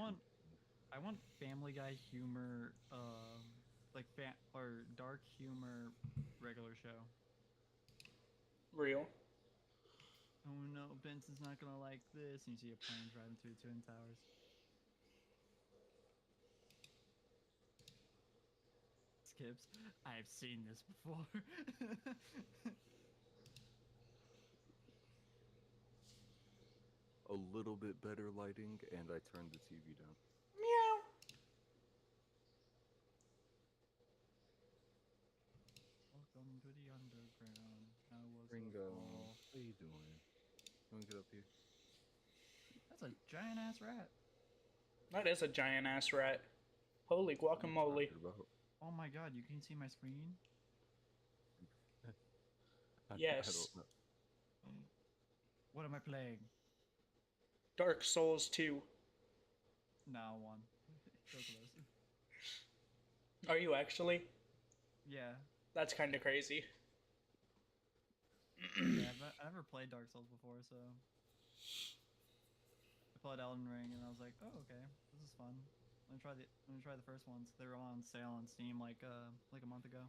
I want Family Guy humor, like or dark humor, regular show. Real. Oh no, Benson's not gonna like this. And you see a plane driving through the Twin Towers. Skips. I've seen this before. A little bit better lighting, and I turned the TV down. Meow. Welcome to the underground. I was Ringo, a fool. what are you doing? You want to get up here? That's a giant ass rat. That is a giant ass rat. Holy guacamole. Oh my god, you can see my screen? Yes. I don't know. What am I playing? Dark Souls 2. Now one. Both of those. Are you actually? Yeah. That's kind of crazy. Yeah, I've never played Dark Souls before, so I played Elden Ring and I was like, oh okay, this is fun. Let me try the first ones. They were on sale on Steam like a month ago.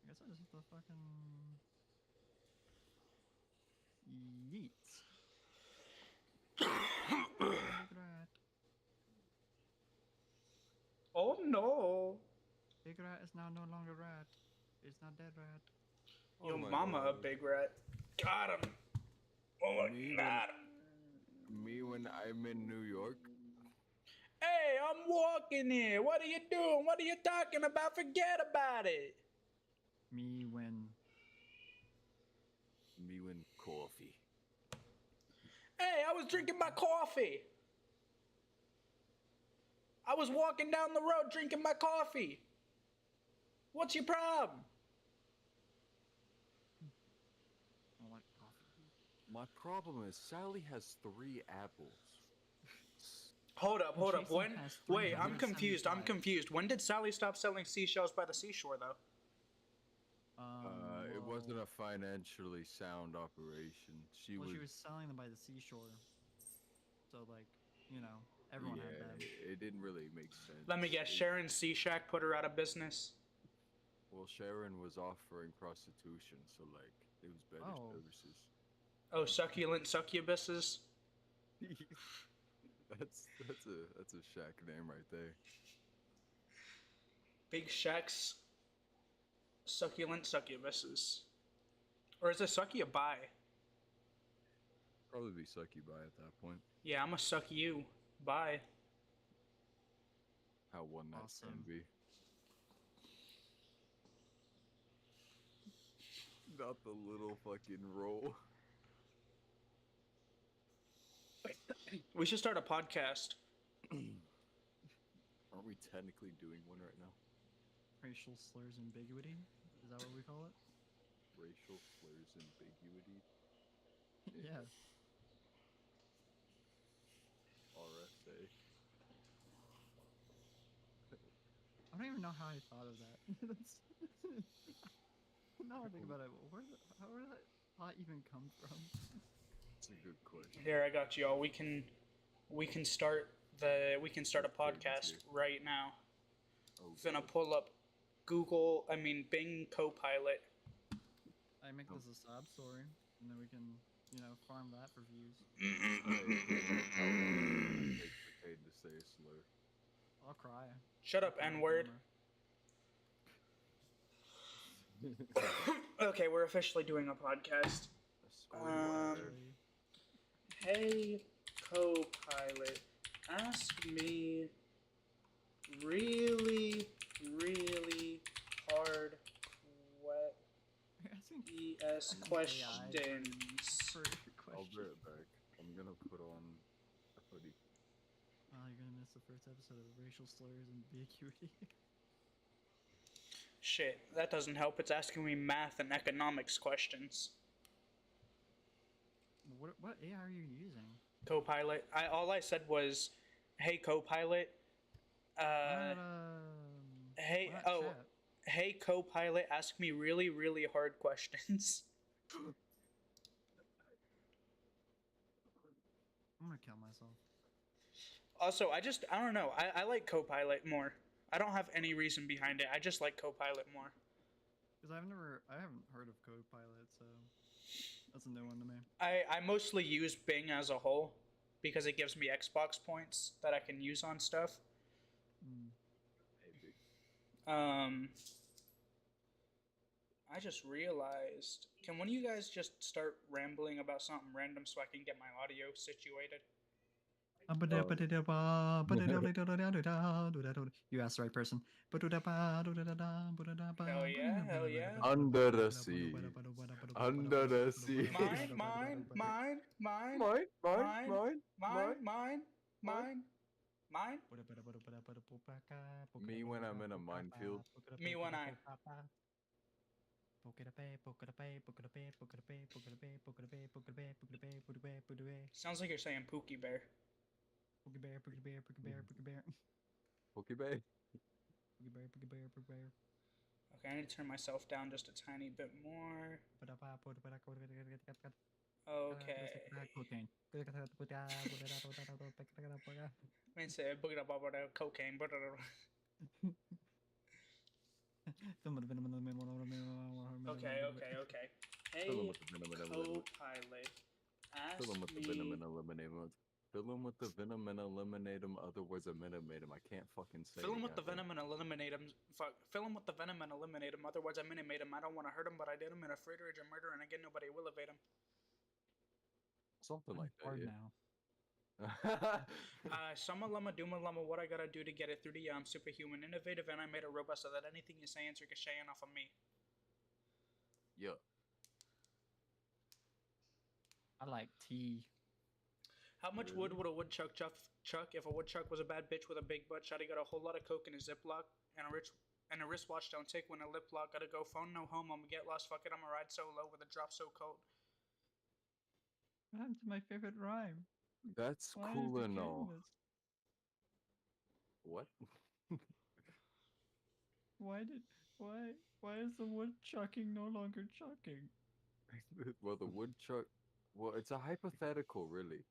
I guess I just have to fucking yeet. Oh no. Big rat is now no longer rat. It's not dead rat. Yo, Oh my mama, a God. big rat. Got him. Oh, got him. Me when I'm in New York. Hey, I'm walking here. What are you doing? What are you talking about? Forget about it. Me when Coffee. Hey, I was drinking my coffee. I was walking down the road drinking my coffee. What's your problem? I like coffee. My problem is Sally has 3 apples. Hold up. Jason When? has Wait, I'm confused. 375. When did Sally stop selling seashells by the seashore, though? It wasn't Well, a financially sound operation. She well, was. she was selling them by the seashore, so like, you know, everyone had them. It didn't really make sense. Let me guess. Sharon Sea Shack put her out of business. Well, Sharon was offering prostitution, so like it was better Oh. services. Oh, succulent succubuses. that's a shack name right there. Big Shacks. Succulent succubuses. Or is it succubi? Probably be succubi at that point. Yeah, I'm a suck you. Bye. How one night Awesome. stand be. Not the little fucking roll. We should start a podcast. Aren't we technically doing one right now? Racial slurs ambiguity? Is that what we call it? Racial slurs ambiguity. Yeah. RSA. I don't even know how I thought of that. That's now I think about it, how did that thought even come from? That's a good question. Here, I got y'all. We can start a podcast right now. Oh, Gonna good. pull up Bing Copilot. I make this a sob story, and then we can, you know, farm that for views. How long does it take for Cade to say a slur? I'll cry. Shut up, N-word. Okay, we're officially doing a podcast. Hey, Copilot, ask me really, really hard ES questions. I'll be right back. I'm gonna put on a hoodie. Oh, you're gonna miss the first episode of Racial Slurs and Ambiguity. Shit, that doesn't help. It's asking me math and economics questions. What AI are you using? Copilot. All I said was, "Hey, Copilot." not Oh, chat. hey, co-pilot, ask me really, really hard questions. I'm gonna kill myself. Also, I don't know. I like co-pilot more. I don't have any reason behind it. I just like co-pilot more. Because I haven't heard of Copilot, so that's a new one to me. I mostly use Bing as a whole because it gives me Xbox points that I can use on stuff. Mm. Maybe. I just realized. Can one of you guys just start rambling about something random so I can get my audio situated? You asked the right person. Hell yeah, hell yeah. Under the sea. Under the sea. Mine, mine, mine, mine, Mine, mine, mine, mine, mine, mine, mine, mine. Me when I'm in a minefield. Me when I. Sounds like you're saying Pookie Bear. Pookie bear, Pookie bear, Pookie bear, Pookie bear. Pokey Bay. Pookie bear, Pookie bear, Pookie bear. Okay, I need to turn myself down just a tiny bit more. Okay. Cocaine. I mean, say boogie up about cocaine. Okay, okay, okay. Hey, Fill him with the venom and eliminate. co-pilot, Fill him ask with the venom me. and eliminate him. Fill him with the venom and eliminate him. Otherwise, eliminate him. I can't fucking say. Fill him it, with the goddamn. venom and eliminate him. Fuck. Fill him with the venom and eliminate him. Otherwise, I minimate him. I don't want to hurt him, but I did him in a free rage and murder, and again, nobody will evade him. Something I'm like that. hard Yeah. now. Summa Lama Duma Lama, what I gotta do to get it through to you? I'm superhuman, innovative, and I made a robot so that anything you say is ricocheting off of me. Yeah. I like tea. How much wood would a woodchuck chuck if a woodchuck was a bad bitch with a big butt? Shotty got a whole lot of coke in a Ziploc and a wristwatch. Don't take when a lip lock. Gotta go phone no home. I'ma get lost. Fuck it. I'ma ride solo with a drop so cold. What happened to my favorite rhyme? That's Why cool is and the all. canvas? What? Why is the wood chucking no longer chucking? Well, the woodchuck. Well, it's a hypothetical, really.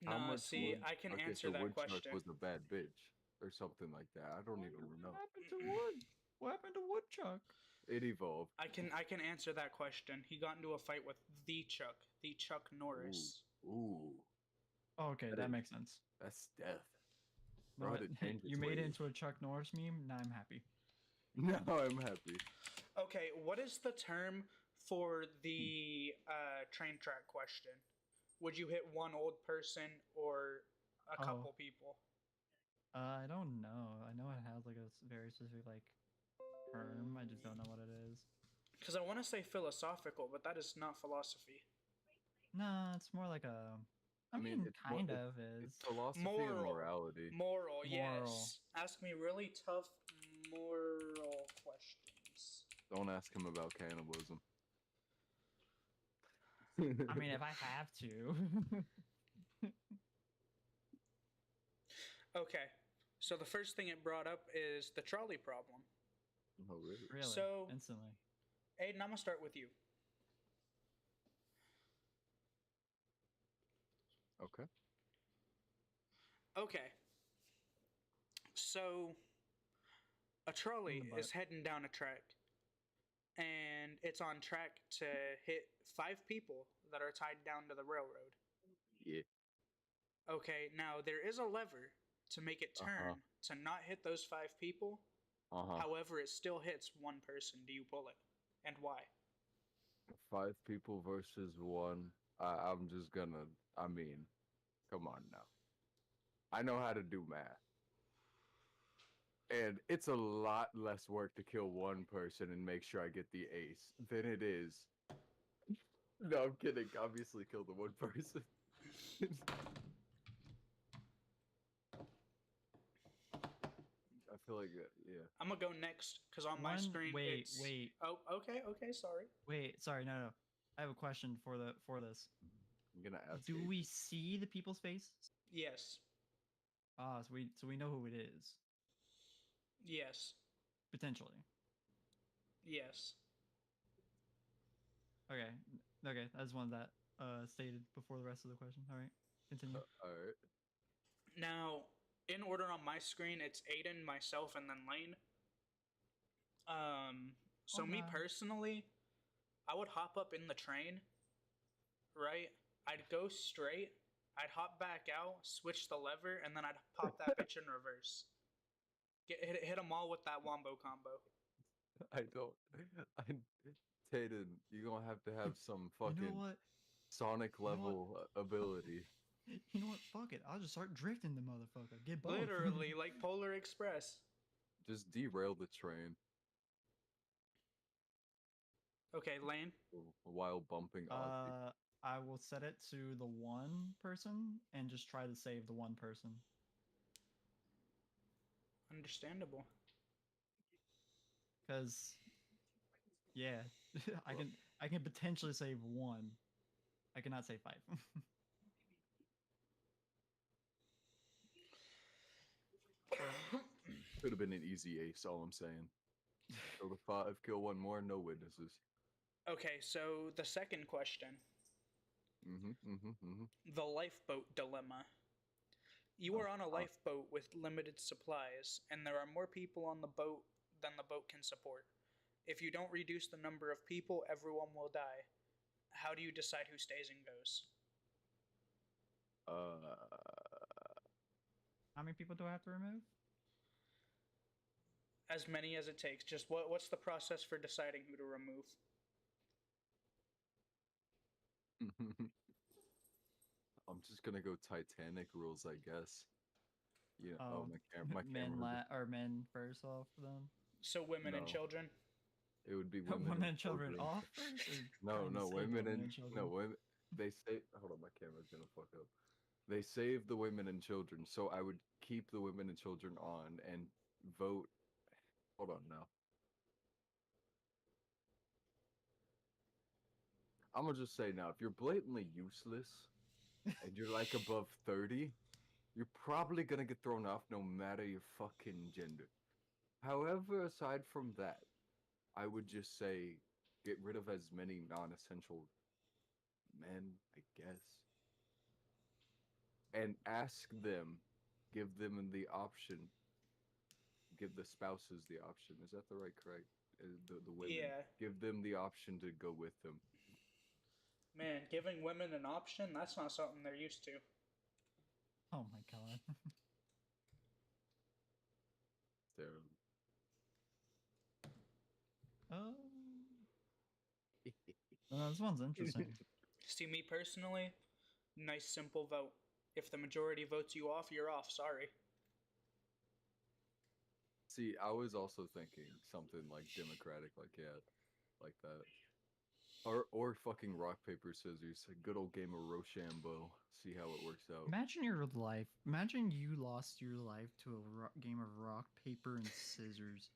How Nah, much see, wood I can chuck if answer the that woodchuck question. was a bad bitch or something like that? I don't even know. What happened to wood? What happened to woodchuck? It evolved. I can answer that question. He got into a fight with the Chuck Norris. Ooh, Oh, okay, that makes sense. that's death. No, Bro, but to change you its made it ways. into a Chuck Norris meme. Now I'm happy. No, I'm happy. Okay, what is the term for the train track question? Would you hit one old person or a couple people? I don't know. I know it has like a very specific like term. I just don't know what it is. Because I want to say philosophical, but that is not philosophy. No, it's more like a. I mean, it's kind of is. It's philosophy and Moral. morality. Moral, yes. Ask me really tough moral questions. Don't ask him about cannibalism. I mean, if I have to. Okay, so the first thing it brought up is the trolley problem. Oh, really? Really? So- Instantly. Aiden, I'm gonna start with you. Okay. Okay. So, a trolley In the is heading down a track, and it's on track to hit 5 people that are tied down to the railroad. Yeah. Okay, now there is a lever to make it turn to not hit those 5 people. However, it still hits one person. Do you pull it? And why? 5 people versus 1. I'm just gonna. I mean, come on now. I know how to do math. And it's a lot less work to kill one person and make sure I get the ace than it is. No, I'm kidding. Obviously, kill the one person. I feel like that, yeah. I'm gonna go next because on my screen it's... Wait. Oh, okay, sorry. Wait, sorry, no. I have a question for this. I'm gonna ask. Do Ace. we see the people's face? Yes. Ah, so we know who it is. Yes. Potentially. Yes. Okay. Okay. That's one that stated before the rest of the question. All right. Continue. All right. Now, in order on my screen, it's Aiden, myself, and then Lane. So me Okay. personally, I would hop up in the train, right? I'd go straight. I'd hop back out, switch the lever, and then I'd pop that bitch in reverse. Hit them all with that wombo combo. I don't. I, Taden, you're gonna have to have some You fucking know what? Sonic You know what? level ability. You know what? Fuck it. I'll just start drifting the motherfucker. Get both. Literally, like Polar Express. Just derail the train Okay, Lane. while bumping Ozzy. I will set it to the one person and just try to save the one person. Understandable. Cause yeah, I can potentially save one. I cannot save 5. Could have been an easy ace, all I'm saying. Kill the 5, kill one more, no witnesses. Okay, so the second question. The lifeboat dilemma. You are on a lifeboat with limited supplies, and there are more people on the boat than the boat can support. If you don't reduce the number of people, everyone will die. How do you decide who stays and goes? How many people do I have to remove? As many as it takes. Just what's the process for deciding who to remove? I'm just gonna go Titanic rules, I guess. You know, my men camera. or men first off then. So women and No. children. It would be women, Women and children off first. Or No, trying to save women and children? no women. They say, hold on, my camera's gonna fuck up. They save the women and children, so I would keep the women and children on and vote. Hold on now. I'm gonna just say now, if you're blatantly useless and you're like above 30, you're probably gonna get thrown off no matter your fucking gender. However, aside from that, I would just say get rid of as many non-essential men, I guess. And ask them, give them the option, give the spouses the option. Is that the correct? The women. Yeah. Give them the option to go with them. Man, giving women an option, that's not something they're used to. Oh my god. Terrible. This one's interesting. See, me personally, nice simple vote. If the majority votes you off, you're off. Sorry. See, I was also thinking something like democratic, like that. Or fucking rock paper scissors, a good old game of Rochambeau. See how it works out. Imagine your life. Imagine you lost your life to a game of rock, paper, and scissors.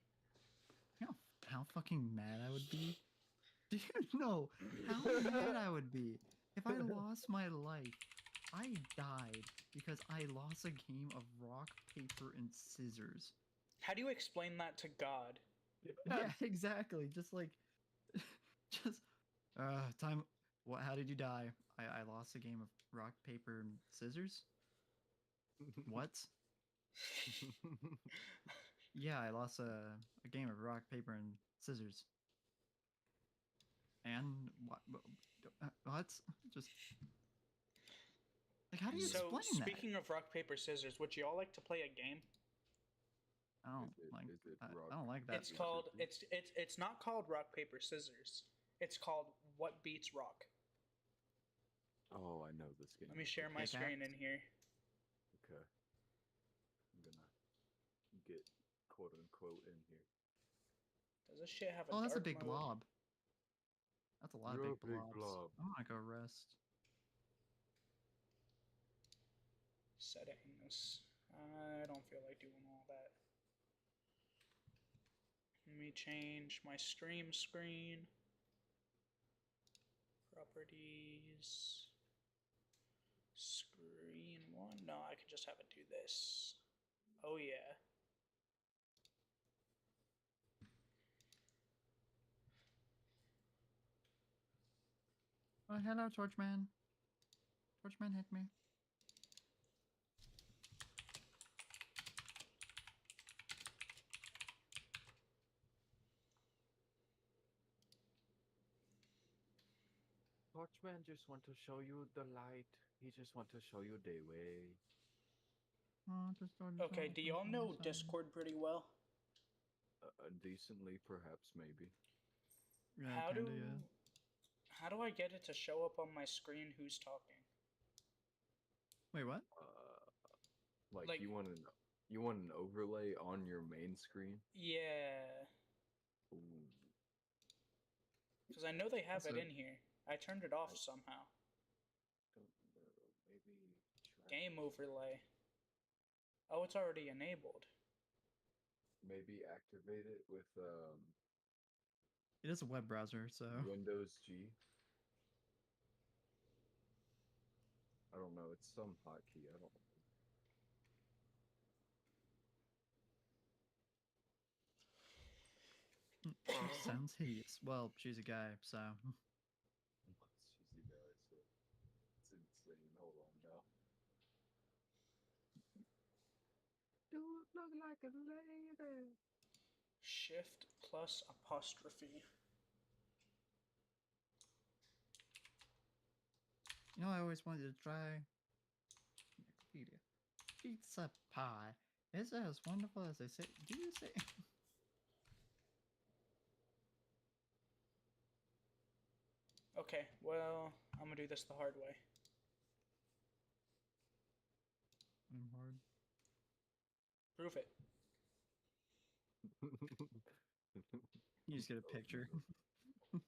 You know how fucking mad I would be? Do you know how mad I would be if I lost my life? I died because I lost a game of rock, paper, and scissors. How do you explain that to God? Yeah, exactly. Just like, just time. What? How did you die? I lost a game of rock, paper, and scissors. What? Yeah, I lost a game of rock, paper, and scissors. And what? What? Just like, how do you explain that? So, speaking of rock, paper, scissors, would you all like to play a game? I don't I don't like that. It's called it's not called rock, paper, scissors. It's called What Beats Rock. Oh, I know this game. Let me share my screen in here. Okay. I'm gonna get quote unquote in here. Does this shit have a Oh, that's a dark big mode? blob. That's a lot You're of big blobs. I'm gonna go rest. Settings. I don't feel like doing all that. Let me change my stream screen. Properties. Screen 1. No, I can just have it do this. Oh yeah. Oh, hello, Torchman. Torchman hit me. Torchman just want to show you the light. He just want to show you the way. Oh, just Okay, do y'all know Discord pretty well? Decently, perhaps, maybe. Yeah, How kinda, do yeah. how do I get it to show up on my screen who's talking? Wait, what? Like you want an overlay on your main screen? Yeah, Ooh. because I know they have That's it it. in here. I turned it off somehow. Don't know. Maybe Game overlay. Oh, it's already enabled. maybe activate it with It is a web browser, so Windows G. I don't know. It's some hotkey. I don't know. she sounds hideous. Well, she's a guy, so Cheesy guy. So it's insane. Hold on now. Dude, look like a lady. Shift plus apostrophe. you know I always wanted to try Wikipedia. Pizza pie. Is it as wonderful as they say? Do you say? Okay, well, I'm gonna do this the hard way. I'm hard. Prove it. You just get a picture. I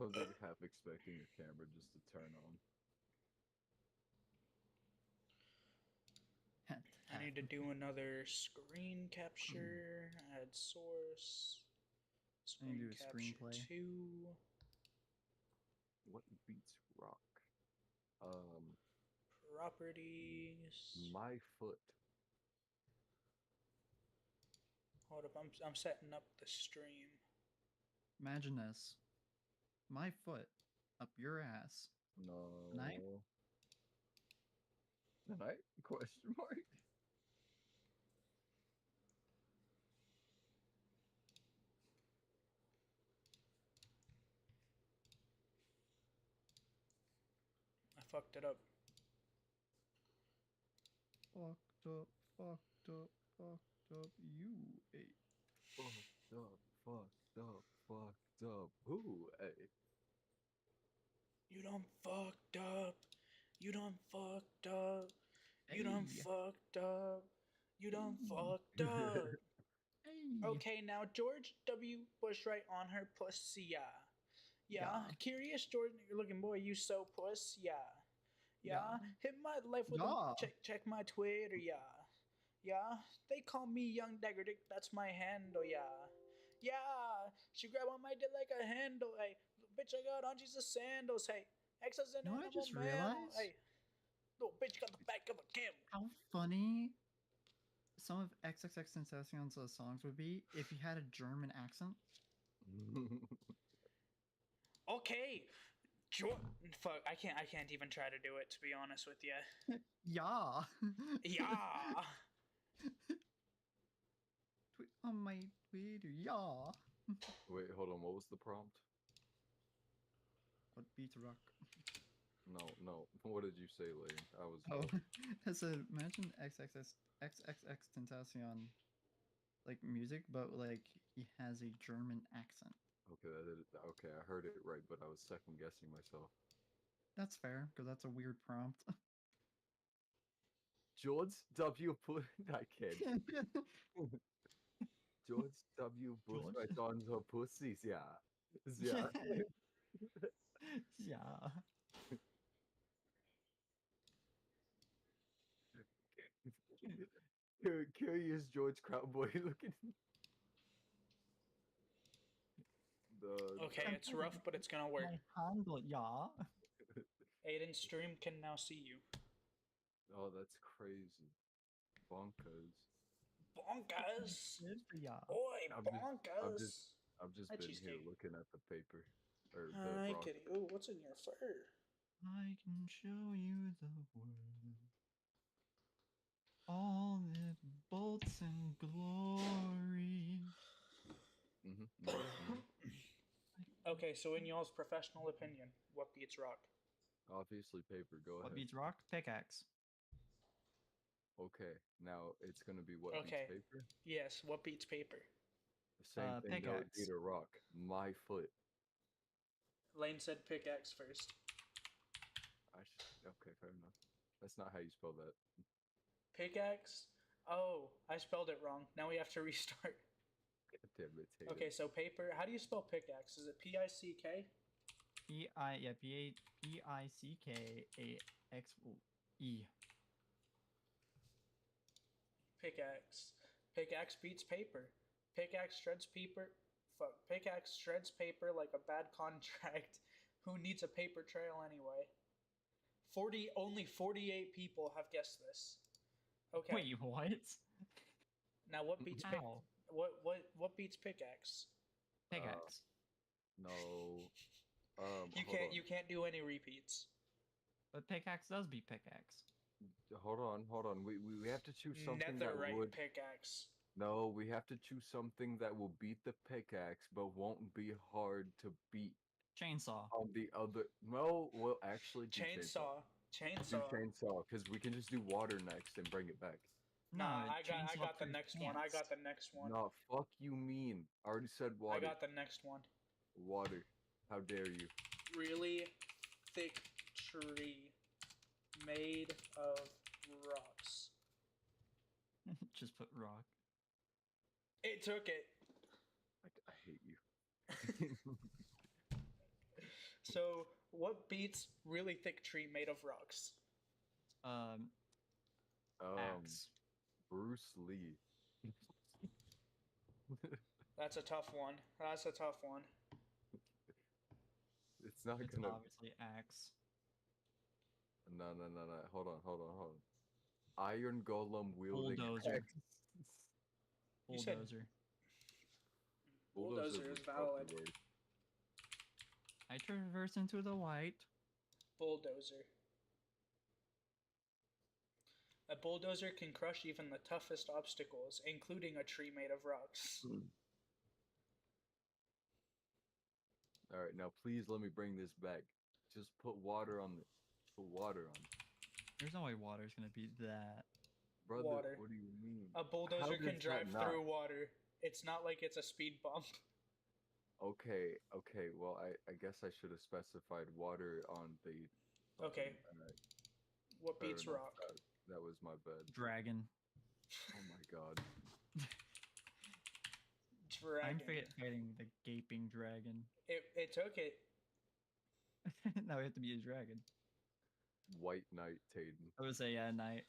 was like half expecting your camera just to turn on. I need to do another screen capture, add source, I need to screen do a capture screenplay. 2, What beats rock? properties. My foot. Hold up, I'm setting up the stream. Imagine this. My foot up your ass. No. Knife? Tonight? Question mark. I fucked it up. Fucked up, fucked up, fucked up. You ate. Fucked up, fucked up, fucked up. Who? Hey. You done fucked up. You done fucked up. You done Hey. fucked up. You done Hey. fucked up. Hey. Okay, now George W. Bush right on her pussy, yeah. Yeah. Yeah. Curious Jordan, you're looking boy, you so puss, yeah. Yeah. Yeah. Hit my life with Yeah. a check my Twitter, yeah. Yeah. They call me Young Dagger Dick, that's my handle, yeah. Yeah. She grab on my dick like a handle, hey. Bitch, I got on Jesus sandals, hey. X is an You know what I animal just mammal, realized? hey. Little bitch got the back of a camel. How funny some of XXX Tentacion's songs would be if he had a German accent. Okay. Fuck, I can't even try to do it, to be honest with you. Yeah. Yeah. On my Twitter, yeah. Wait, hold on. What was the prompt? What beats rock? No. What did you say, Lane? I was. Oh, I said imagine XXX Tentacion like music, but like he has a German accent. Okay, okay. I heard it right, but I was second guessing myself. That's fair because that's a weird prompt. George W. Bush. I can't. George W. Bush George? right on her pussies. Yeah. Yeah. Yeah. Curious George Cowboy looking. Okay, it's rough, but it's gonna work. My handle, yeah. Aiden stream can now see you. Oh, that's crazy. Bonkers. Bonkers! Yeah. Boy, I've bonkers! I've just Hi, been here cheesecake. looking at the paper. or the Hi, rock. kitty. Ooh, what's in your fur? I can show you the world. All the bolts and glory. Okay, so in y'all's professional opinion, what beats rock? Obviously, paper. Go What ahead. beats rock? Pickaxe. Okay, now it's gonna be what Okay. beats paper. Yes, what beats paper? The same thing that would Pickaxe. beat a rock. My foot. Lane said pickaxe first. Okay, fair enough. That's not how you spell that. Pickaxe? Oh, I spelled it wrong. Now we have to restart. God damn it, Tatum. Okay, so paper. How do you spell pickaxe? Is it P-I-C-K? P-I-C-K-A-X-E. Pickaxe. Pickaxe beats paper. Pickaxe shreds paper. Fuck. Pickaxe shreds paper like a bad contract. Who needs a paper trail anyway? Only 48 people have guessed this. Okay. Wait, what? Now what beats How? what beats pickaxe? Pickaxe. No. You can't do any repeats. But pickaxe does beat pickaxe. Hold on. We have to choose something that Netherite would. pickaxe. No, we have to choose something that will beat the pickaxe, but won't be hard to beat. Chainsaw. On the other, no, well, actually, do Chainsaw. Do Chainsaw. chainsaw, because we can just do water next and bring it back. No, Nah, I chainsaw got the proof next one. I pants. got the next one. No, fuck you mean. I already said water. I got the next one. Water. How dare you? Really thick tree made of rocks. Just put rock. It took it. I hate you. So, what beats really thick tree made of rocks? Axe. Bruce Lee. That's a tough one. That's a tough one. It's not It's gonna. obviously axe. No. Hold on. Iron Golem wielding Bulldozer. axe. You said- Bulldozer. Bulldozer is was the valid. word. I traverse into the white. Bulldozer. A bulldozer can crush even the toughest obstacles, including a tree made of rocks. All right, now please let me bring this back. Just put water on the. Put water on. There's no way water's gonna beat that. Brother, Water. what do you mean? A bulldozer can does that drive not? through water. It's not like it's a speed bump. Okay. Well, I guess I should have specified water on the. Okay. Alright, What fair beats enough. rock? That was my bad. Dragon. Oh my god. Dragon. I'm fighting the gaping dragon. It took it. Now we have to be a dragon. White Knight Taden. I would say knight.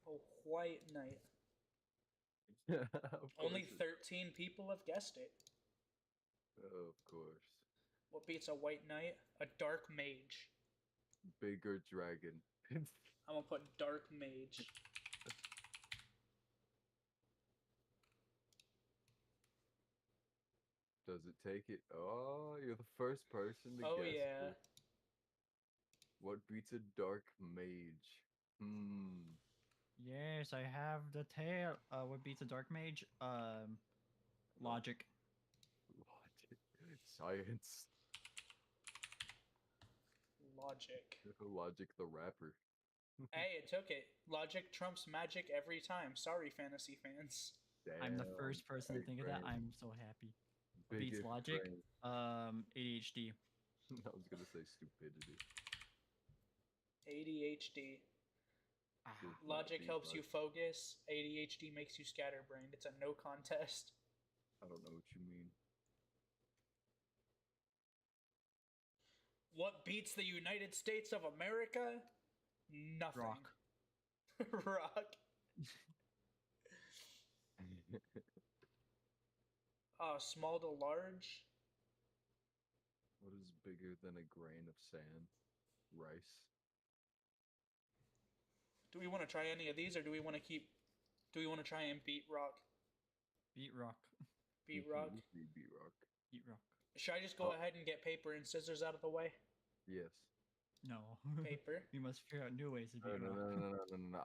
A white knight. Of Only course 13 people have guessed it. Of course. What beats a white knight? A dark mage. Bigger dragon. I'm gonna put dark mage. Does it take it? Oh, you're the first person to Oh guess yeah. it. What beats a dark mage? Yes, I have the tail. What beats a dark mage? Logic. Logic. Science. Logic. Logic the rapper. Hey, it took it. Logic trumps magic every time. Sorry, fantasy fans. I'm the Damn, first person to big think of that. brain. I'm so happy. What beats Biggest logic? brain. ADHD. I was gonna say stupidity. ADHD. Ah, Does not Logic beat helps you logic. focus. ADHD makes you scatterbrained. It's a no contest. I don't know what you mean. What beats the United States of America? Nothing. rock. Rock. Small to large. What is bigger than a grain of sand? Rice. Do we want to try any of these, or do we want to keep? Do we want to try and beat rock? Beat rock. Beat rock. Beat rock. Eat rock. Should I just go Oh. ahead and get paper and scissors out of the way? Yes. No. Paper. We must figure out new ways to No, beat no, rock. no, no, no, no, no, no.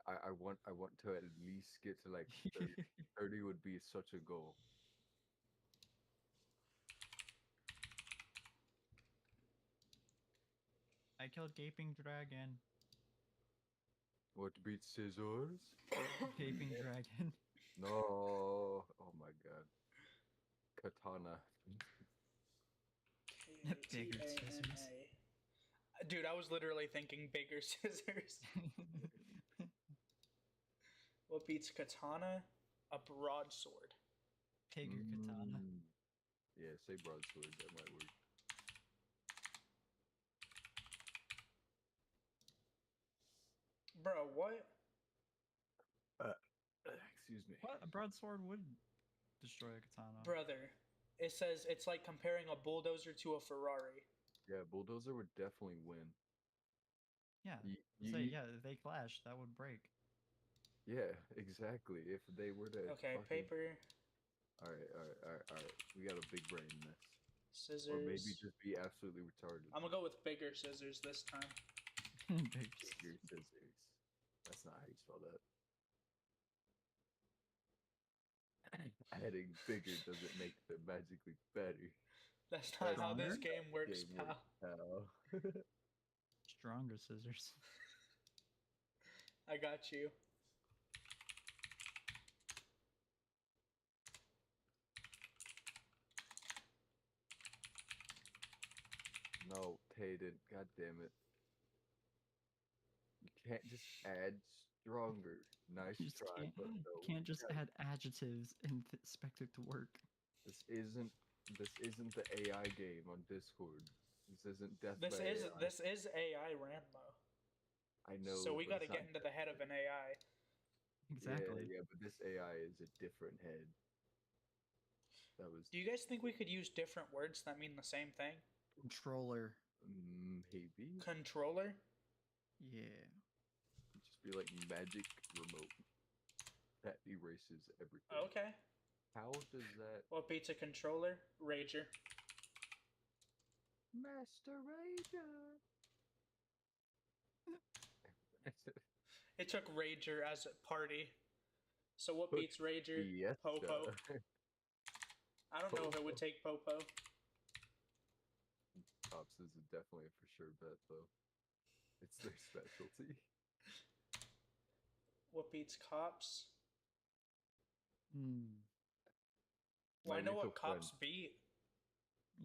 I want to at least get to like 30. 30 would be such a goal. I killed Gaping Dragon. What beats scissors? Gaping Dragon. No. Oh my god. Katana. Bigger scissors. K-A-T-A-N-A. Dude, I was literally thinking bigger scissors. What beats katana? A broadsword. Bigger katana. Yeah, say broadsword. That might work. Bro, what? Excuse me. What? A broadsword would destroy a katana. Brother, it says it's like comparing a bulldozer to a Ferrari. Yeah, bulldozer would definitely win. Yeah. You, Say, yeah, if they clash, that would break. yeah, exactly. If they were to Okay, fucking... paper, All right. We got a big brain in this. scissors. Or maybe just be absolutely retarded. I'm gonna go with bigger scissors this time. Big Bigger scissors. That's not how you spell that. Adding bigger doesn't make them magically better. That's not how this Stronger? game works, Game pal. works, pal. Stronger scissors. I got you. No, Payton. God damn it. You can't just add stronger. Nice You just try, but no. can't just Yeah, add adjectives and expect it to work. This isn't the AI game on Discord. This isn't Death This by is AI. this is AI Rambo. I know. So we but got to it's get not into the head of an AI. Exactly. Yeah, but this AI is a different head. That was Do you guys think we could use different words that mean the same thing? Controller. maybe. Controller? Yeah. Just be like magic remote. That erases everything. Okay. How does that What beats a controller? Rager. Master Rager? It took Rager as a party. So what beats Rager? Yes. Popo. I don't know if it would take Popo. Cops is definitely a for sure bet though. It's their specialty. What beats cops? Well, My I know Lethal what cops Friend. beat.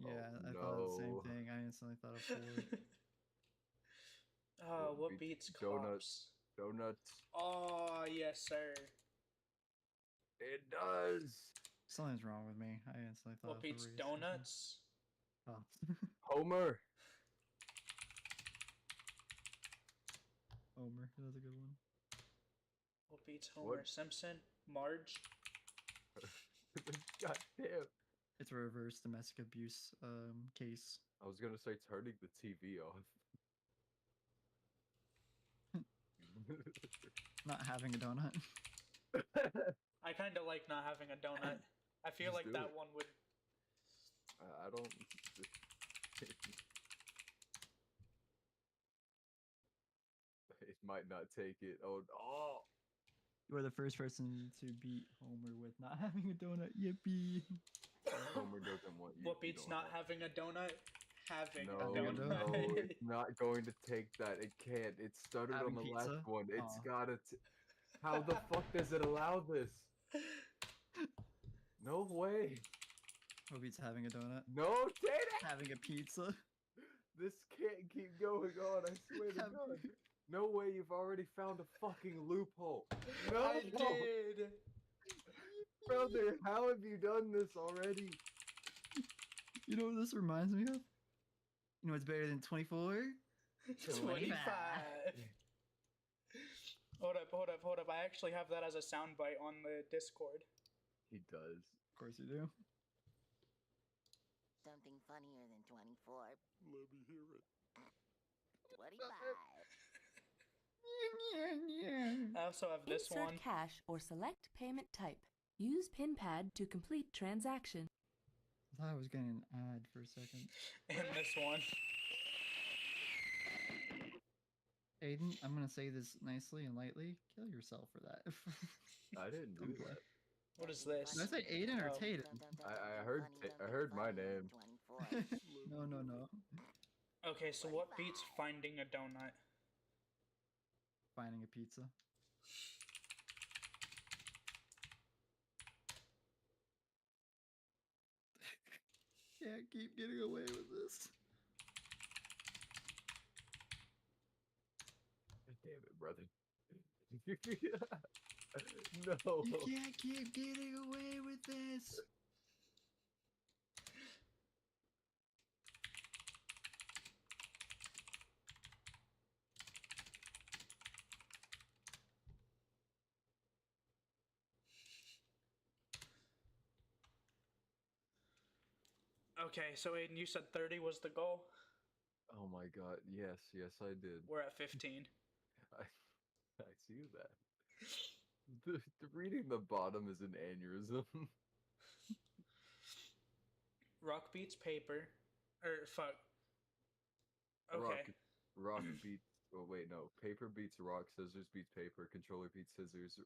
Yeah, Oh, I thought of the same no. thing. I instantly thought of Ford. What beats cops? Donuts. Oh, yes, sir. It does. Something's wrong with me. I instantly thought What of beats the race. donuts? Oh. Homer. Homer. That's a good one. What beats Homer What? Simpson? Marge? God damn. It's a reverse domestic abuse case. I was gonna say turning the TV off. Not having a donut. I kind of like not having a donut. I feel Just like do that it. one would. I don't. It might not take it. Oh. You are the first person to beat Homer with not having a donut. Yippee! Homer doesn't want you. What you beats don't not have- having a donut? Having No, a donut. no, it's not going to take that. It can't. It started Having on the last pizza? one. It's Aw. gotta. How the fuck does it allow this? No way. What beats having a donut? No, Dana! Having a pizza? This can't keep going on. I swear to Have- God. No way. You've already found a fucking loophole. No, I did. brother. How have you done this already? You know what this reminds me of? You know what's better than 24? 25. Hold up. I actually have that as a soundbite on the Discord. He does. Of course you do. Something funnier than 24. Let me hear it. 25. I also have this Insert one. cash or select payment type. Use PinPad to complete transaction. I thought I was getting an ad for a second. And this one. Aiden, I'm gonna say this nicely and lightly. Kill yourself for that. I didn't do Don't play. that. What is this? Did I say Aiden or Oh. Tatum? I heard my name. No, no, no. Okay, so what beats finding a donut? Finding a pizza. Can't keep getting away with this. Damn it, brother. No. You can't keep getting away with this. Okay, so Aiden, you said 30 was the goal. Oh my god. Yes, yes, I did. We're at 15. I see that. The reading the bottom is an aneurysm. Rock beats paper. Or fuck. Okay. Rock beats. Oh wait, no. Paper beats rock. Scissors beats paper. Controller beats scissors.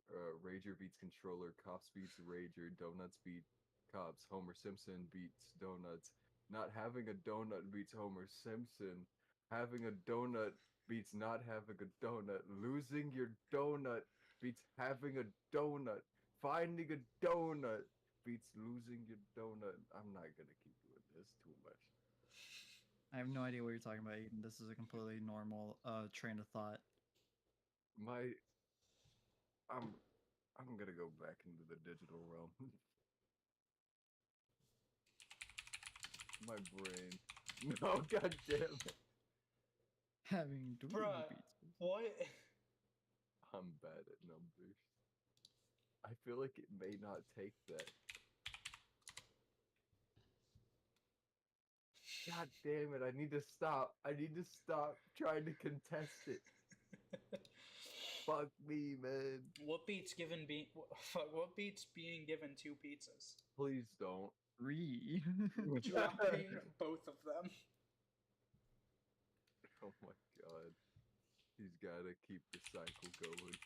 Rager beats controller. Cops beats rager. Donuts beat cops. Homer Simpson beats donuts. Not having a donut beats Homer Simpson. Having a donut beats not having a donut. Losing your donut beats having a donut. Finding a donut beats losing your donut. I'm not gonna keep doing this too much. I have no idea what you're talking about, Aiden. This is a completely normal train of thought. I'm gonna go back into the digital realm. My brain. No, god damn it. Having doodle Bruh. pizza. What? I'm bad at numbers. I feel like it may not take that. God damn it, I need to stop. I need to stop trying to contest it. Fuck me, man. What beats what beats being given 2 pizzas? Please don't. 3. Dropping both of them. Oh my god. He's gotta keep the cycle going.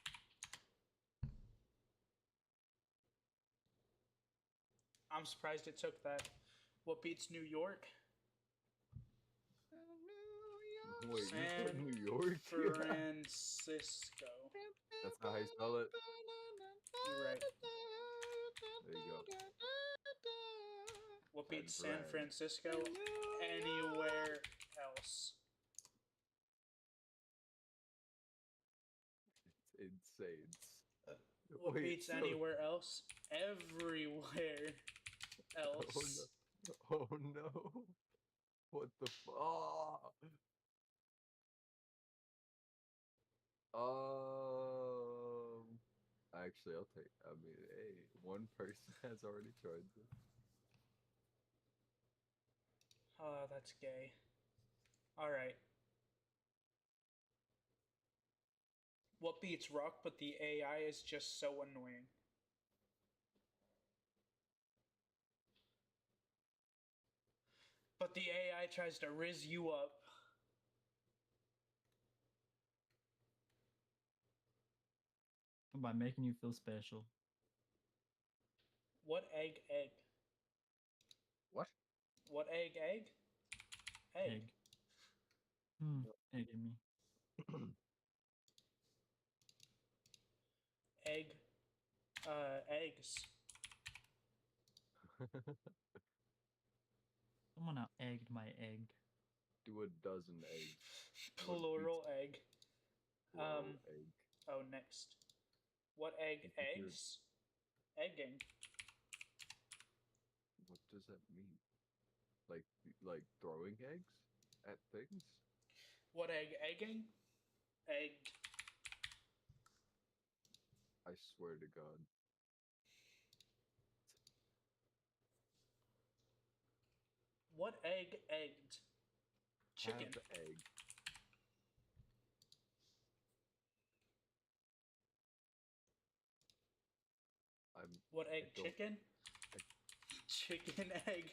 I'm surprised it took that. What beats New York? Wait, you San put New York? Francisco. That's not how you spell it? You're right. There you go. What beats San San Francisco anywhere else? It's insane. What Wait, beats so- anywhere else? Everywhere else. Oh no. What the fuck? Actually, I mean, hey, one person has already tried this. Oh, that's gay. Alright. What beats rock, but the AI is just so annoying? But the AI tries to riz you up. By making you feel special. What egg? What? What egg? Egg. Egg in me. Egg. Eggs. Someone out egged my egg. Do a dozen eggs. Plural egg. Plural egg. Oh, next. What egg? If you hear- Eggs? Egging. What does that mean? Like throwing eggs at things? What egg? Egging? Egged. I swear to God. What egg? Egged. Chicken. Have egg. What egg? I don't- Chicken? Chicken egg.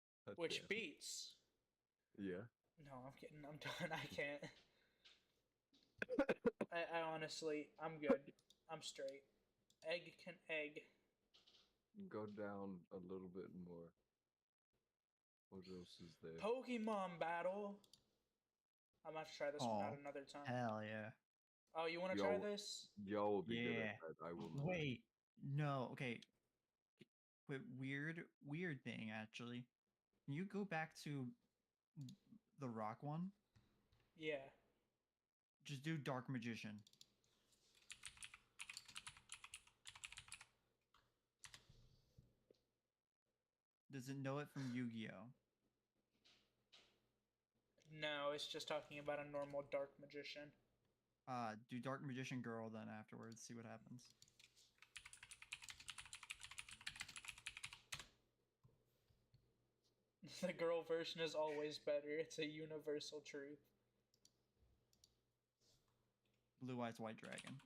Which damn. beats? Yeah. No, I'm kidding. I'm done. I can't. I honestly, I'm good. I'm straight. Egg can egg. Go down a little bit more. What else is there? Pokemon battle. I'm gonna have to try this one out Oh, another time. hell yeah. Oh, you want to try this? Y'all will be good Yeah. at that. I will not. Wait, no, okay. Weird thing actually. Can you go back to the rock one? Yeah. Just do Dark Magician. Does it know it from Yu-Gi-Oh? No, it's just talking about a normal dark magician. Do Dark Magician Girl then afterwards. See what happens. The girl version is always better. It's a universal truth. Blue Eyes White Dragon.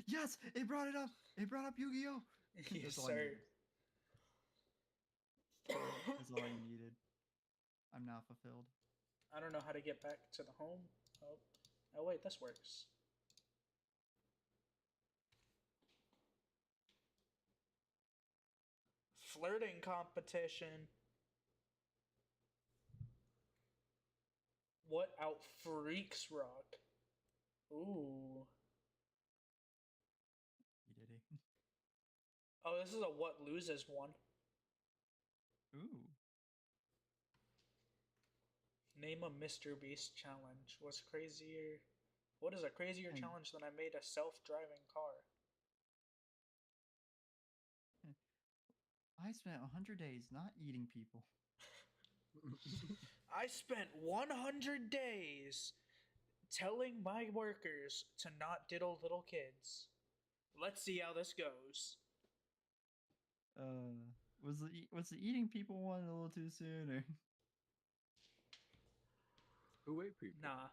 Yes, it brought it up. It brought up Yu-Gi-Oh. Yes, That's all I sir. needed. That's all I needed. I'm now fulfilled. I don't know how to get back to the home. Oh, oh wait, this works. Flirting competition. What out freaks rock? Ooh. You did it. Oh, this is a what loses one. Ooh. Name a Mr. Beast challenge. What's crazier? What is a crazier Hmm. challenge than I made a self-driving car? I spent 100 days not eating people. I spent 100 days telling my workers to not diddle little kids. Let's see how this goes. Was the eating people one a little too soon, or Who ate people? Nah.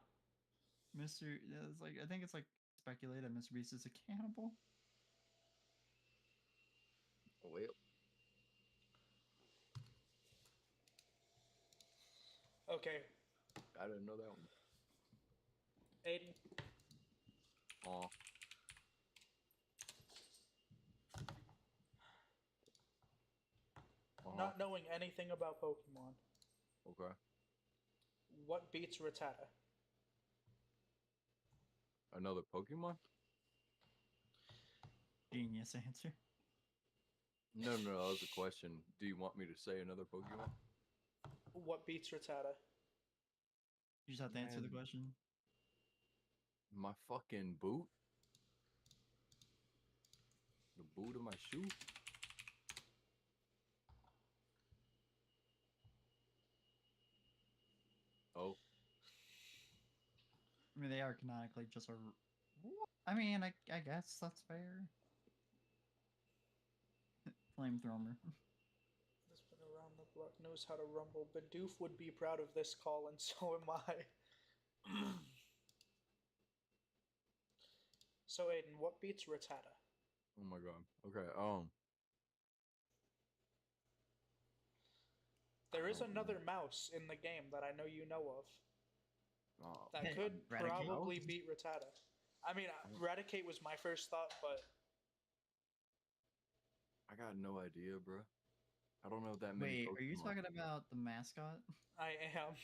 Mr. It's like I think it's like speculated that Mr. Beast is a cannibal. Well, Okay, I didn't know that one. Aiden. Aw. Not knowing anything about Pokemon, Okay. what beats Rattata? Another Pokemon? Genius answer. No, that was a question. Do you want me to say another Pokemon? What beats Rattata? You just have to answer the Man. question. My fucking boot? The boot of my shoe? Oh. I mean, they are canonically just a. I mean, I guess that's fair. Flamethrower. This been around the block knows how to rumble. Bidoof would be proud of this call, and so am I. So Aiden, what beats Rattata? Oh my god. Okay, There is don't know. another mouse in the game that I know you know of that Hey, could Raticate? probably beat Rattata. I mean, Raticate was my first thought, but I got no idea, bro. I don't know that many Wait, Pokemon. are you talking about the mascot? I am.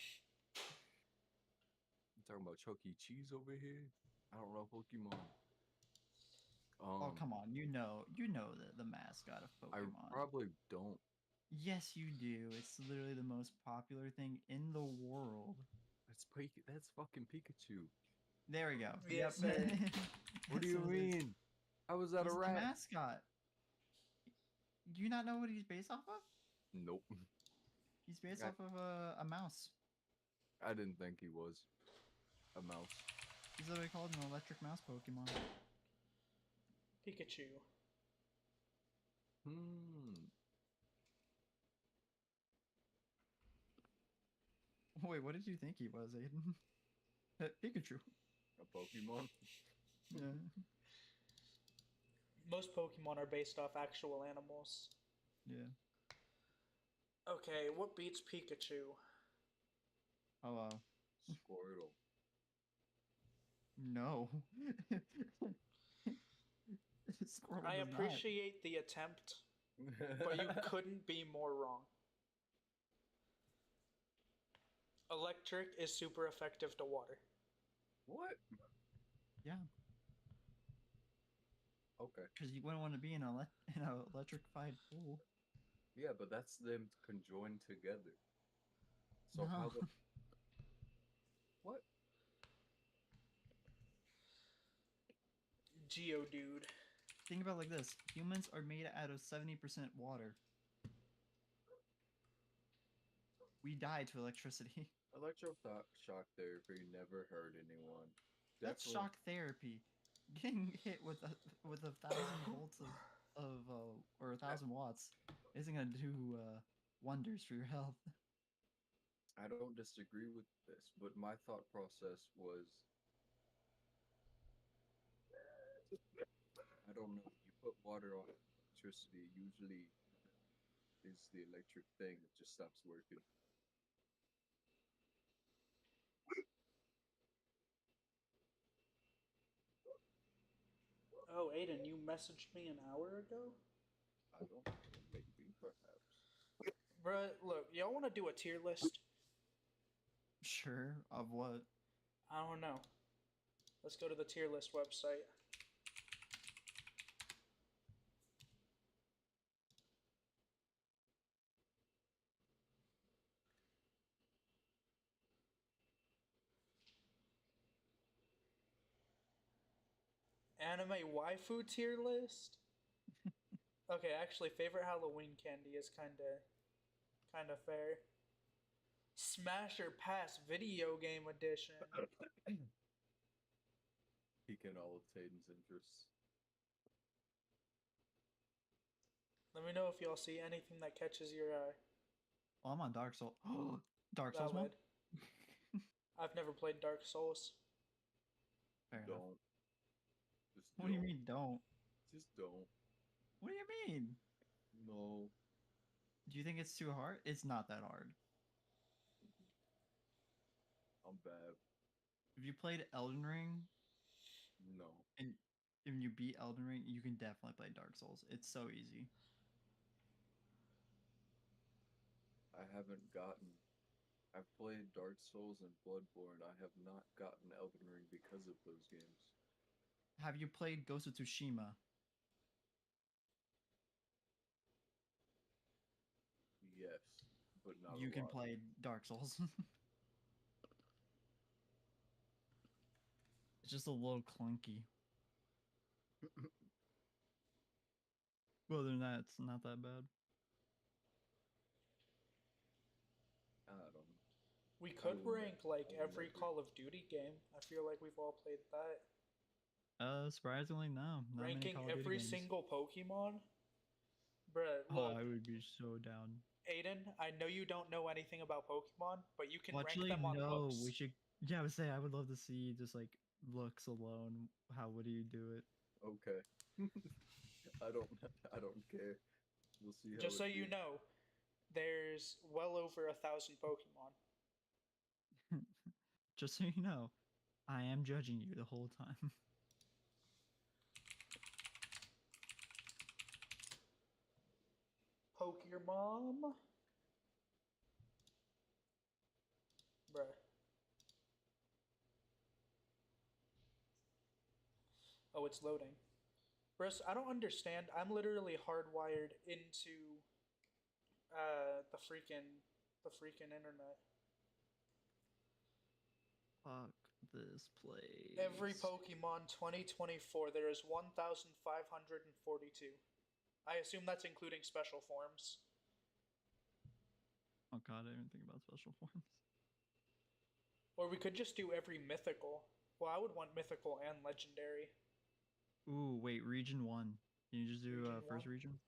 You talking about Chuck E. Cheese over here? I don't know Pokemon. Oh come on, you know the mascot of I Pokemon. probably don't. Yes, you do. It's literally the most popular thing in the world. That's fucking Pikachu. There we go. Yes, Yep. sir. What do That's you what it is. mean? How was that He's a the rat? mascot. Do you not know what he's based off of? Nope. He's based I- off of a mouse. I didn't think he was a mouse. He's literally called an electric mouse Pokemon. Pikachu. Wait, what did you think he was, Aiden? Pikachu. A Pokemon? Yeah. Most Pokemon are based off actual animals. Yeah. Okay, what beats Pikachu? Oh wow. Squirtle. No. Squirtle I does not. appreciate the attempt, but you couldn't be more wrong. Electric is super effective to water. What? Yeah, Okay. because you wouldn't want to be in in an electrified pool. Yeah, but that's them conjoined together. So No. how the what? Geodude. Think about it like this: humans are made out of 70% water. We die to electricity. Electroshock therapy never hurt anyone. That's Definitely. shock therapy. Getting hit with a 1,000 volts or 1,000 watts isn't gonna do wonders for your health. I don't disagree with this, but my thought process was I don't know. You put water on electricity, usually is the electric thing that just stops working. Oh, Aiden, you messaged me an hour ago? I don't know. Maybe, perhaps. Bruh, look, y'all want to do a tier list? Sure, of what? I don't know. Let's go to the tier list website. Anime waifu tier list? Okay, actually, favorite Halloween candy is kinda fair. Smasher Pass video game edition. Piquing all of Taden's interests. Let me know if y'all see anything that catches your eye. Oh, I'm on Dark Souls. Dark Souls one? Valid. I've never played Dark Souls. Fair enough. Don't. Just What do you don't. mean don't? Just don't. What do you mean? No. Do you think it's too hard? It's not that hard. I'm bad. If you played Elden Ring No. and if you beat Elden Ring, you can definitely play Dark Souls. It's so easy. I haven't gotten. I've played Dark Souls and Bloodborne. I have not gotten Elden Ring because of those games. Have you played Ghost of Tsushima? Yes, but not You a can lot. play Dark Souls. It's just a little clunky. Well, other than that, it's not that bad. I don't know. We could will rank like I will every never. Call of Duty game. I feel like we've all played that. Surprisingly, no. Not many Ranking Call of Duty every games. single Pokemon? Bruh, Oh, look, I would be so down. Aiden, I know you don't know anything about Pokemon, but you can Well, rank actually, them on no. looks. We should. Yeah, I would say I would love to see just like looks alone. How would you do it? Okay. I don't. I don't care. We'll see how Just so it you goes. know, there's well over 1,000 Pokemon. Just so you know, I am judging you the whole time. Poke your mom? Bruh. Oh, it's loading. Bruh, I don't understand. I'm literally hardwired into the freaking internet. Fuck this place. Every Pokemon 2024, there is 1,542. I assume that's including special forms. Oh god, I didn't think about special forms. Or we could just do every mythical. Well, I would want mythical and legendary. Ooh, wait, region 1. Can you just do Region first 1? region?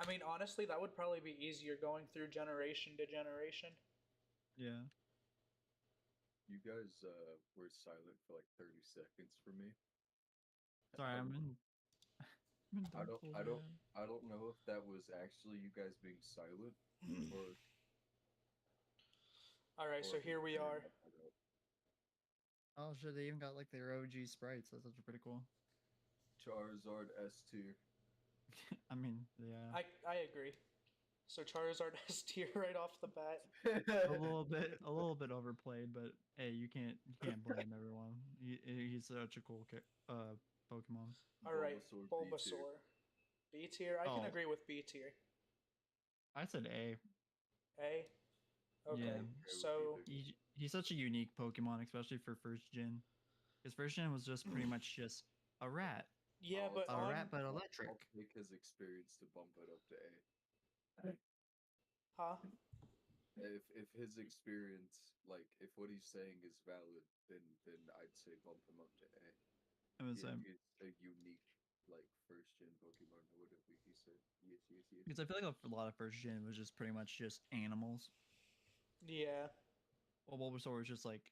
I mean, honestly, that would probably be easier going through generation to generation. Yeah. You guys were silent for like 30 seconds for me. Sorry, Um, I'm in I Dark don't Souls, I don't man. I don't know if that was actually you guys being silent or All right, so or here we are. Oh shit, they even got like their OG sprites. That's actually pretty cool. Charizard S tier. I mean, yeah. I agree. So Charizard S tier right off the bat. A little bit overplayed, but hey, you can't blame everyone. He's such a cool Pokemon. All right, Bulbasaur Bulbasaur. B B tier. tier. I can Oh, agree with B tier. I said A. A. Yeah, Okay, so he's such a unique Pokemon, especially for first gen. His first gen was just pretty much just a rat, yeah, but a on rat but electric. I'll take his experience to bump it up to A. huh? If his experience, like if what he's saying is valid, then I'd say bump him up to A. I was He's a unique like first gen Pokemon or whatever he said. Yes, yes, yes. because I feel like a lot of first gen was just pretty much just animals. Yeah. Well, Bulbasaur was just like,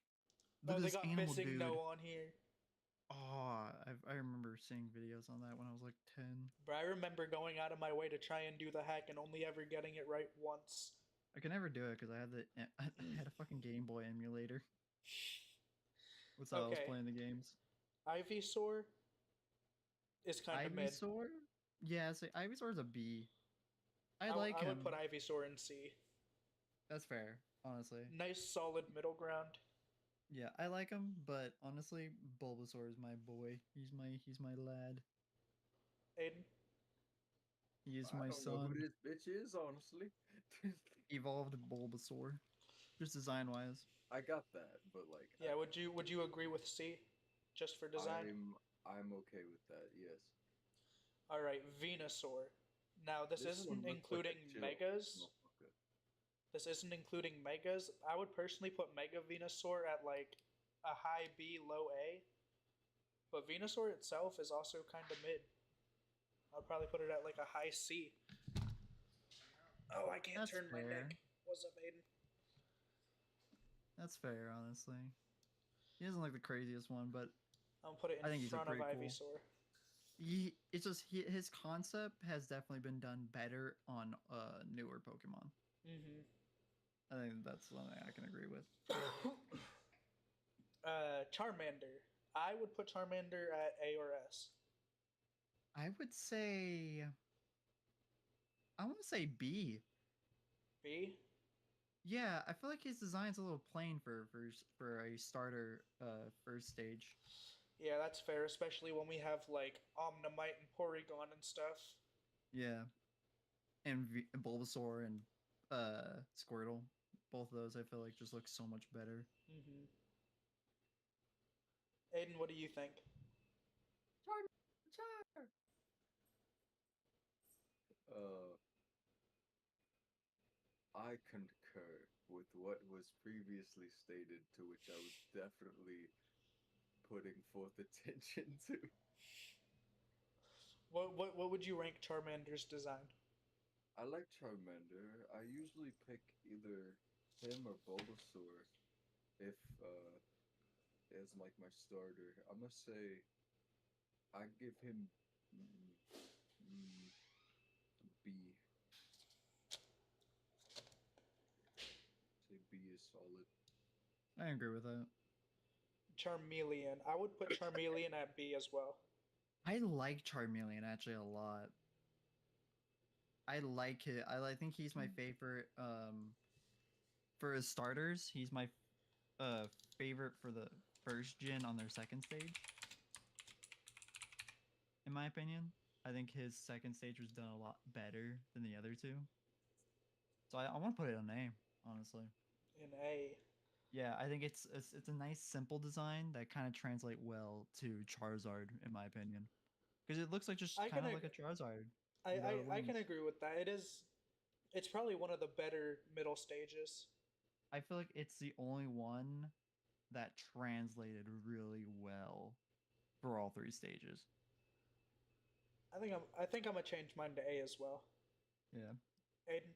look Oh, at they this got animal missing dude. no on here. Oh, I remember seeing videos on that when I was like 10. But I remember going out of my way to try and do the hack and only ever getting it right once. I could never do it because I had I had a fucking Game Boy emulator. That's how I was Okay, playing the games. Ivysaur is kind of mid. Ivysaur? Yeah, so Ivysaur's a B. I like I him. would put Ivysaur in C. That's fair, honestly. Nice solid middle ground. Yeah, I like him, but honestly, Bulbasaur is my boy. He's my lad. Aiden. He is I my don't know who son. this bitch is, honestly. Evolved Bulbasaur. Just design wise. I got that, but like, Yeah, would you agree with C, just for design? I'm okay with that. Yes. All right, Venusaur. Now this This isn't one looks like a including chill megas. motherfucker. This isn't including megas. I would personally put Mega Venusaur at like a high B, low A. But Venusaur itself is also kind of mid. I'd probably put it at like a high C. Oh, I can't That's turn my fair. neck. What's up, Aiden? That's fair, honestly. He isn't like the craziest one, but I'm gonna put it I think in he's a front of pretty cool. Ivysaur. It's just his concept has definitely been done better on newer Pokemon. Mm-hmm. I think that's something I can agree with. Charmander. I would put Charmander at A or S. I would say I want to say B. B. Yeah, I feel like his design's a little plain for a starter first stage. Yeah, that's fair, especially when we have like Omnimite and Porygon and stuff. Yeah, and Bulbasaur and Squirtle, both of those I feel like just look so much better. Mm-hmm. Aiden, what do you think? Char. I concur with what was previously stated, to which I was definitely putting forth attention to. What would you rank Charmander's design? I like Charmander. I usually pick either him or Bulbasaur if as like my starter. I'm gonna say I give him B. Say B is solid. I agree with that. Charmeleon. I would put Charmeleon at B as well. I like Charmeleon actually a lot. I like it. I think he's my favorite. For his starters, he's my favorite for the first gen on their second stage. In my opinion, I think his second stage was done a lot better than the other two. So I want to put it on A, honestly. In A. Yeah, I think it's a nice simple design that kind of translate well to Charizard, in my opinion, because it looks like just I kind can of like a Charizard. I can agree with that. It's probably one of the better middle stages. I feel like it's the only one that translated really well for all three stages. I think I'm gonna change mine to A as well. Yeah. Aiden?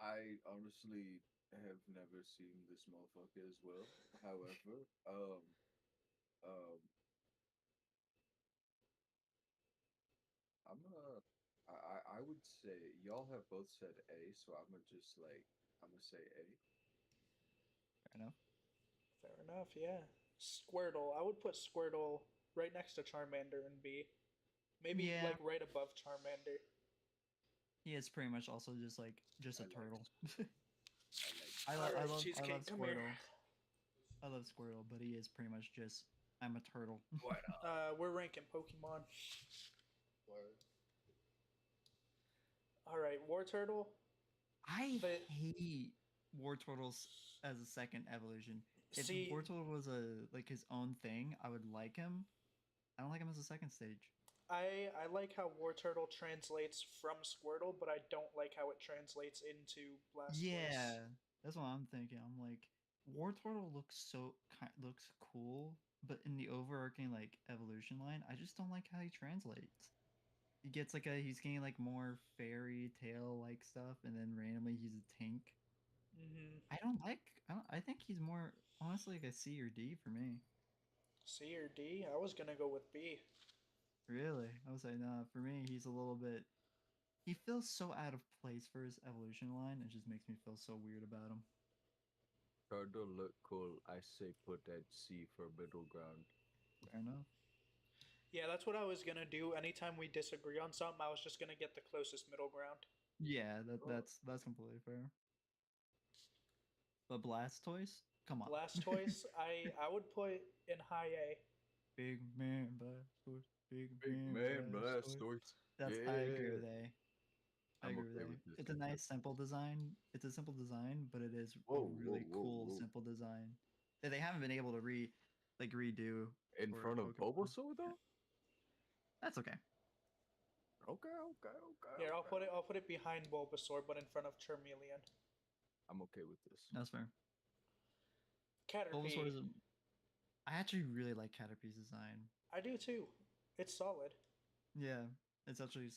I honestly have never seen this motherfucker as well. However, um, I'm I would say y'all have both said A, so I'm gonna just like I'm gonna say A. Fair enough. Fair enough, yeah. Squirtle. I would put Squirtle right next to Charmander and B. Maybe Yeah. like right above Charmander. He is pretty much also just a I like turtle. I like. I Alright, love Cheesecake, come here. Squirtle. I love Squirtle, but he is pretty much just I'm a turtle. Why not? We're ranking Pokemon. Word. Alright, War Turtle. I The hate War Turtles as a second evolution. If see, War Turtle was his own thing, I would like him. I don't like him as a second stage. I like how War Turtle translates from Squirtle, but I don't like how it translates into Blastoise. Yeah, that's what I'm thinking. I'm like, War Turtle looks cool, but in the overarching like evolution line, I just don't like how he translates. He's getting like more fairy tale like stuff, and then randomly he's a tank. Mm-hmm. I think he's more honestly like a C or D for me. C or D? I was gonna go with B. Really, I would say nah. For me, he's a little bit. He feels so out of place for his evolution line. It just makes me feel so weird about him. Turtle look cool. I say put that C for middle ground. Fair enough. Yeah, that's what I was gonna do. Anytime we disagree on something, I was just gonna get the closest middle ground. Yeah, Oh. that's completely fair. But Blastoise, come on. Blastoise, I would put in high A. Big man Blastoise, big Big man man, Blastoise. Blastoise. That's I agree Yeah. with A. I I'm agree with okay A. with this. It's a nice simple design. It's a simple design, but it is a Whoa, whoa, really whoa, cool whoa. simple design that they haven't been able to redo In for front of Pokemon. Bulbasaur though? That's okay. Okay. Here, I'll put it behind Bulbasaur, but in front of Charmeleon. I'm okay with this. That's fair. Caterpie. Bulbasaur is I actually really like Caterpie's design. I do too. It's solid. Yeah, it's actually,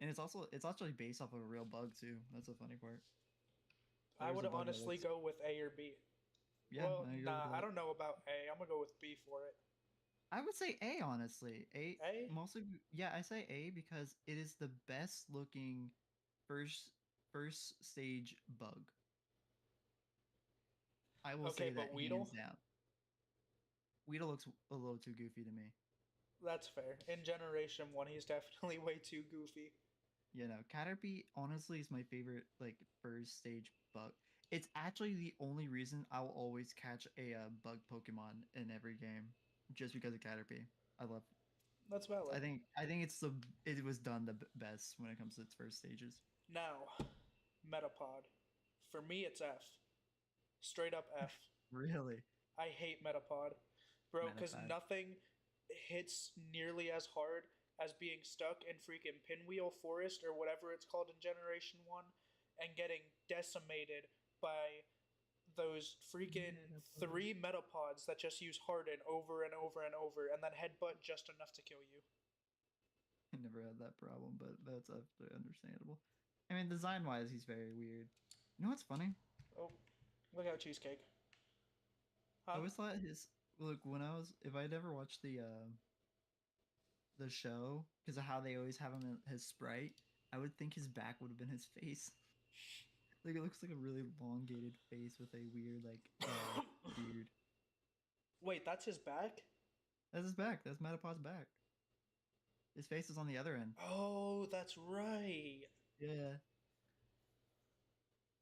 and it's actually based off of a real bug too. That's the funny part. I There's would a bug that honestly looks. go with A or B. Yeah, Well, I agree with nah, I that. don't know about A. I'm gonna go with B for it. I would say A honestly. A A? mostly. Yeah, I say A because it is the best looking first first stage bug. I will Okay, say that but Weedle? hands down. Weedle looks a little too goofy to me. That's fair. In Generation 1, he's definitely way too goofy. You know, Caterpie honestly is my favorite like first stage bug. It's actually the only reason I will always catch a bug Pokemon in every game, just because of Caterpie. I love. That's valid. I think it was done the best when it comes to its first stages. Now, Metapod. For me, it's F. Straight up F. Really, I hate Metapod. Bro, because Metapod. nothing hits nearly as hard as being stuck in freaking Pinwheel Forest or whatever it's called in Generation 1 and getting decimated by those freaking three Metapods that just use Harden over and over and over and then headbutt just enough to kill you. I never had that problem, but that's absolutely understandable. I mean, design wise, he's very weird. You know what's funny? Oh, look out, Cheesecake. I always thought his look when I was if I'd ever watched the show because of how they always have him in his sprite, I would think his back would have been his face. Like it looks like a really elongated face with a weird beard. Wait, that's his back? That's his back. That's Metapod's back. His face is on the other end. Oh, that's right. Yeah.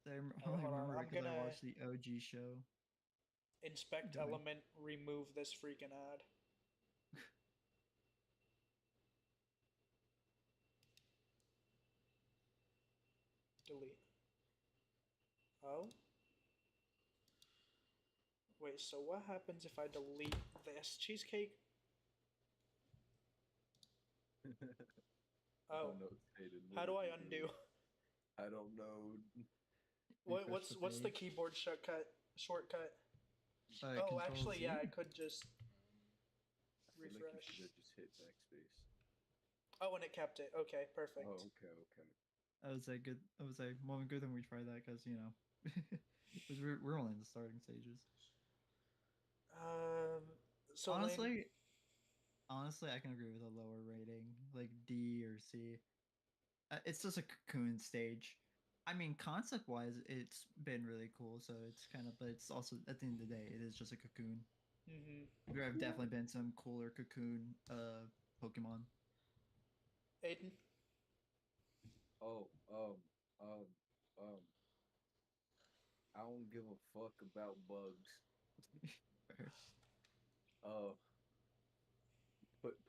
I Oh, only hold on. remember I'm it because I gonna watched the OG show. inspect Going. element, remove this freaking ad. Delete. Oh? Wait, so what happens if I delete this? Cheesecake? Oh. don't know, Hayden. How do What I did you undo? do? I don't know. What's the keyboard shortcut? Oh, actually, yeah, I could just I feel like you refresh. should have just hit backspace. Oh, and it kept it. Okay, perfect. Oh, okay. I would say good. I would say well, good thing we tried that because because we're only in the starting stages. Um, so Lane, Honestly, honestly, I can agree with a lower rating, like D or C. It's just a cocoon stage. I mean, concept wise, it's been really cool. So it's kind of, but it's also at the end of the day, it is just a cocoon. mm-hmm. There have definitely been some cooler cocoon Pokemon. Aiden, Oh, um, um, I don't give a fuck about bugs. Fair. Uh,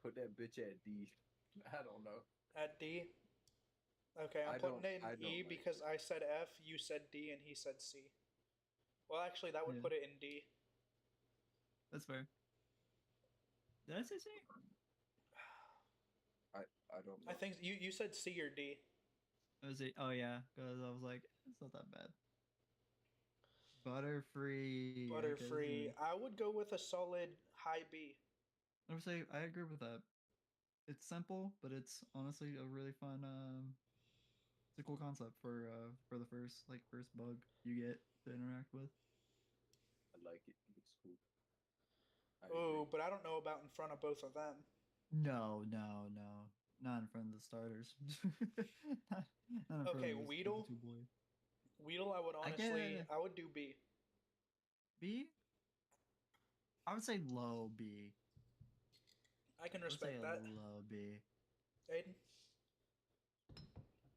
put that bitch at D. I don't know. at D. Okay, I'm putting it I in don't E like because it. I said F, you said D, and he said C. Well, actually, that would Yeah, put it in D. that's fair. Did I say C? I don't I know. think you said C or D. I was oh yeah, because I was like, it's not that bad. Butterfree. Okay, this is Butterfree. I would go with a solid high B. I would say I agree with that. It's simple, but it's honestly a really fun. It's a cool concept for the first bug you get to interact with. I like it. It's cool. I agree. Oh, but I don't know about in front of both of them. No, no, no, not in front of the starters. not, not in front Okay, of the Weedle. two boy. Weedle, I would I honestly, get I would do B. B. I would say low B. I can I would say respect a that. low B. Aiden?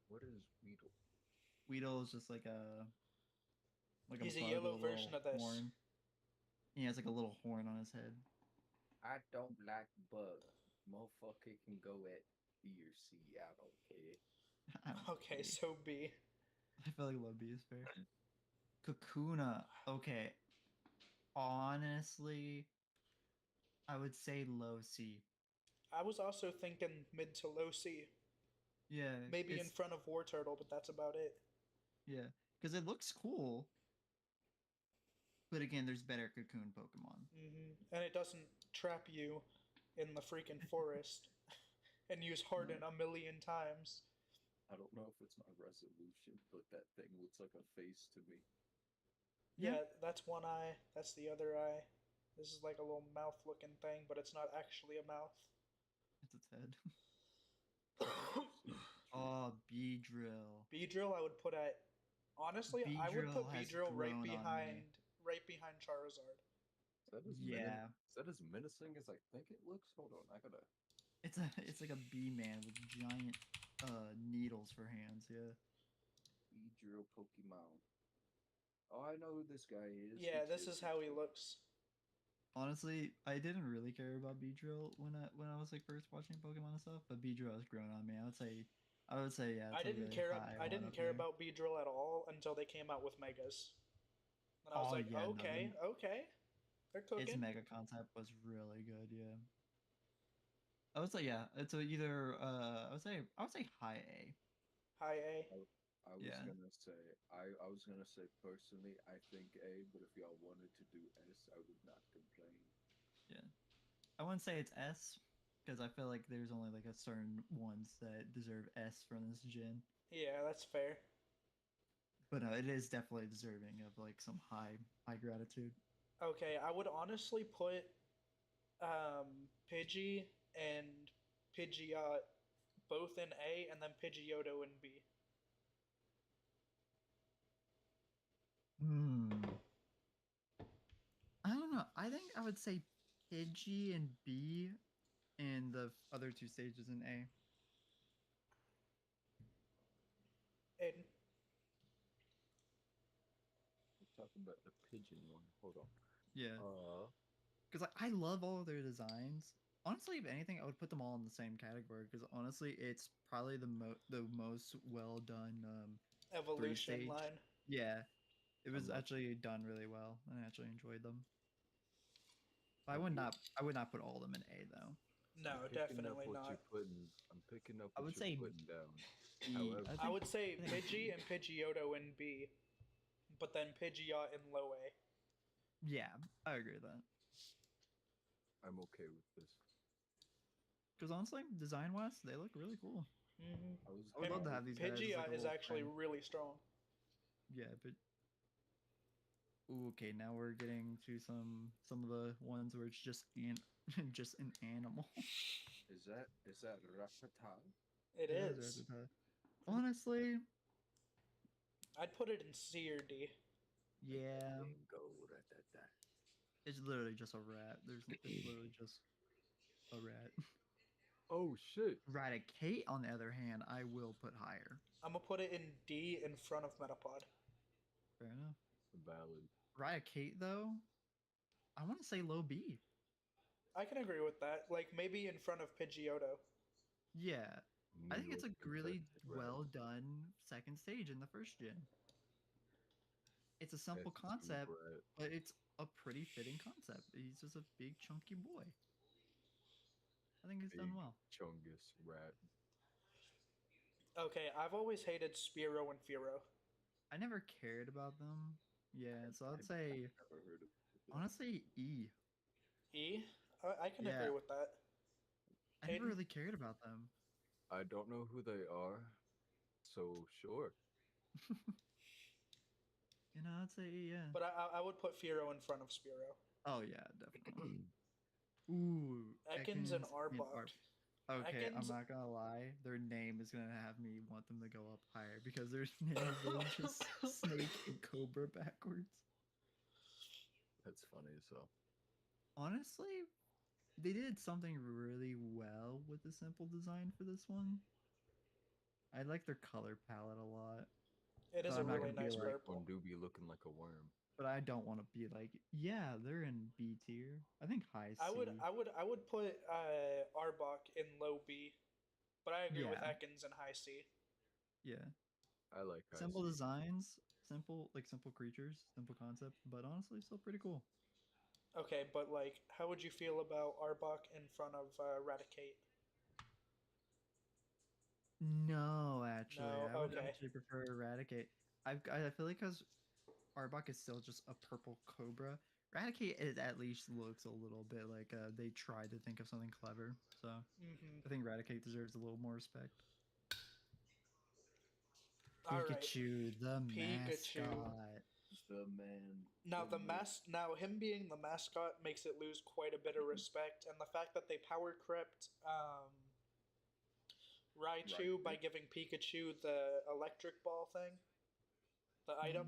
What is Weedle? Weedle is just like a He's a bug with yellow a version little of this. horn. He has like a little horn on his head. I don't like bugs. Motherfucker can go at B or C. I don't care. I don't Okay, care. so B. I feel like low B is fair. Kakuna. Okay. Honestly, I would say low C. I was also thinking mid to low C. Yeah, Maybe in it's front of War Turtle, but that's about it. yeah, because it looks cool. But again, there's better cocoon Pokemon. And it doesn't trap you in the freaking forest and use No. Harden a million times. I don't know if it's my resolution, but that thing looks like a face to me. Yeah, Yeah, that's one eye. That's the other eye. This is like a little mouth looking thing, but it's not actually a mouth. it's its head. Super Oh, Beedrill. Beedrill, I would put at. Honestly, I would Beedrill put has Beedrill grown on me. right behind Charizard. Is that as Yeah, is that as menacing as I think it looks? Hold on, I gotta. it's like a bee man with giant needles for hands. Yeah. Beedrill Pokemon. Oh, I know who this guy is. Yeah, It's this his. is how he looks. Honestly, I didn't really care about Beedrill when I was like first watching Pokemon and stuff, but Beedrill has grown on me. I would say yeah, it's a really high I one didn't up care there. about Beedrill at all until they came out with Megas. And I was Oh like, yeah, no, okay, okay, they're its cooking. mega concept was really good. Yeah, I would say yeah. It's either I would say high A. High A. I was Yeah, gonna say I was gonna say personally I think A, but if y'all wanted to do S, I would not complain. yeah. I wouldn't say it's S because I feel like there's only like a certain ones that deserve S from this gen. Yeah, that's fair. But it is definitely deserving of like some high gratitude. Okay, I would honestly put Pidgey and Pidgeot both in A, and then Pidgeotto in B. Hmm. I don't know. I think I would say Pidgey and B, and the other two stages in A. Aiden. We're talking about the pigeon one. Hold on. Yeah, Uh, because I love all of their designs. Honestly, if anything, I would put them all in the same category because honestly, it's probably the most well done three Evolution stage. line. Yeah, it was I'm up. actually done really well, and I actually enjoyed them. But I I'm would pick, not I would not put all of them in A though. No, I'm picking up definitely what not. you're putting. I'm picking up I what would you're say putting down. B. However, I would say I think Pidgey B. and Pidgeotto in B, but then Pidgeot in low A. Yeah, I agree with that. I'm okay with this. Because honestly, design wise, they look really cool. Mm-hmm. I was I would And love to have these guys. as, Pidgeot like, a is little actually friend. really strong. Yeah, but ooh, okay, now we're getting to some of the ones where it's just just an animal. Is that Rattata? It It is is. Rattata. Honestly, I'd put it in C or D. yeah, Go Rattata. it's literally just a rat. It's literally just a rat. Oh shit! Raticate, on the other hand, I will put higher. I'm gonna put it in D in front of Metapod. Fair enough. Valid. Raticate though, I want to say low B. I can agree with that. Like maybe in front of Pidgeotto. Yeah, I think it's a New really infected rat. well done second stage in the first gen. It's a simple S2 concept, rat. but it's a pretty fitting concept. He's just a big chunky boy. I think it's done Big well. Chungus rat. Okay, I've always hated Spearow and Fearow. I never cared about them. Yeah, so I'd I've say never heard of it. honestly E. E? I can Yeah, agree with that. I never Hayden? really cared about them. I don't know who they are, so sure. I'd say E. Yeah. But I would put Fearow in front of Spearow. Oh yeah, definitely. Ooh, Ekans and and Arbok. Okay, I'm Ekans, not gonna lie. Their name is gonna have me want them to go up higher because their name is literally just Snake and Cobra backwards. That's funny as hell. Honestly, they did something really well with the simple design for this one. I like their color palette a lot, it is but a I'm not really gonna be nice like, purple. Doobie looking like a worm. but I don't want to be like, yeah, they're in B tier. I think high C. I would put Arbok in low B, but I agree with Yeah, Ekans in high C. yeah. I like high Simple C. designs, simple creatures, simple concept, but honestly, still pretty cool. Okay, but like, how would you feel about Arbok in front of Raticate? No, actually, No, I would okay. actually prefer Eradicate. I feel like because Arbok is still just a purple cobra. Eradicate it at least looks a little bit like they tried to think of something clever. So Mm-hmm. I think Eradicate deserves a little more respect. All right, Pikachu, the Pikachu. mascot. The man. Now the myth. now him being the mascot makes it lose quite a bit of respect, and the fact that they power crept Raichu by Raichu. giving Pikachu the electric ball thing, the item,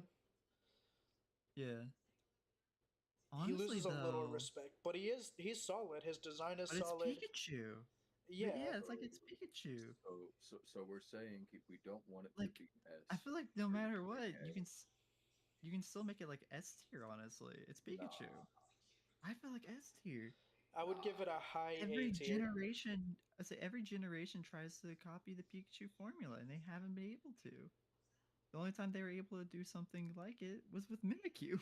Yeah. he Honestly, loses a little though, respect. But he's solid. His design is but it's solid. Pikachu. But Yeah, yeah, it's like it's Pikachu. So we're saying we don't want it to Like, be S. I feel like no or matter what, A. you can still make it like S tier. Honestly, it's Pikachu. I feel like S tier. I would give it a high A Every tier. generation, I say every generation tries to copy the Pikachu formula, and they haven't been able to. The only time they were able to do something like it was with Mimikyu.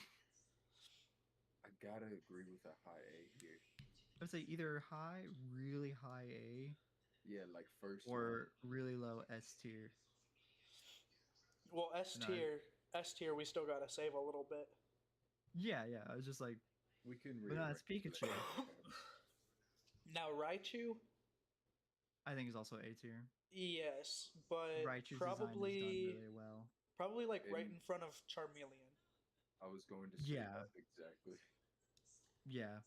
I gotta agree with a high A here. I would say either high, really high A, Yeah, like first one. or really low S tier. Well, S No, tier, S tier, we still gotta save a little bit. yeah, yeah. I was just like, We can but no, it's rearrange Pikachu. Now Raichu, I think is also A tier. yes, but Raichu's design is done probably really well. probably like right In- in front of Charmeleon. I was going to say Yeah. that exactly. Yeah,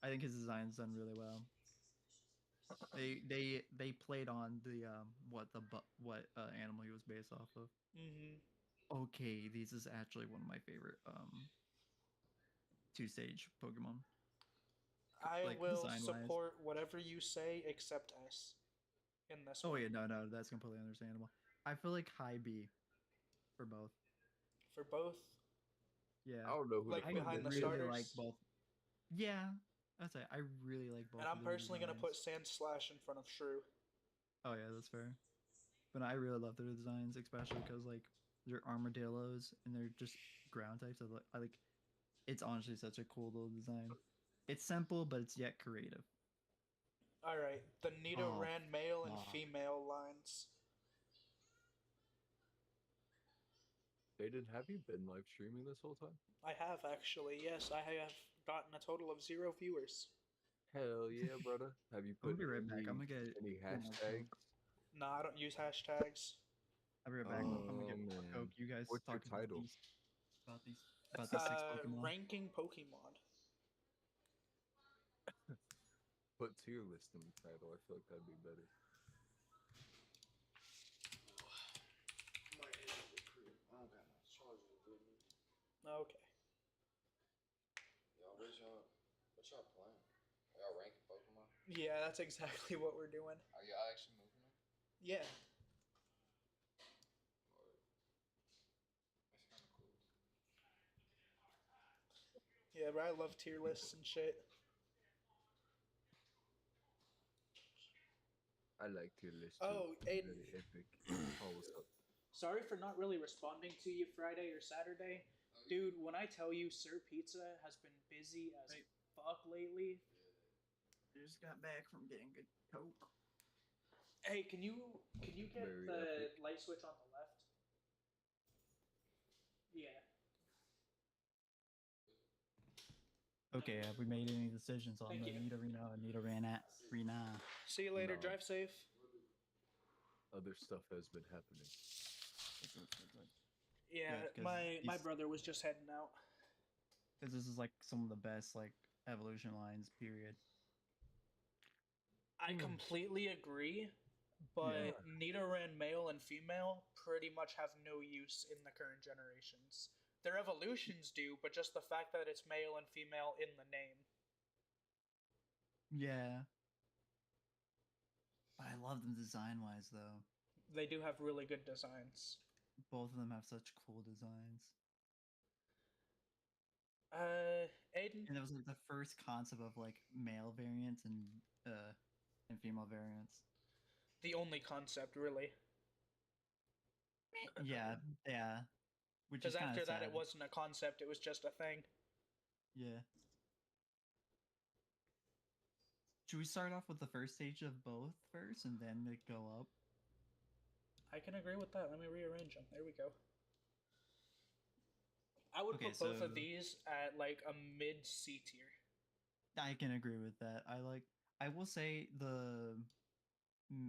I think his design's done really well. They played on the what animal he was based off of. Mm-hmm. Okay, this is actually one of my favorite two stage Pokemon. I Like will design wise. support whatever you say except S in this Oh one. yeah, no, that's completely understandable. I feel like high B for both. For both, Yeah, I don't know who Like to I put behind the next. really like starters? both. Yeah, that's it. I really like both. and I'm of their personally gonna put designs. Sandslash in front of Shrew. Oh yeah, that's fair. But I really love their designs, especially because like they're armadillos and they're just ground types. I like. It's honestly such a cool little design. It's simple, but it's yet creative. All right, the Oh, Nidoran male and fuck. female lines. Aiden, have you been live streaming this whole time? I have actually, yes, I have gotten a total of 0 viewers. Hell yeah, brother. Have you I'm put gonna be right back. I'm any gonna get any more hashtags? Coke. Nah, I don't use hashtags. I'll be right back. I'm gonna Oh get more man. Coke. You guys What's your talk about title? these six Pokemon. Ranking Pokemon. Put tier list in the title. I feel like that'd be better. My internet crib. I don't got no charger with me. Okay. Y'all, what y'all playing? Are y'all ranking Pokemon? Yeah, that's exactly what we're doing. Are y'all actually moving them? Yeah. Or that's kind of cool. Yeah, but I love tier lists and shit. I like tier list too. Oh, Aiden. Very epic. Oh, what's up? Sorry for not really responding to you Friday or Saturday. Dude, when I tell you Sir Pizza has been busy as Hey. fuck lately. I just got back from getting good Coke. Hey, can you get Very the epic. light switch on the left? Yeah. Okay, have we made any decisions on Thank the you. Nidorina? See you later. No. Drive safe. Other stuff has been happening. Yeah, Good, 'cause my these- brother was just heading out. Because this is like some of the best like evolution lines. Period. I Mm. completely agree, but Yeah. Nidoran male and female pretty much have no use in the current generations. Their evolutions do, but just the fact that it's male and female in the name. Yeah. But I love them design wise though. They do have really good designs. Both of them have such cool designs. Aiden? And it was like the first concept of like male variants and female variants. The only concept, really. Yeah, yeah. Which is Because kind after of that, sad. it wasn't a concept, it was just a thing. Yeah. Should we start off with the first stage of both first and then like, go up? I can agree with that. Let me rearrange them. There we go. I would Okay, put both so- of these at like a mid C tier. I can agree with that. I will say the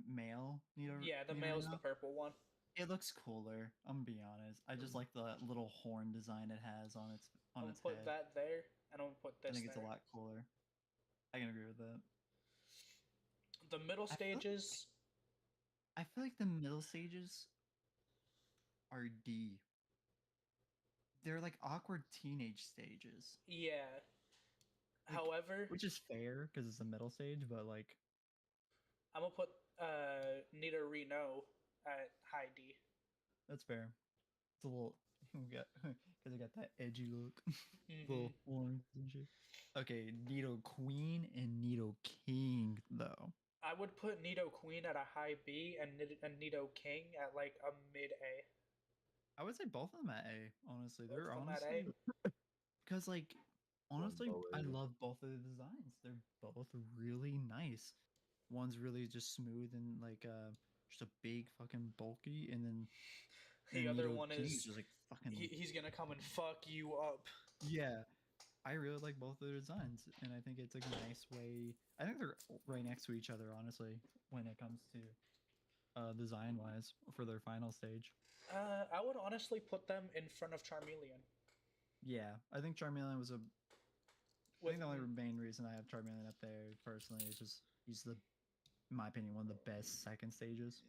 male Yeah, the male's the purple one. It looks cooler. I'm gonna be honest. I just like the little horn design it has on its I'm on gonna its put head. that there, and I'm gonna put I this think it's there. a lot cooler. I can agree with that. The middle I feel like- stages, I feel like the middle stages are D. They're like awkward teenage stages, yeah. Like, However, which is fair because it's a middle stage, but like I'm gonna put Nidorino at high D. that's fair. It's a little we got because I got that edgy look, Mhm. little horns and shit. Okay, Nido Queen and Nido King though. I would put Nido Queen at a high B and Nido King at like a mid A. I would say both of them at A. Honestly, Both they're of 'em at honestly because like honestly, below I A. love both of the designs. They're both really nice. One's really just smooth and like just a big fucking bulky, and then The other Nido one King is just like fucking he's gonna come and fuck you up. yeah. I really like both of their designs, and I think it's like a nice way. I think they're right next to each other, honestly, when it comes to design wise for their final stage. I would honestly put them in front of Charmeleon. Yeah, I think Charmeleon was a. I With think the only main reason I have Charmeleon up there personally is just he's the, in my opinion, one of the best second stages.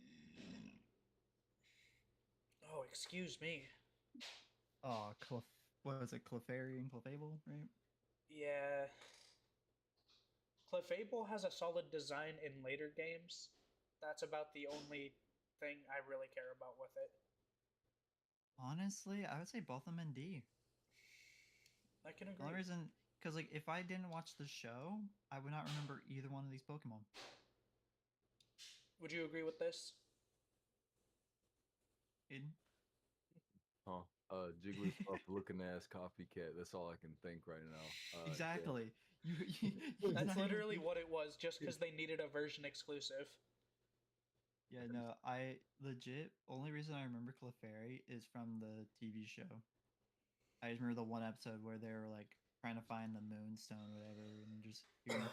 oh, excuse me. Oh, what was it? Clefairy and Clefable, right? Yeah. Clefable has a solid design in later games. That's about the only thing I really care about with it. Honestly, I would say both of them in D. I can The agree. only reason, because like if I didn't watch the show, I would not remember either one of these Pokemon. Would you agree with this? Aiden? Huh? Jigglypuff looking ass copycat. That's all I can think right now. Yeah. Exactly. You, That's not even literally think- what it was, just because they needed a version exclusive. Yeah, no, I legit only reason I remember Clefairy is from the TV show. I just remember the one episode where they were like trying to find the moonstone or whatever, and just hearing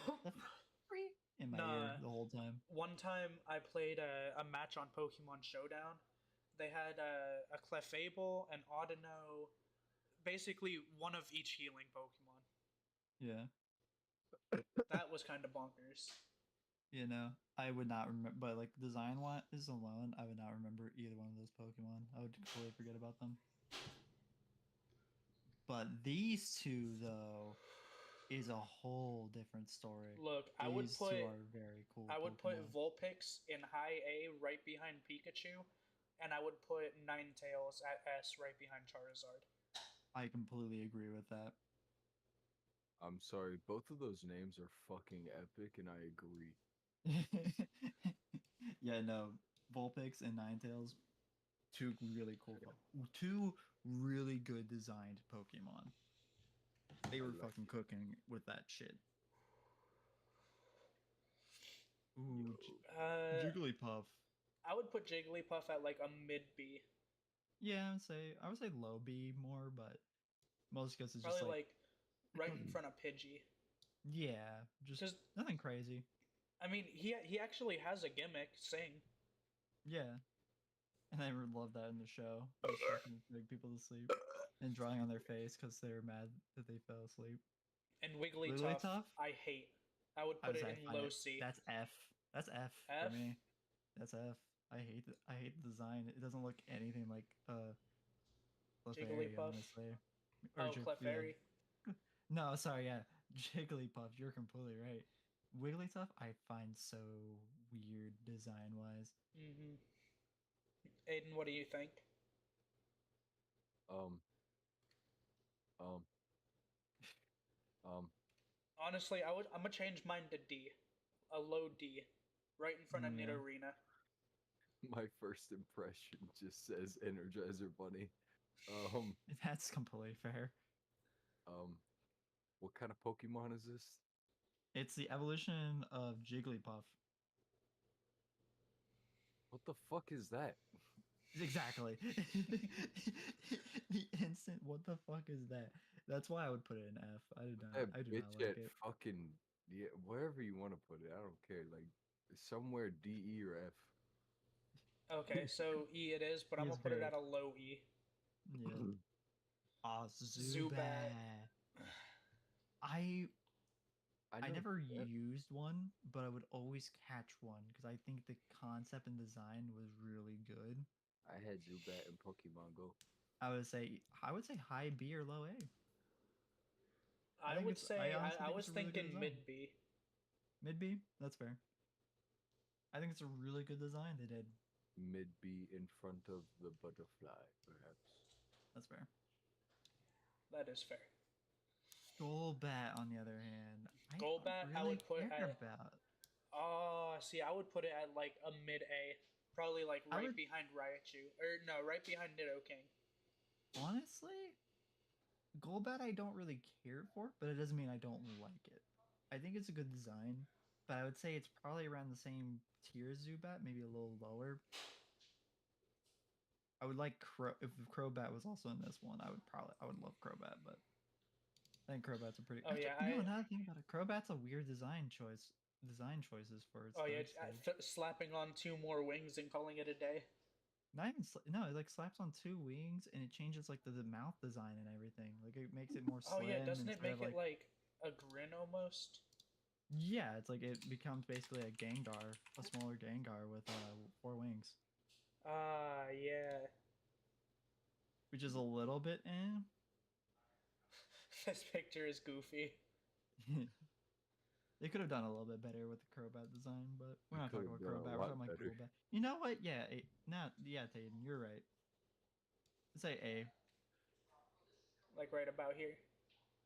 my ear Nah. the whole time. One time I played a match on Pokemon Showdown. They had a Clefable, an Audino, basically one of each healing Pokemon. Yeah. That was kind of bonkers. You know, I would not remember, but like design wise alone, I would not remember either one of those Pokemon. I would completely forget about them. But these two, though, is a whole different story. Look, These two are very cool. I would put Pokemon. Vulpix in high A right behind Pikachu, and I would put Ninetales at S right behind Charizard. I completely agree with that. I'm sorry, both of those names are fucking epic, and I agree. Yeah, no, Vulpix and Ninetales, two really good designed Pokemon. They were like fucking cooking with that shit. Ooh, Jigglypuff. I would put Jigglypuff at like a mid B. Yeah, I would say low B more, but most guys is Probably just like right in front of Pidgey. yeah, just 'Cause- nothing crazy. I mean, he actually has a gimmick, Sing. Yeah, and I would love that in the show. Just fucking putting people to sleep and drawing on their face because they're mad that they fell asleep. And Wigglytuff, Wigglytuff? I hate. I would I put would it say I in find low it- C. That's F. That's F, F? for me. That's F. I hate the design. It doesn't look anything like Clefairy, Jigglypuff? honestly. Oh, Yeah. Clefairy. No, sorry, yeah. Jigglypuff, you're completely right. Wigglytuff, I find so weird design wise. Mm-hmm. Aiden, what do you think? Um, um, Honestly, I'm gonna change mine to D, a low D, right in front of Yeah. Nidorina. my first impression just says Energizer Bunny. Um, That's completely fair. what kind of Pokemon is this? It's the evolution of Jigglypuff. What the fuck is that? Exactly. The instant, what the fuck is that? That's why I would put it in F. I That do bitch not like at it. fucking yeah, wherever you want to put it. I don't care. Like somewhere D, E, or F. Okay, so E it is, but E I'm is gonna put it great. at a low E. Yeah. Ah, Zubat. Zubat. I know never that. used one, but I would always catch one because I think the concept and design was really good. I had Zubat in Pokemon Go. I would say high B or low A. I think would it's- say I honestly I think was it's a really good thinking design. mid B. Mid B, that's fair. I think it's a really good design they did. Mid B in front of the butterfly, perhaps. That's fair. That is fair. Golbat, on the other hand, Golbat, I really would put care at- about. See, I would put it at like a mid A, probably like I right would- behind Raichu, or no, right behind Nidoking. Honestly, Golbat I don't really care for, but it doesn't mean I don't like it. I think it's a good design, but I would say it's probably around the same tier as Zubat, maybe a little lower. I would like if Crobat was also in this one, I would love Crobat, but I think Crobat's a pretty. Oh, yeah, no, another thing about it, Crobat's a weird design choices for its. Oh yeah, third stage. slapping on 2 more wings and calling it a day. Not even no, it like slaps on 2 wings and it changes like the mouth design and everything. Like it makes it more Oh slim. yeah, doesn't it instead make of, it like a grin almost? Yeah, it's like it becomes basically a Gengar, a smaller Gengar with 4 wings, Ah, yeah. which is a little bit This picture is goofy. They could have done a little bit better with the Crobat design, but we're They not talking could've about done a Crobat. We're lot talking about better. Golbat. You know what? Yeah, Tayden, you're right. Let's say A. Like right about here.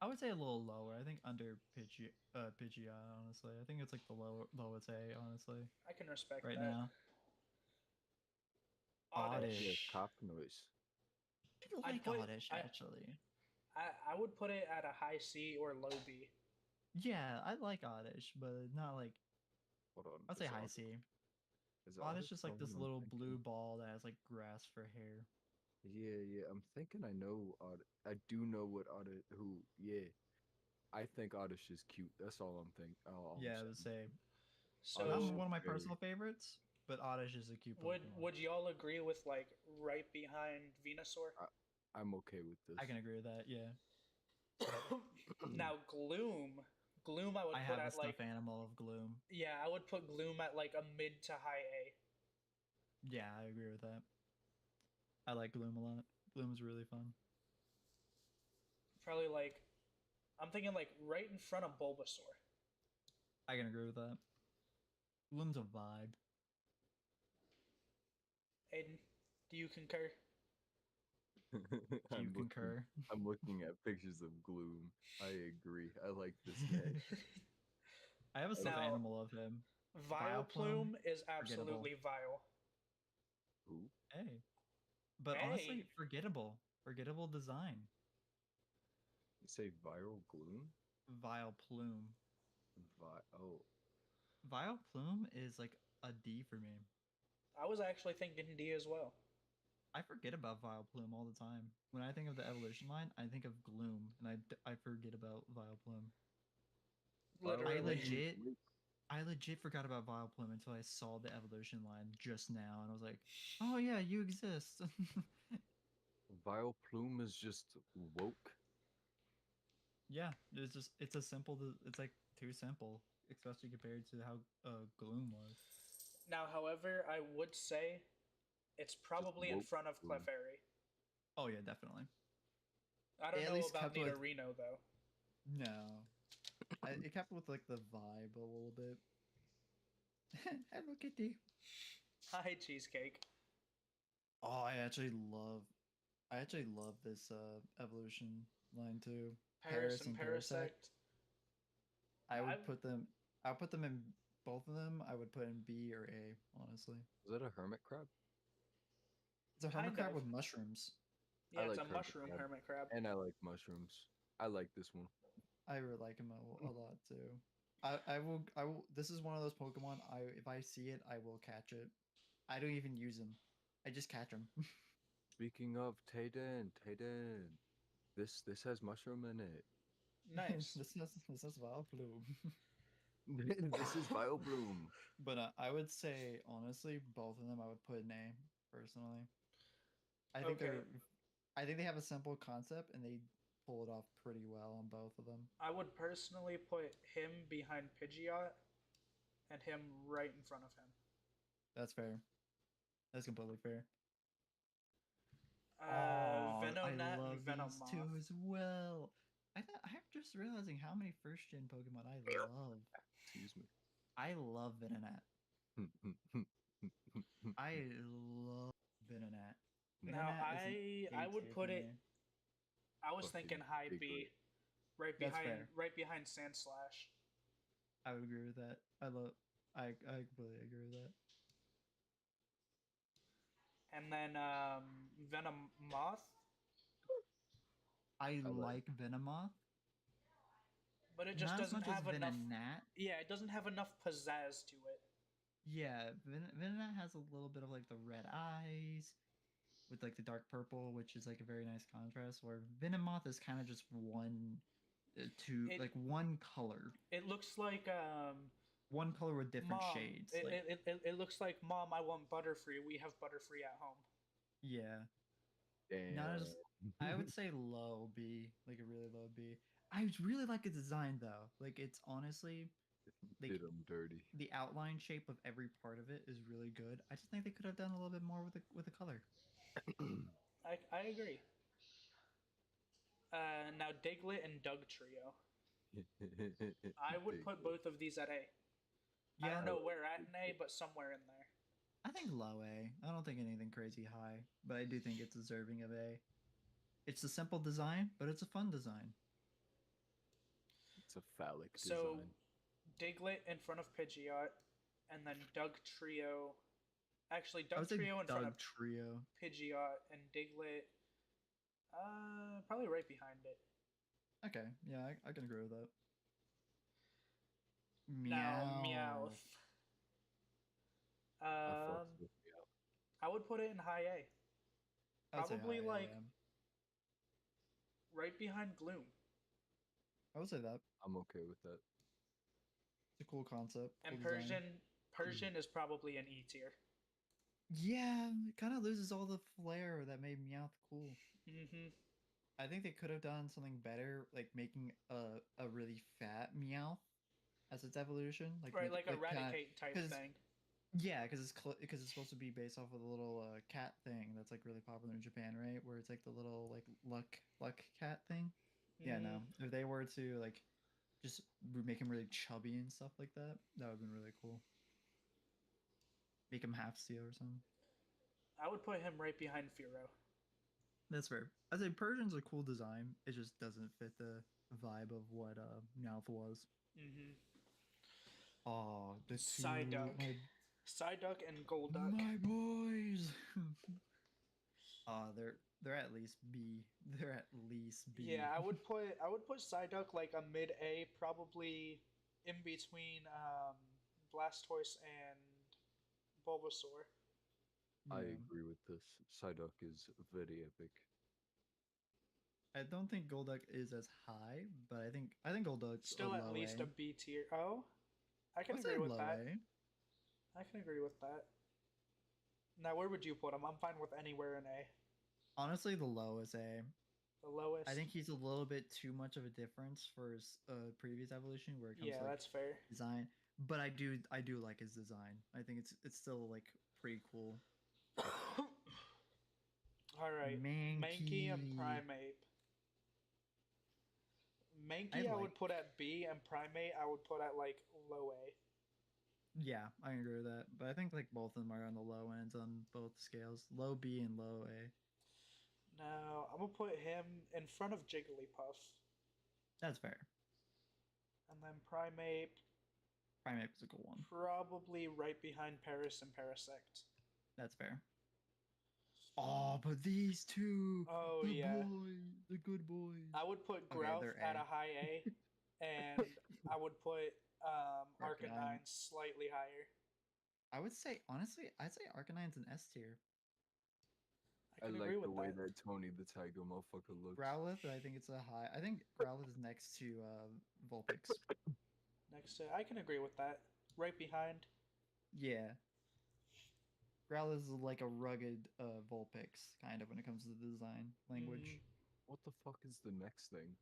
I would say a little lower. I think under Pidgeot, honestly. I think it's like the lowest A, honestly, I can respect right that. now. Oddish. Yeah, cop noise. I I'd like put- Oddish, I- actually. I would put it at a high C or low B. Yeah, I like Oddish, but not like, Hold on. I'd say is high Oddish- C. is Oddish just like the this one I'm little thinking? blue ball that has like grass for hair. Yeah, I'm thinking I know Oddish. I do know what Oddish. Yeah. I think Oddish is cute. That's all I'm thinking. Yeah, I would say So Not Oddish one of my is very- personal favorites, but Oddish is a cute would Pokemon. would y'all agree with like right behind Venusaur? I'm okay with this. I can agree with that. Yeah, Now Gloom I would I put have a at like stuffed animal of Gloom. yeah, I would put Gloom at like a mid to high A. Yeah, I agree with that. I like Gloom a lot. Gloom's really fun. Probably like I'm thinking like right in front of Bulbasaur. I can agree with that. Gloom's a vibe. Aiden, do you concur? Do you concur? I'm looking at pictures of Gloom. I agree. I like this guy. I have a stuffed Now- animal of him. Vileplume is forgettable. absolutely vile. Who? Hey, but Hey. honestly, forgettable. Forgettable design. You say viral gloom? Vile plume. Oh, Vile plume is like a D for me. I was actually thinking D as well. I forget about Vile plume all the time. When I think of the evolution line, I think of Gloom, and I forget about Vile plume. Literally. I legit forgot about Vileplume until I saw the evolution line just now, and I was like, "Oh yeah, you exist." Vile plume is just woke. Yeah, it's a simple. It's like too simple, especially compared to how Gloom was. Now, however, I would say it's probably in woke front of Gloom. Clefairy. Oh yeah, definitely. I don't At know least about kept with- Nidorino though. No, it kept with like the vibe a little bit. Hello Kitty. Hi, Cheesecake. Oh, I actually love this evolution line too. Paris and Parasect. I'll put them in both of them. I would put in B or A, honestly. Is that a hermit crab? It's a hermit Kind crab of. with mushrooms. Yeah, I it's like a hermit mushroom crab. hermit crab. And I like mushrooms. I like this one. I really like him a lot too. I will. This is one of those Pokemon. If I see it, I will catch it. I don't even use him. I just catch him. Speaking of Tayden, this has mushroom in it. Nice. this is Vileplume. This is Vile Bloom. But I would say honestly, both of them I would put in A personally. I think Okay. I think they have a simple concept and they pull it off pretty well on both of them. I would personally put him behind Pidgeot and him right in front of him. That's fair. That's completely fair. I Venonat love and Venomoth. these two as well. I'm just realizing how many first gen Pokemon I love. Excuse me. I love Venonat. I love Venonat. Now Venonat is an I A would tier put for it. me. I was Fucking thinking high big B, bird. That's fair. right behind Sandslash. I would agree with that. I completely agree with that. And then Venomoth, I like- like Venomoth. but it just Not as doesn't much as have enough. Venonat. Yeah, it doesn't have enough pizzazz to it. Yeah, Venonat has a little bit of like the red eyes with like the dark purple, which is like a very nice contrast. Where Venomoth is kind of just one, one color, It looks like one color with different Mom. shades. It looks like Mom. I want Butterfree. We have Butterfree at home. Yeah, Damn. not as I would say low B, like a really low B. I really like its design though. Like it's honestly like, Did them dirty. the outline shape of every part of it is really good. I just think they could have done a little bit more with the color. I agree. Now Diglett and Doug Trio. I would put both of these at A. I Yeah, don't know where at an A, but somewhere in there. I think low A. I don't think anything crazy high, but I do think it's deserving of A. It's a simple design, but it's a fun design. It's a phallic So, design. Diglett in front of Pidgeot, and then Doug Trio. Actually, I Doug would say Trio in front of Doug Trio. Pidgeot and Diglett. Probably right behind it. Okay, yeah, I can agree with that. Now, Meowth. I fucks with Meowth. I would put it in high A. I would say Probably high A, like yeah. right behind Gloom. I would say that. I'm okay with that. It's a cool concept. And Cool design. Persian is probably an E tier. Yeah, it kind of loses all the flair that made Meowth cool. Mm-hmm. I think they could have done something better, like making a really fat Meowth as its evolution, like Right, make like a like kind of Raticate type because thing. yeah, because it's supposed to be based off of the little cat thing that's like really popular in Japan, right? Where it's like the little like luck cat thing. Yeah, Mm, no, if they were to like just make him really chubby and stuff like that, that would have been really cool. Make him half steel or something. I would put him right behind Furo. That's fair. I say Persian's a cool design. It just doesn't fit the vibe of what Meowth was. Mm-hmm. Oh, the Psyduck. Psyduck and Golduck. my boys. They're at least B. They're at least B. Yeah, I would put Psyduck like a mid A, probably in between Blastoise and Bulbasaur. I Yeah. agree with this. Psyduck is very epic. I don't think Golduck is as high, but I think Golduck's Still a at low least A. a B tier. Oh, I can What's agree that with low that. A? I can agree with that. Now, where would you put him? I'm fine with anywhere in A. Honestly, the lowest A. The lowest. I think he's a little bit too much of a difference for his previous evolution where it comes Yeah, to like that's fair. design. But I do like his design. I think it's still like pretty cool. All right, Mankey and Mankey. Primeape. Mankey I like- would put at B, and Primate I would put at like low A. Yeah, I agree with that. But I think like both of them are on the low ends on both scales. Low B and low A. Now I'm gonna put him in front of Jigglypuff, That's fair. and then Primeape Primeape is a cool one. probably right behind Paris and Parasect. That's fair. Oh, but these two. Oh, the yeah. boys, the good boys. I would put Okay, Growth they're at A. a high A, and I would put Arcanine. Arcanine slightly higher. I would say honestly, I'd say Arcanine's an S tier. I I can like agree the with way that. that Tony the Tiger motherfucker looks. Growlithe, I think it's a high. I think Growlithe is next to Vulpix. Next, I can agree with that. Right behind. Yeah. Growlithe is like a rugged Vulpix, kind of, when it comes to the design language. Mhm. What the fuck is the next thing?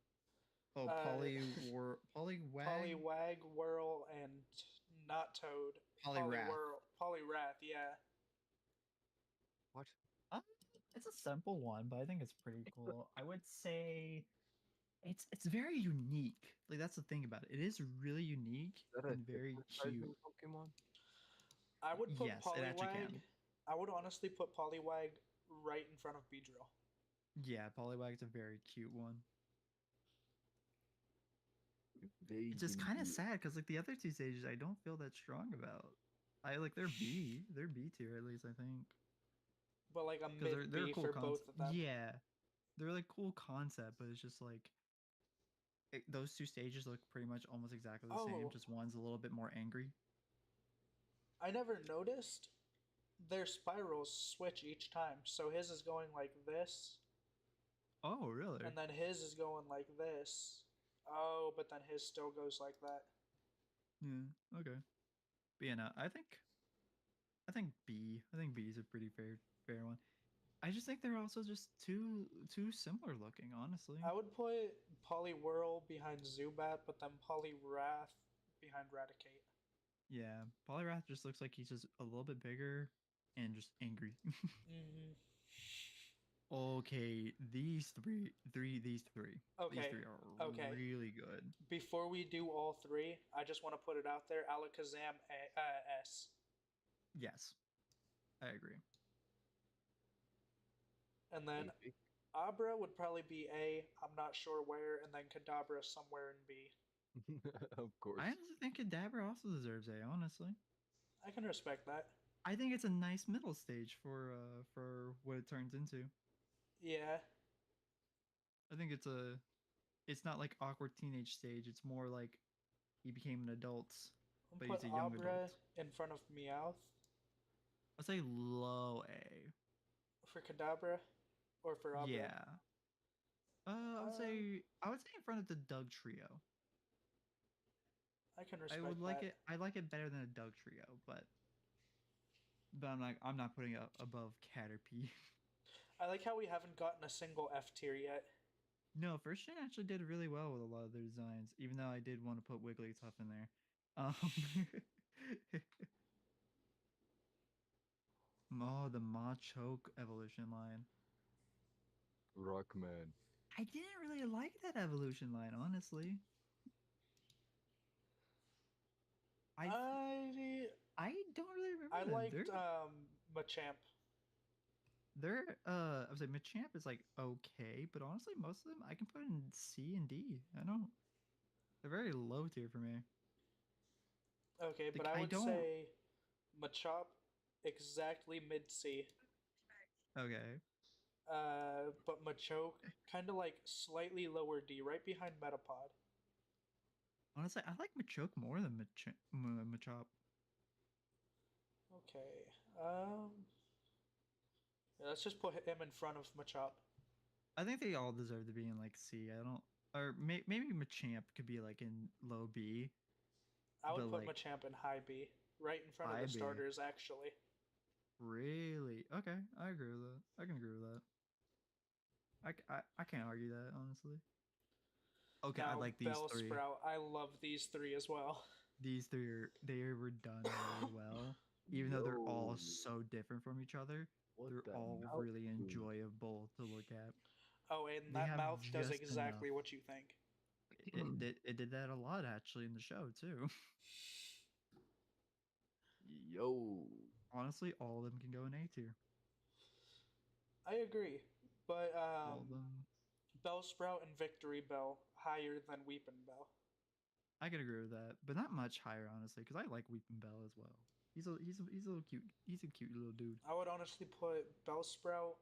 Oh, Uh, Poliwag? Poliwag, Whirl, and not Toad. Poliwrath. Poliwrath, yeah. What? It's a simple one, but I think it's pretty cool. I would say it's very unique. Like that's the thing about it. It is really unique Is that a and very cute. hypnotizing Pokemon? I would put Yes, it actually Poliwag. can. I would honestly put Poliwag right in front of Beedrill. Yeah, Poliwag's a very cute one. They It's just kind of unique. sad because like the other two stages, I don't feel that strong about. I like they're B tier at least I think. But like a Because mid they're B a cool for concept. both of them. Yeah, they're like cool concept, but it's just like those two stages look pretty much almost exactly the same. Oh. Just one's a little bit more angry. I never noticed their spirals switch each time. So his is going like this, Oh, really? and then his is going like this. Oh, but then his still goes like that. Yeah. Okay. But yeah, no, I think B. I think B is a pretty fair one. I just think they're also just too similar looking, honestly. I would put Poliwhirl behind Zubat, but then Poliwrath behind Raticate. Yeah, Poliwrath just looks like he's just a little bit bigger and just angry. Mm-hmm. Okay, these three. These Okay, three are okay. really good. Before we do all three, I just want to put it out there. Alakazam S. Yes, I agree. And then Maybe. Abra would probably be A. I'm not sure where. And then Kadabra somewhere in B. Of course. I honestly think Kadabra also deserves A. Honestly, I can respect that. I think it's a nice middle stage for what it turns into. Yeah. I think it's not like awkward teenage stage. It's more like he became an adult, I'm but put he's a young Abra adult. in front of Meowth I'd say low A. for Kadabra or for Abra. Yeah. I would say in front of the Doug trio. I can I respect would like that. it. I like it better than a Dugtrio, but I'm not putting it above Caterpie. I like how we haven't gotten a single F tier yet. No, first gen actually did really well with a lot of their designs, even though I did want to put Wigglytuff in there. Oh, the Machoke evolution line. Rockman. I didn't really like that evolution line, honestly. I I don't really remember I them. liked Machamp. I was like Machamp is like okay, but honestly, most of them I can put in C and D. I don't. They're very low tier for me. Okay, but Like I I would don't. say Machop exactly mid C. Okay. But Machoke kind of like slightly lower D, right behind Metapod. Honestly, I like Machoke more than Machop. Okay. Yeah, let's just put him in front of Machop. I think they all deserve to be in like C. I don't. Or maybe Machamp could be like in low B, I would but put like Machamp in high B, right in front of high the B. starters, actually. Really? Okay, I agree with that. I can agree with that. I can't argue that honestly. Okay, I Now, like these three. Bellsprout. I love these three as well. These three they were done really well. Even though they're all Yo, so different from each other, what they're that all mouth really do? enjoyable to look at. Oh, and They that have mouth does just enough. exactly what you think. It did that a lot actually in the show too. Yo. Honestly, all of them can go in A tier. I agree. But All of them. Bellsprout and Victory Bell higher than Weepin' Bell. I can agree with that, but not much higher honestly, because I like Weeping Bell as well. He's a little cute. He's a cute little dude. I would honestly put Bellsprout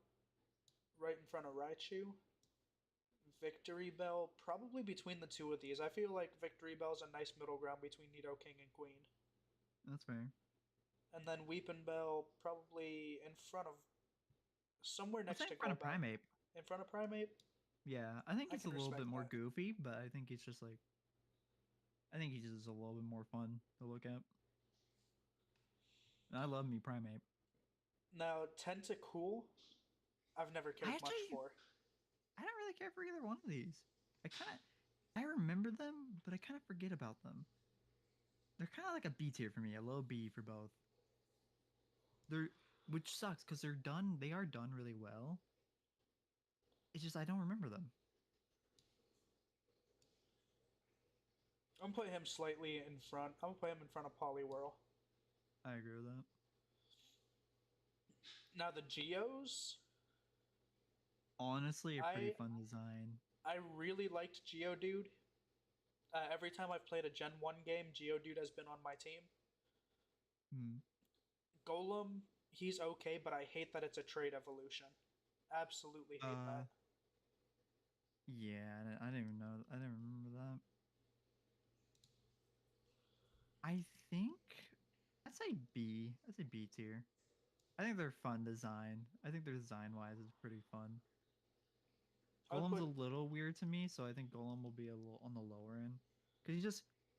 right in front of Raichu. Victory Bell probably between the two of these. I feel like Victory Bell's a nice middle ground between Nidoking and Queen. That's fair. And then Weepin' Bell probably in front of somewhere Let's next say to in front of Golbat. Primate. In front of Primate? Yeah, I think I it's a can little bit respect more that. goofy, but I think it's just like I think he's just a little bit more fun to look at. And I love me Primate. Now, Tentacool, I've never I cared much actually for. I don't really care for either one of these. I remember them, but I kind of forget about them. They're kind of like a B tier for me, a low B for both. They're which sucks because they're done. They are done really well. It's just I don't remember them. I'm putting him slightly in front. I'm gonna put him in front of Poliwhirl. I agree with that. Now the Geos, Honestly, a pretty I fun design. I really liked Geodude. Every time I've played a Gen 1 game, Geodude has been on my team. Hmm. Golem, he's okay, but I hate that it's a trade evolution. Absolutely hate that. Yeah, I didn't even know. I didn't remember that. I think I'd say B. I'd say B tier. I think they're fun design. I think their design wise is pretty fun. I would Golem's put a little weird to me, so I think Golem will be a little on the lower end. Cause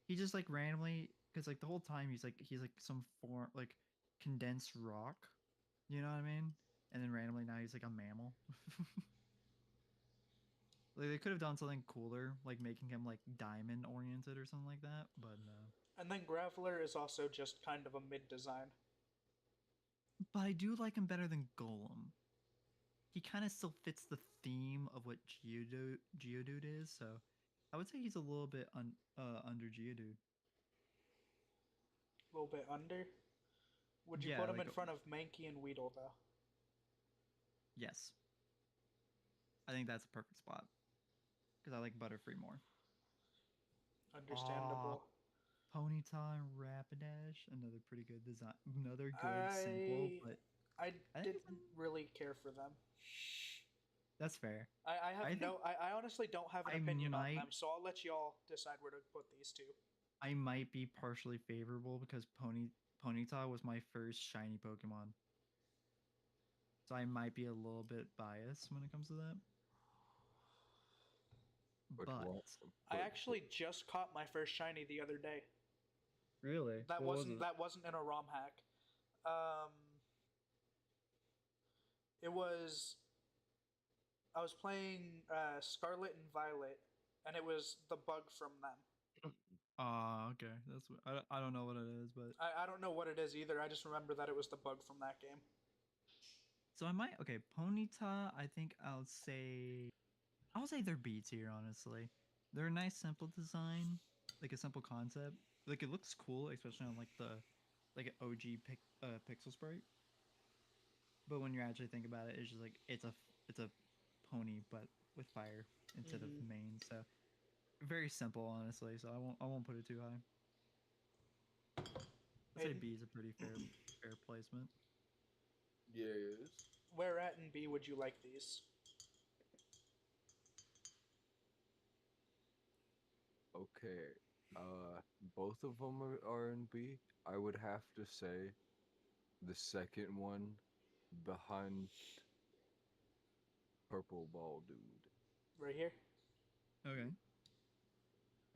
he just like randomly, cause like the whole time he's like some form like condensed rock, you know what I mean? And then randomly now he's like a mammal. Like they could have done something cooler, like making him like diamond oriented or something like that, but no. and then Graveler is also just kind of a mid design. But I do like him better than Golem. He kind of still fits the theme of what Geodude is, so I would say he's a little bit under Geodude. A little bit under. Would you Yeah, put him like in front of Mankey and Weedle though? yes, I think that's a perfect spot because I like Butterfree more. Understandable. Ponyta and Rapidash, another pretty good design, another good simple, I but I I think didn't really care for them. that's fair. I have I think I honestly don't have an I opinion on might them, so I'll let y'all decide where to put these two. I might be partially favorable because Ponyta was my first shiny Pokemon. So I might be a little bit biased when it comes to that. But But what? I actually just caught my first shiny the other day. Really? That What was wasn't it? that wasn't in a ROM hack. Um, it was I was playing Scarlet and Violet, and it was the bug from them. Okay. I don't know what it is, but I don't know what it is either. I just remember that it was the bug from that game. so I might okay, Ponyta, I think I'll say they're B tier, honestly. They're a nice simple design, like a simple concept. Like it looks cool, especially on like the like an OG pixel sprite. But when you actually think about it, it's just like it's a pony but with fire instead of Mm-hmm. mane. So very simple, honestly. So I won't put it too high. I'd say Aiden, B is a pretty fair placement. Yes. where at in B would you like these? Okay. Both of them are R&B. I would have to say the second one behind Purple Ball Dude. Right here. Okay.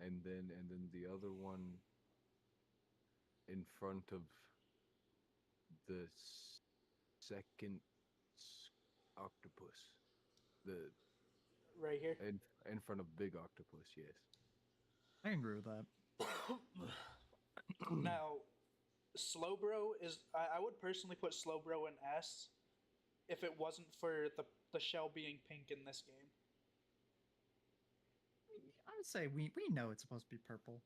And then the other one in front of the second octopus. The Right here. in front of Big Octopus, yes. I can agree with that. Now, Slowbro is. I would personally put Slowbro in S if it wasn't for the shell being pink in this game. I would say we know it's supposed to be purple.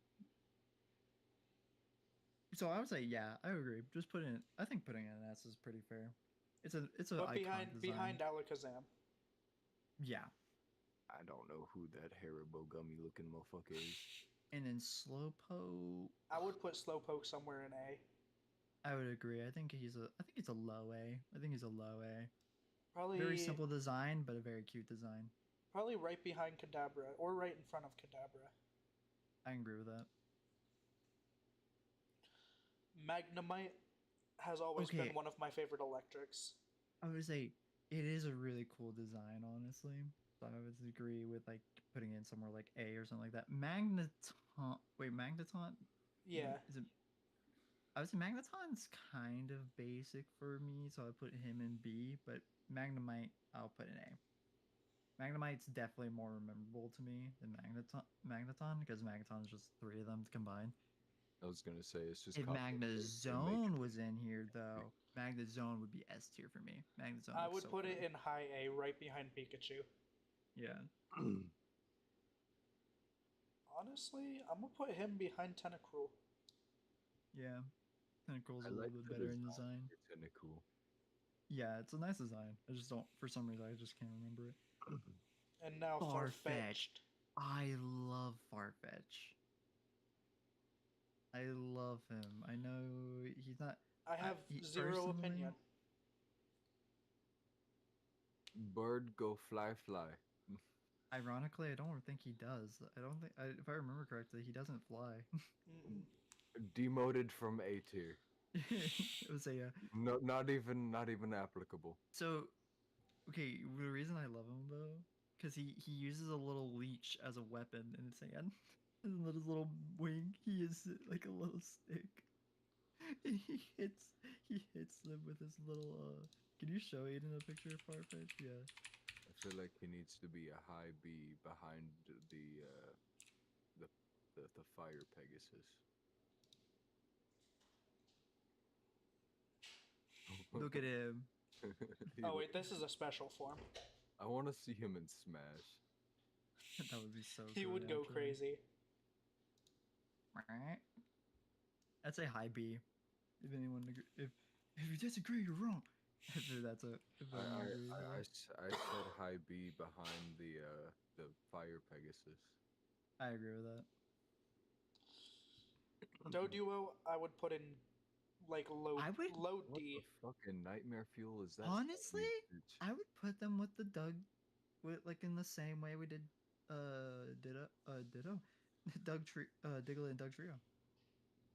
So I would say yeah, I agree. Just put in. I think putting in an S is pretty fair. It's a But icon design. behind Alakazam. Yeah, I don't know who that Haribo gummy looking motherfucker is. and then Slowpoke. I would put Slowpoke somewhere in A. I would agree. I think he's a low A. I think he's a low A. Probably Very simple design, but a very cute design. probably right behind Kadabra or right in front of Kadabra. I agree with that. Magnemite has always Okay. been one of my favorite electrics. I would say it is a really cool design, honestly. So I would agree with like putting in somewhere like A or something like that. Magneton. Wait, Magneton. Yeah. Is it? I would say Magneton's kind of basic for me, so I put him in B. But Magnemite, I'll put in A. Magnemite's definitely more memorable to me than Magneton because Magneton is just three of them combined. I was gonna say it's just If copy and paste. They make Magnezone it was in here, though, Magnezone would be S tier for me. Magnezone I looks would so put it cool. in high A right behind Pikachu. Yeah. Honestly, I'm gonna put him behind Tentacruel. Yeah. Tentacle's I a little like bit the better in design. design. It's kinda cool. Yeah, it's a nice design. I just don't, for some reason, I just can't remember it. And now Farfetch. Farfetch'd. I love Farfetch. I love him. I know he's not. I have he, zero personally, opinion. Bird go fly fly. Ironically, I don't think he does. I don't think, if I remember correctly, he doesn't fly. Mm-mm. Demoted from A tier. It was a No, not even applicable. so okay. The reason I love him though, because he uses a little leech as a weapon in his hand, and with his little wing, he is like a little stick. he hits he hits them with his little. Can you show Aiden a picture of Farfetch? Yeah. I feel like he needs to be a high B behind the the fire Pegasus. Look at him. Oh wait, this is a special form. I want to see him in Smash. That would be so. He good, would go actually. crazy. I'd say high B. If anyone if you disagree, you're wrong. If that's a if anyone agrees with that. I said high B behind the fire Pegasus. I agree with that. Doduo, I would put in like low I would- low What D. the fucking nightmare fuel is that? Honestly, Bitch? I would put them with the Doug, with like in the same way we did, Ditto, Diglett and Doug Trio.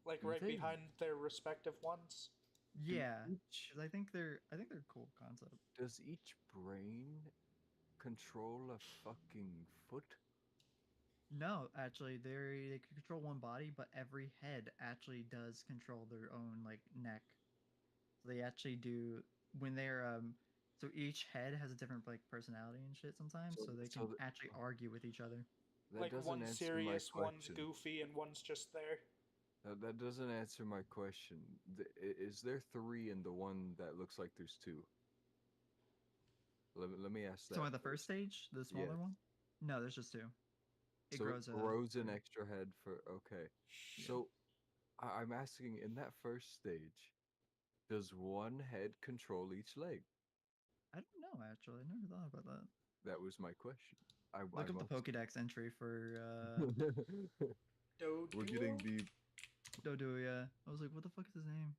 Like Do right they- behind their respective ones. Yeah, each- 'cause I think they're a cool concept. Does each brain control a fucking foot? No, actually, they can control one body, but every head actually does control their own like neck. So they actually do when they're So each head has a different like personality and shit sometimes, So, so they so can th- actually argue with each other. that Like doesn't one's answer my serious, one's question. goofy, and one's just there. That doesn't answer my question. Is there three in the one that looks like there's two? Let me ask So that at the first first. stage, the smaller Yes. one, no, there's just two. It So it grows grows an third. extra head for okay. Yeah. So I'm asking in that first stage, does one head control each leg? I don't know actually. I never thought about that. That was my question. I Look up the must. Pokédex entry for We're Doduo? getting deep. Dodo. Yeah, I was like, what the fuck is his name?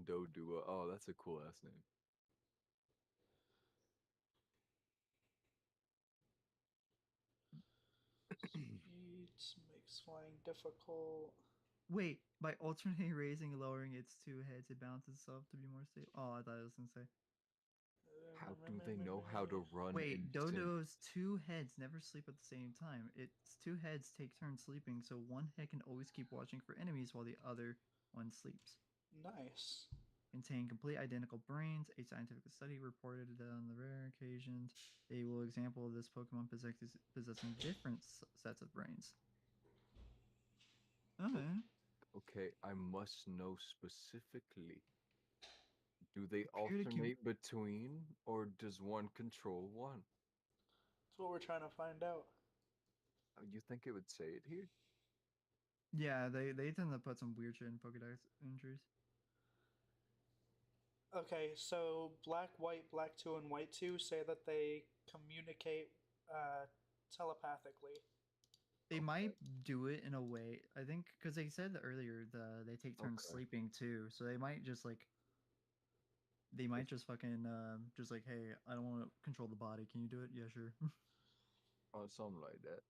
Dodua. Oh, that's a cool ass name. Speeds makes flying difficult. Wait, by alternately raising and lowering its two heads, it balances itself to be more stable. Oh, I thought it was gonna say. How do they know how to run in Wait, sync? Dodo's two heads never sleep at the same time. Its two heads take turns sleeping, so one head can always keep watching for enemies while the other one sleeps. Nice. Contain complete identical brains. A scientific study reported that on the rare occasions they will example of this Pokemon possessing different sets of brains. Okay. Okay, I must know specifically. Do they Appear to com- alternate between, or does one control one? That's what we're trying to find out. You think it would say it here? Yeah, they tend to put some weird shit in Pokedex entries. Okay, so Black, White, Black 2, and White 2 say that they communicate telepathically. They Okay. might do it in a way. I think because they said earlier they take turns Okay. sleeping too, so they might just like they might just fucking just like, hey, I don't want to control the body. Can you do it? Yeah, sure. Or something like that.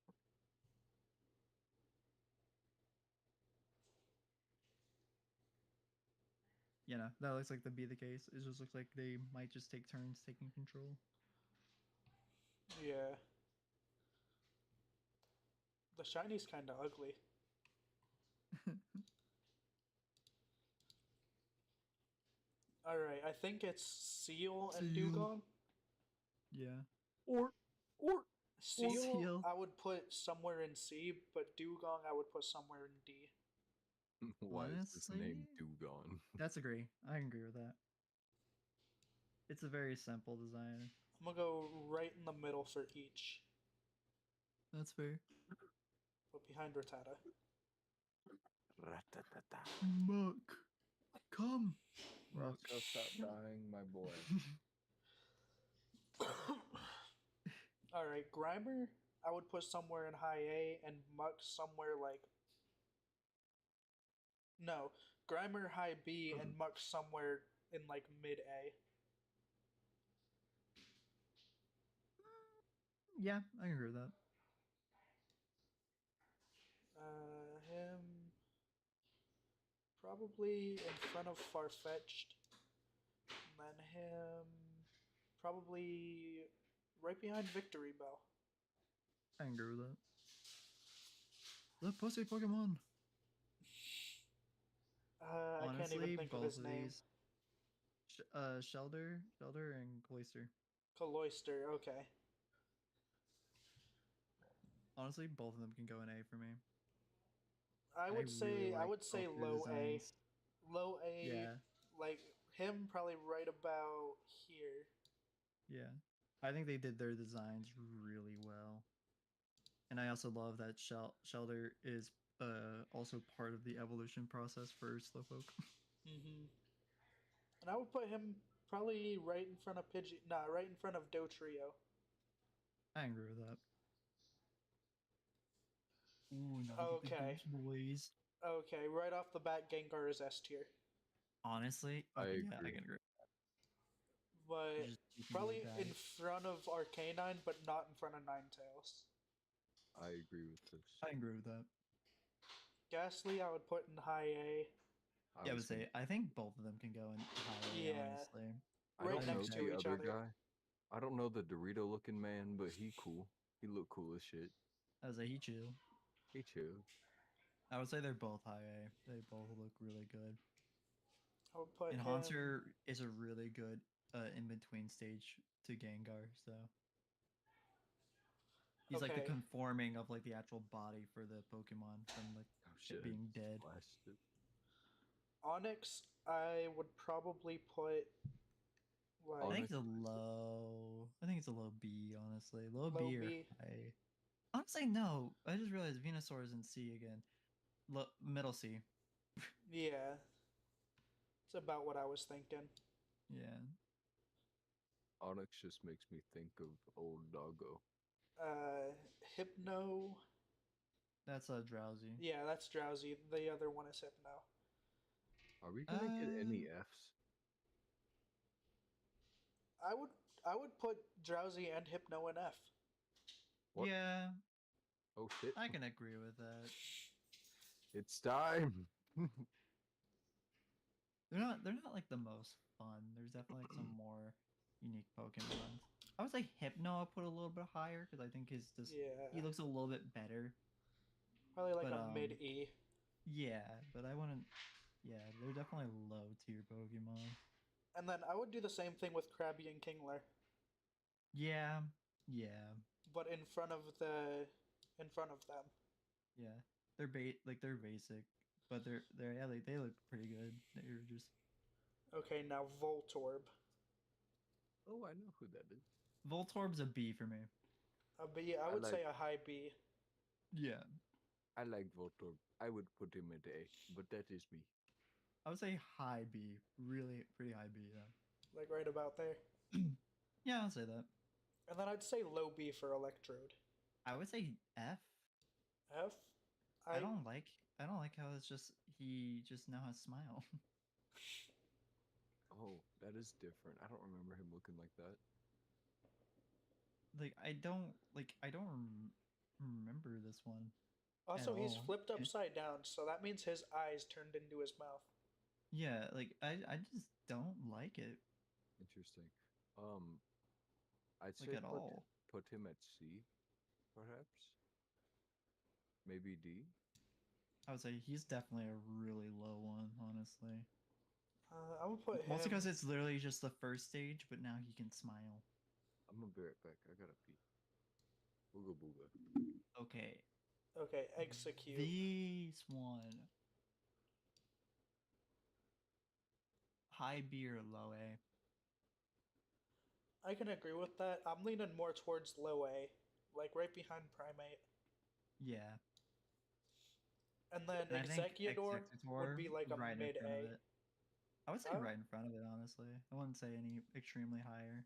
You know, that looks like to be the case. It just looks like they might just take turns taking control. Yeah. The shiny's kind of ugly. Alright, I think it's Seal and Seal. Dugong. Yeah. Or Seal, Seal. I would put somewhere in C, but Dugong, I would put somewhere in D. why is this Honestly, name Dugon? that's agree. I can agree with that. It's a very simple design. I'm gonna go right in the middle for each, That's fair. but behind Rattata. Ratatata. Muck, come. Muck. Roscoe, stop dying, my boy. Alright, Grimer, I would put somewhere in high A, and Muck somewhere like. No, Grimer high B, and Muck somewhere in like mid A. Yeah, I can agree with that. Him probably in front of Farfetch'd, and then him probably right behind Victory Bell. I can agree with that. The pussy Pokemon. I can't Honestly, even think of both his of name. these. Shelder, and Cloyster. Cloyster, okay. Honestly, both of them can go in A for me. I would say like both their low A. designs. Low A, Yeah, like him probably right about here. yeah. I think they did their designs really well. And I also love that Shelder is also part of the evolution process for Slowpoke. Mm-hmm. And I would put him probably right in front of Pidgey. Nah, right in front of Dotrio. I agree with that. Ooh, now look at the Okay. Goose Boys. Okay, right off the bat, Gengar is S tier. Honestly, I okay, yeah, I agree. can agree. But Just keeping probably it in diet. front of Arcanine, but not in front of Ninetales. I agree with this. I agree with that. Ghastly, I would put in high A. I Yeah, I was would say I think both of them can go in high A, Yeah. honestly. I Right don't know next to the each other other. guy. I don't know the Dorito looking man, but he cool. He look cool as shit. As a Hichu. Pichu. I would say they're both high A. They both look really good. I would put And him. Haunter is a really good in between stage to Gengar, so he's like the Okay. conforming of like the actual body for the Pokemon from like Oh it shit. being dead. Blasted. Onyx, I would probably put like I think it's a Onyx. low. I think it's a low B, honestly. Low low B or B. high. Honestly, no. I just realized Venusaur is in C again. Middle C. Yeah, it's about what I was thinking. Yeah. Onyx just makes me think of old doggo. Hypno. That's drowsy. Yeah, that's Drowsy. The other one is Hypno. Are we gonna get any Uh, Fs? I would I would put Drowsy and Hypno in F. What? Yeah, Oh shit. I can agree with that. It's time. They're not like the most fun. There's definitely like some more unique Pokemon. I would say Hypno I'll put a little bit higher because I think he Yeah, looks a little bit better. probably like But a mid E. yeah, but I wouldn't. Yeah, they're definitely low tier Pokemon. And then I would do the same thing with Krabby and Kingler, Yeah, yeah, but in front of them. yeah. They're basic, but they're yeah they look pretty good. They're just Okay, now Voltorb. Oh, I know who that is. Voltorb's a B for me. A B. I I would like- say a high B. Yeah, I like Voltorb. I would put him at A, but that is me. I would say high B. Really, pretty high B. Like right about there. Yeah, I'll say that. And then I'd say low B for Electrode. I would say F. F. I don't like how it's just he just now has smile. Oh, that is different. I don't remember him looking like that. I don't remember this one. Also, he's all. flipped It- upside down, so that means his eyes turned into his mouth. Yeah, like I just don't like it Interesting. I'd like say at all. put him at C, perhaps. Maybe D. I would say he's definitely a really low one, honestly. I would put him. Mostly because it's literally just the first stage, but now he can smile. I'm gonna be right back. I gotta pee. Booga booga. Okay, Okay, execute. this one. High B or low A? I can agree with that. I'm leaning more towards low A, like right behind Primate. Yeah. And then And I think Executor would be like a right in mid front of A. it. I would say Oh. right in front of it, honestly. I wouldn't say any extremely higher.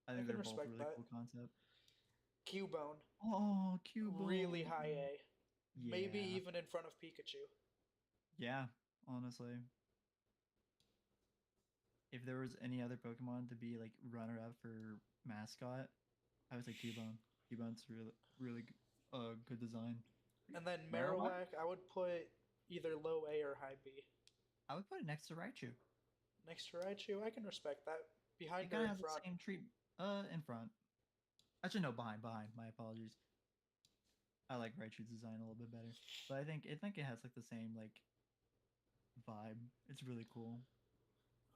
I think can they're both respect really that. cool concept. Cubone, Oh, Cubone. really high A. Yeah. Maybe even in front of Pikachu. Yeah, honestly. If there was any other Pokemon to be like runner up for mascot, I would say Cubone. Cubone's really good design. And then Marowak? Marowak, I would put either low A or high B. I would put it next to Raichu. Next to Raichu, I can respect that. Behind It kind or of in has the front? same treat. In front. Actually, no, behind. My apologies. I like Raichu's design a little bit better, but I think it has like the same like vibe. It's really cool.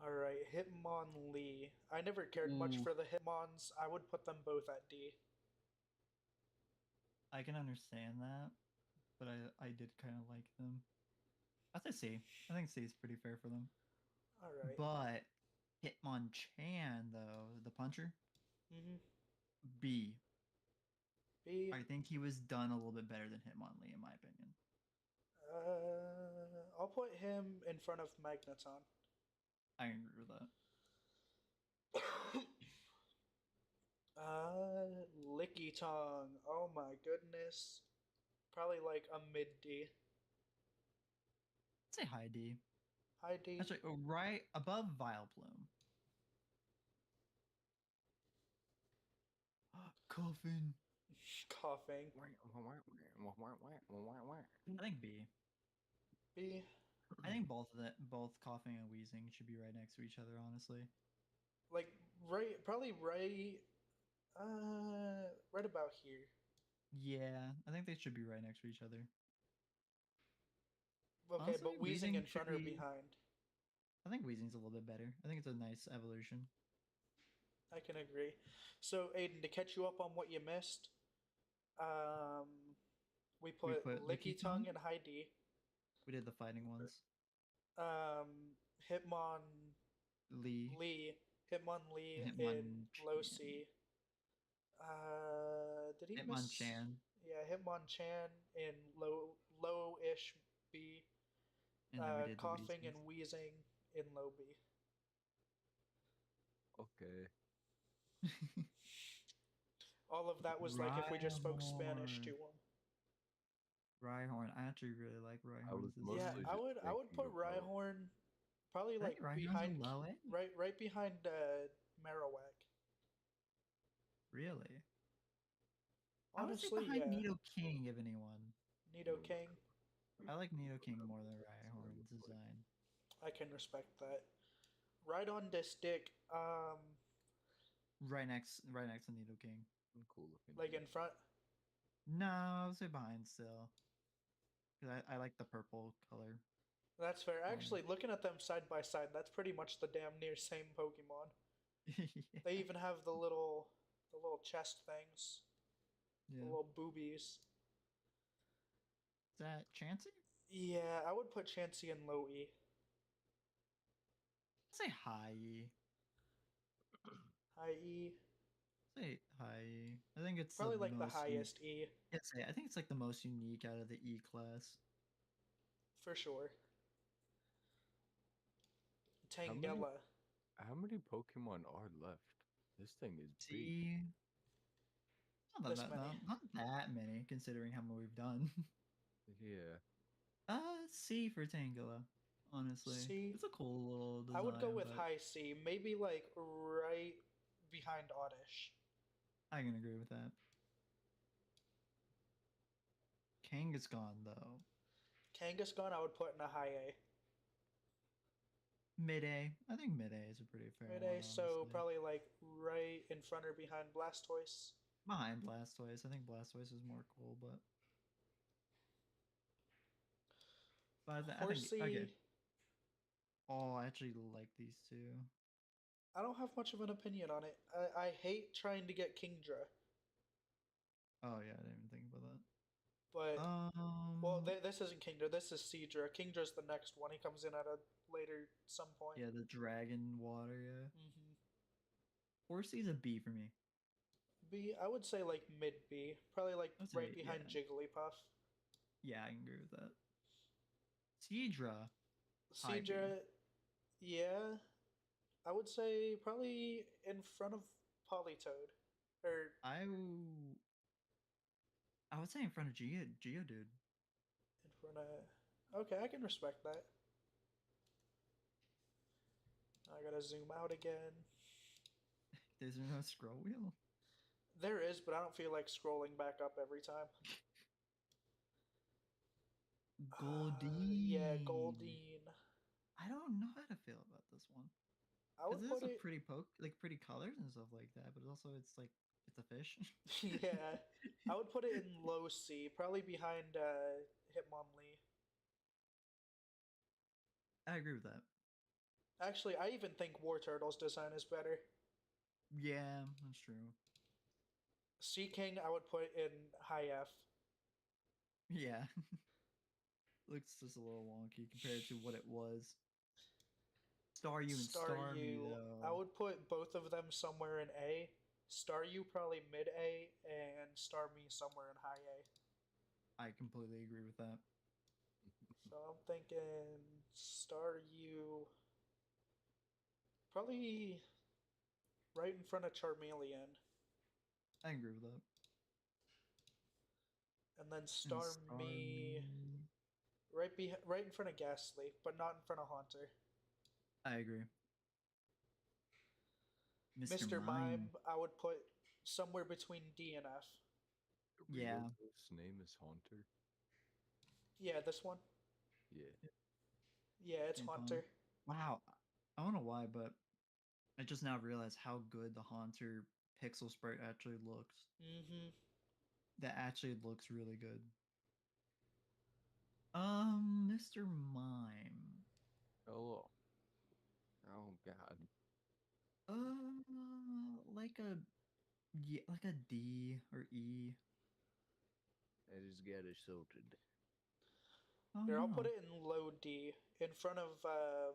Alright, Hitmonlee. I never cared much Ooh. for the Hitmons. I would put them both at D. I can understand that, but I did kind of like them. I'd say C. I think C is pretty fair for them. Alright. But Hitmonchan though, the puncher, Mm-hmm. B. B. I think he was done a little bit better than Hitmonlee in my opinion. I'll put him in front of Magneton. I can agree with that. Licky Tongue. Oh my goodness. Probably like a mid D. I'd say high D. High D. Actually, right above Vileplume. Coffin. Coughing. I think B. B. I think both coughing and wheezing should be right next to each other, honestly. Like right, probably right. Right about here. Yeah, I think they should be right next to each other. Okay, Honestly, but Wheezing in should front or be. behind? I think Weezing's a little bit better. I think it's a nice evolution. I can agree. So, Aiden, to catch you up on what you missed, um, we We put put Licky Licky Tongue Tongue. in high D. We did the fighting ones. Hitmon Lee Lee, Hitmonlee and in low Hitmonchan. C. Did he miss? Hitmonchan Yeah, Hitmonchan in low-ish B. and then we did the Coughing and Weezings. wheezing in low B. Okay. All of that was like if we just spoke Spanish to Rhyhorn. him. Rhyhorn. I actually really like I was Rhyhorn's Yeah, mostly design. just I would put thinking about- Rhyhorn probably I like think Rhyhorn's behind a low A. right behind Marowak. Really? I would say Honestly, behind yeah. Nido King, if anyone. Nido King, I like Nido King more than Rhyhorn's design. I can respect that. Right on this dick, Right next to Nido King. Cool looking. like in front. No, I would say behind still. 'Cause I like the purple color. That's fair. Actually, looking at them side by side, that's pretty much the damn near same Pokemon. Yeah. They even have the little chest things, the little boobies. Is that Chansey? Yeah, I would put Chansey in low E. Say high E. High E, Say high E. I think it's probably like the most highest E I think it's like the most unique out of the E class. for sure. How many- Tangela. How many Pokemon are left? This thing is big. C. Not This that, many. not that many, considering how many we've done. Yeah. C for Tangela. Honestly, C. it's a cool little design. I would go with but high C, maybe like right behind Oddish. I can agree with that. Kangaskhan though, Kangaskhan, I would put in a high A. mid A. I think mid A is a pretty fair Mid one. A, so honestly. probably like right in front or behind Blastoise. Behind Blastoise. I think Blastoise is more cool, but I think Horsey, okay. Oh, I actually like these two. I don't have much of an opinion on it. I hate trying to get Kingdra, Oh yeah, I didn't even think about that. but well, Um, this isn't Kingdra. This is Seadra. Kingdra's the next one. He comes in at a later some point. yeah, the dragon water. Yeah, hmm Horsey's a B for me. B, I would say like mid B, probably like I'd right say, behind yeah. Jigglypuff. Yeah, I can agree with that. Seadra. High B. Seadra, yeah, I would say probably in front of Politoed, or I would say in front of Geodude. in front of. Okay, I can respect that. I gotta zoom out again. Is there no scroll wheel? There is, but I don't feel like scrolling back up every time. Goldeen. Yeah, Goldeen. I don't know how to feel about this one. I would Because it put has a it. pretty colors and stuff like that, but also it's like it's a fish. Yeah, I would put it in low C, probably behind Hitmonlee. I agree with that. Actually, I even think War Turtle's design is better. Yeah, that's true. Sea King, I would put in high F. Yeah. Looks just a little wonky compared to what it was. Staryu and Starmie though. I would put both of them somewhere in A. Staryu probably mid A, and Starmie somewhere in high A. I completely agree with that. So I'm thinking Staryu probably right in front of Charmeleon. I agree with that. And then And Starmie right in front of Ghastly, but not in front of Haunter. I agree. Mr. Mime, I would put somewhere between D and F. Yeah. His name is Haunter. Yeah, this one. Yeah. Yeah, it's Anton. Haunter. Wow. I don't know why, but I just now realized how good the Haunter pixel sprite actually looks. Mm-hmm. that actually looks really good. Mr. Mime. Oh. Oh God. Like a like a D or E. I just got assaulted. Oh Here, I'll no. put it in low D in front of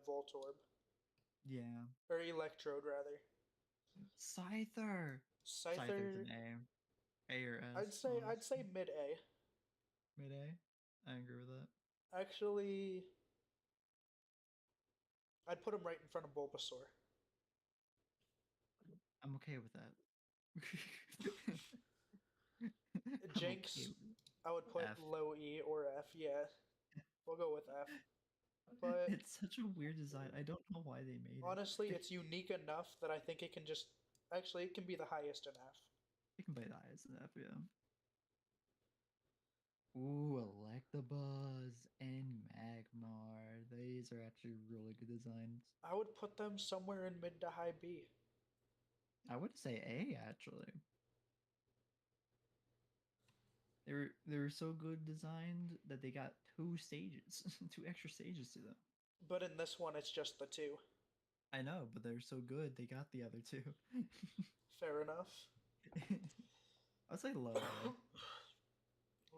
Voltorb Yeah. or Electrode rather. Scyther. Scyther's Scyther, an A or S. I'd say Honestly. mid A. Mid A. I agree with that. Actually, I'd put him right in front of Bulbasaur. I'm okay with that. I'm Jinx, okay with I would put F. low E or F. Yeah, we'll go with F. But It's such a weird design. I don't know why they made honestly, it. it's unique enough that I think it can just actually it can be the highest in F. It can play the highest in F, yeah. Ooh, Electabuzz and Magmar. These are actually really good designs. I would put them somewhere in mid to high B. I would say A actually. They were so good designed that they got two stages, two extra stages to them. But in this one, it's just the two. I know, but they're so good they got the other two. Fair enough. I'd say low A.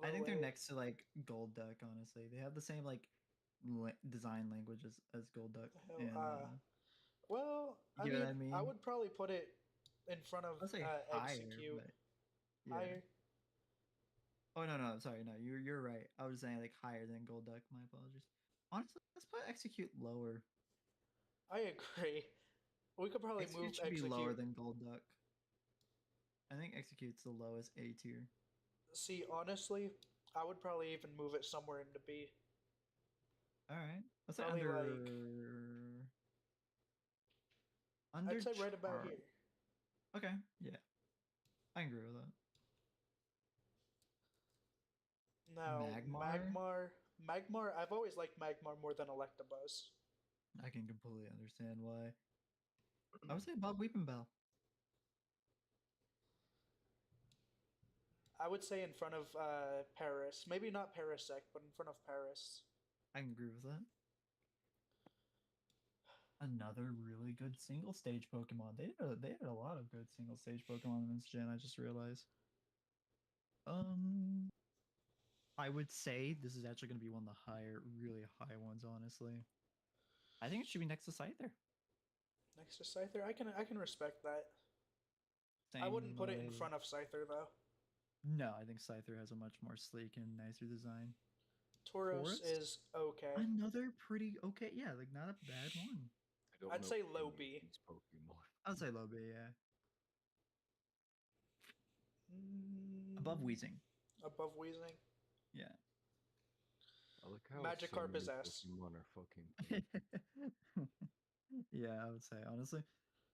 I think Low they're A. next to like Gold Duck. Honestly, they have the same like design language as Gold Duck. Hell, And well, you know what I mean? I would probably put it in front of I'd say higher, Execute. but yeah. Higher. Oh no, sorry, no, you're right. I was saying like higher than Gold Duck. My apologies. Honestly, let's put Execute lower. I agree. We could probably Execute move should be lower Execute. than Gold Duck. I think Execute's the lowest A tier. See, honestly, I would probably even move it somewhere into B. All right, let's say Probably under I'd say right about char. here. Okay, yeah, I agree with that. Now, Magmar, Magmar. I've always liked Magmar more than Electabuzz. I can completely understand why. I would say Bob Weepinbell. I would say in front of Paris. Maybe not Parasect, but in front of Paris. I can agree with that. Another really good single stage Pokemon. They had a lot of good single stage Pokemon in this gen. I just realized. I would say this is actually going to be one of the really high ones. Honestly, I think it should be next to Scyther. Next to Scyther, I can respect that. Same I wouldn't put it in way- front of Scyther though. No, I think Scyther has a much more sleek and nicer design. Tauros Forest? is okay. Another pretty okay, yeah, like not a bad one. I don't I'd know say any low of B. these Pokemon. I'd say low B, yeah. Above Mm, Wheezing. Above Weezing. Yeah. I like how Magikarp so is many S. Pokemon are fucking. Yeah, I would say honestly,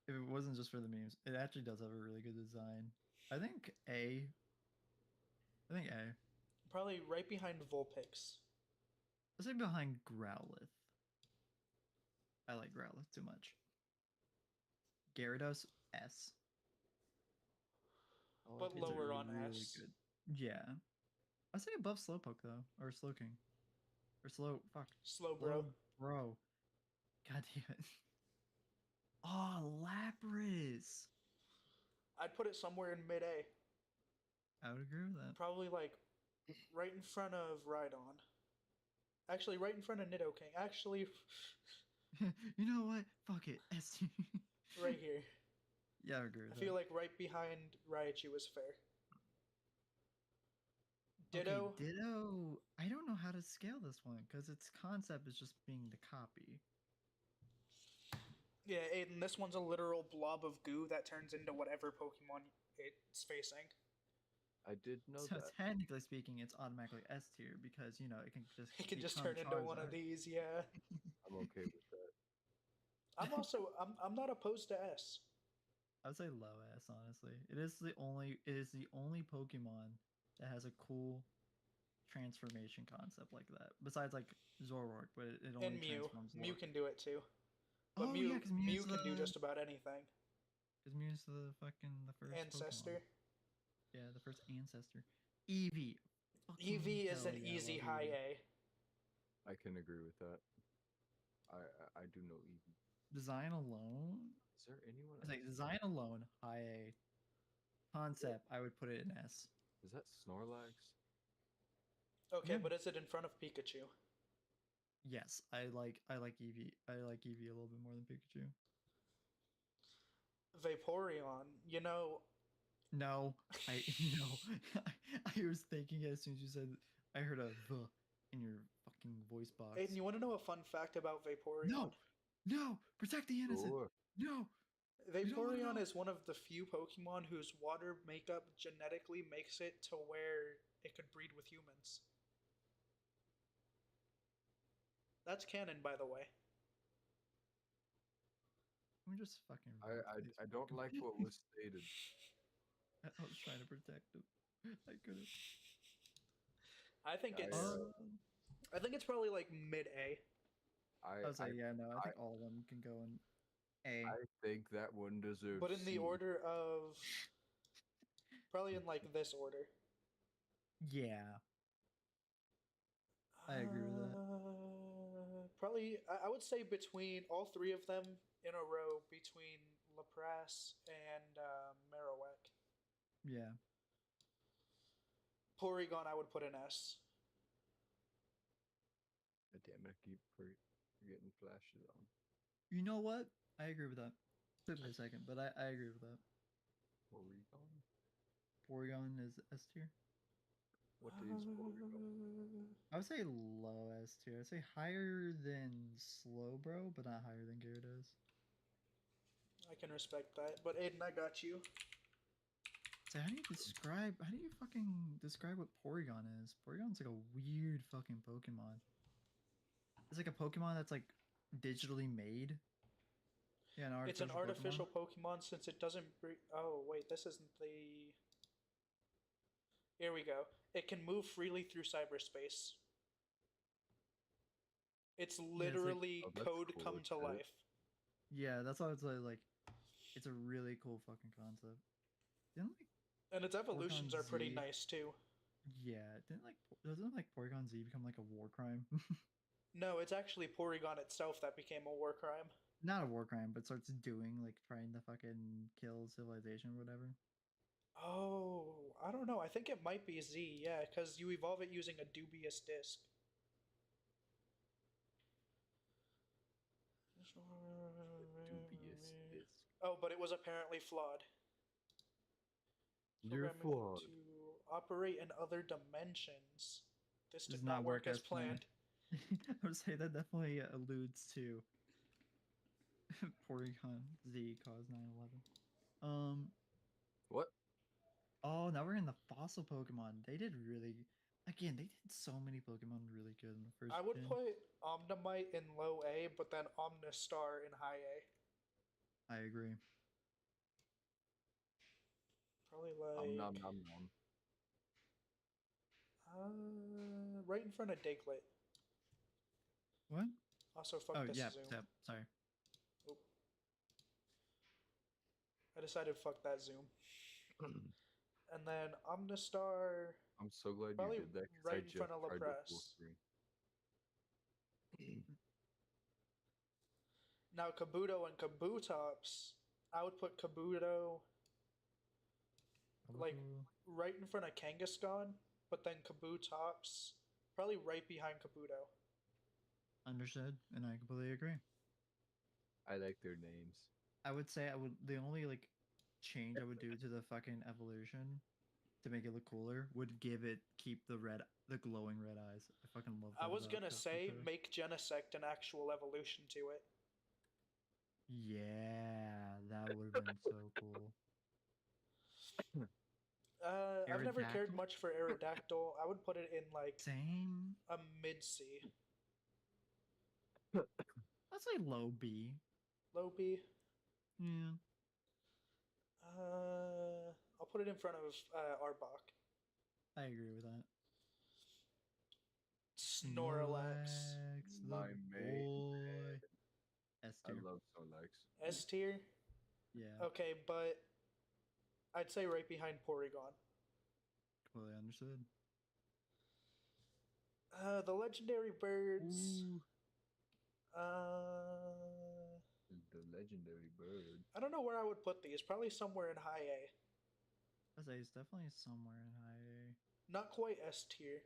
if it wasn't just for the memes, it actually does have a really good design. I think A. I think A. Probably right behind Vulpix. I'd say behind Growlithe. I like Growlithe too much. Gyarados S. Oh, I But think It's lower on really S. good. Yeah. I'd say above Slowpoke though, or Slowking, or Slowbro. Bro. God damn it. Oh, Lapras. I'd put it somewhere in mid A. I would agree with that. Probably like right in front of Rhydon. Actually, right in front of Nidoking. Actually, You know what? Fuck it. S tier. right here. Yeah, I agree with I that. feel like right behind Raichu was fair. Okay, Ditto. Ditto. I don't know how to scale this one because its concept is just being the copy. Yeah, Aiden, this one's a literal blob of goo that turns into whatever Pokemon it's facing. I did know So that. technically speaking, it's automatically S tier because you know it can just It can just become turn into one of Charizard. these, yeah. I'm okay with that. I'm not opposed to S. I would say low S, honestly. It is the only Pokemon that has a cool transformation concept like that. Besides like Zoroark, but it only And Mew. transforms. Mew Lord. can do it too. But Oh Mew, yeah, because Mew's Mew can do just about anything. Because Mew's the first Ancestor. Pokemon. Yeah, the first ancestor. Eevee. Fucking Eevee is hell an yeah, I easy love high Eevee. A. I can agree with that. I do know Eevee. Design alone. Is there anyone I say else? design alone, high A. Concept, I would put it in S. Is that Snorlax? Okay, Yeah. but is it in front of Pikachu? Yes, I like Eevee. I like Eevee a little bit more than Pikachu. Vaporeon, you know, No, I no. I was thinking as soon as you said, I heard a "the" in your fucking voice box. Aiden, you want to know a fun fact about Vaporeon? No, no, protect the innocent. Sure. No, you don't wanna Vaporeon know. is one of the few Pokemon whose water makeup genetically makes it to where it could breed with humans. That's canon, by the way. I'm just fucking. I don't like what was stated. I was trying to protect him. I couldn't. I think I, it's. uh, I think it's probably like mid A. I was like, yeah, no, I think all of them can go in A. I think that one deserves But in the C. order of. Probably in like this order. Yeah, I agree with that. Probably, I would say between all three of them in a row, between Lapras and Marowak. Yeah. Porygon, I would put an S. Damn it, I keep forgetting flashes on. You know what? I agree with that. Took me a second, but I agree with that. Porygon? Porygon is S tier. What is Porygon? I would say low S tier. I'd say higher than Slowbro, but not higher than Gyarados. I can respect that. But Aiden, I got you. So how do you fucking describe what Porygon is? Porygon's like a weird fucking Pokemon. It's like a Pokemon that's like digitally made. Yeah, It's an artificial Pokemon since it doesn't breed. Oh, wait, this isn't the. Here we go. It can move freely through cyberspace. It's literally Oh, that's code cool come as to shit. life. Yeah, that's why it's like it's a really cool fucking concept. Didn't like And its evolutions Porygon are pretty Z- nice too. Yeah, doesn't like Porygon Z become like a war crime? No, it's actually Porygon itself that became a war crime. Not a war crime, but starts doing like trying to fucking kill civilization or whatever. Oh, I don't know. I think it might be Z, yeah, because you evolve it using a dubious disc. Dubious disc. Oh, but it was apparently flawed. You're Programming flawed. to operate in other dimensions. This did Does not work as planned. I would say that definitely alludes to Porygon Z cause 9/11. What? Oh, now we're in the fossil Pokemon. They did so many Pokemon really good in the first I would gen. put Omnimite in low A, but then Omnistar in high A. I agree. Probably like Nom nom nom. right in front of Diglett. What? Also, fuck Oh this yeah, zoom. yep, sorry. Oop. I decided fuck that zoom. And then Omnistar I'm so glad probably you did that because right I in just front of tried to Lapras. full screen. Now Kabuto and Kabutops, I would put Kabuto like right in front of Kangaskhan, but then Kabutops probably right behind Kabuto. Understood, and I completely agree. I like their names. I would say the only like change I would do to the fucking evolution to make it look cooler would keep the glowing red eyes. I fucking love that. I was about gonna say Kabuto. make Genesect an actual evolution to it. Yeah, that would have been so cool. I've never cared Aerodactyl? much for Aerodactyl. I would put it in like Same. a mid C. Let's say low B. Low B. Yeah. I'll put it in front of Arbok. I agree with that. Snorlax. The My main boy. S I tier. love Snorlax. S tier? Yeah. Okay, but I'd say right behind Porygon. Completely understood. The legendary birds. Ooh. The legendary bird. I don't know where I would put these. Probably somewhere in high A. I'd say it's definitely somewhere in high A. Not quite S tier.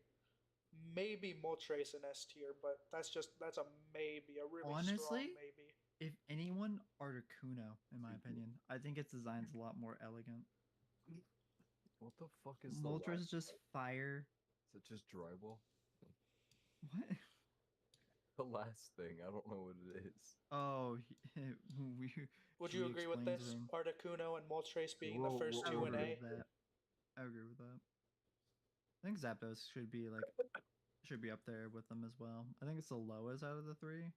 Maybe Moltres in S tier, but that's a maybe, a really strong Honestly, maybe. If anyone, Articuno, in my Mhm. opinion. I think its design's a lot more elegant. What the fuck is Moltres the is just fire. Is it just drywall? What? The last thing, I don't know what it is. Oh, we. Would should you we agree with explain to this? them? Articuno and Moltres being Whoa, the first whoa, I two would in whoa. agree A. with that. I agree with that. I think Zapdos should be up there with them as well. I think it's the lowest out of the three.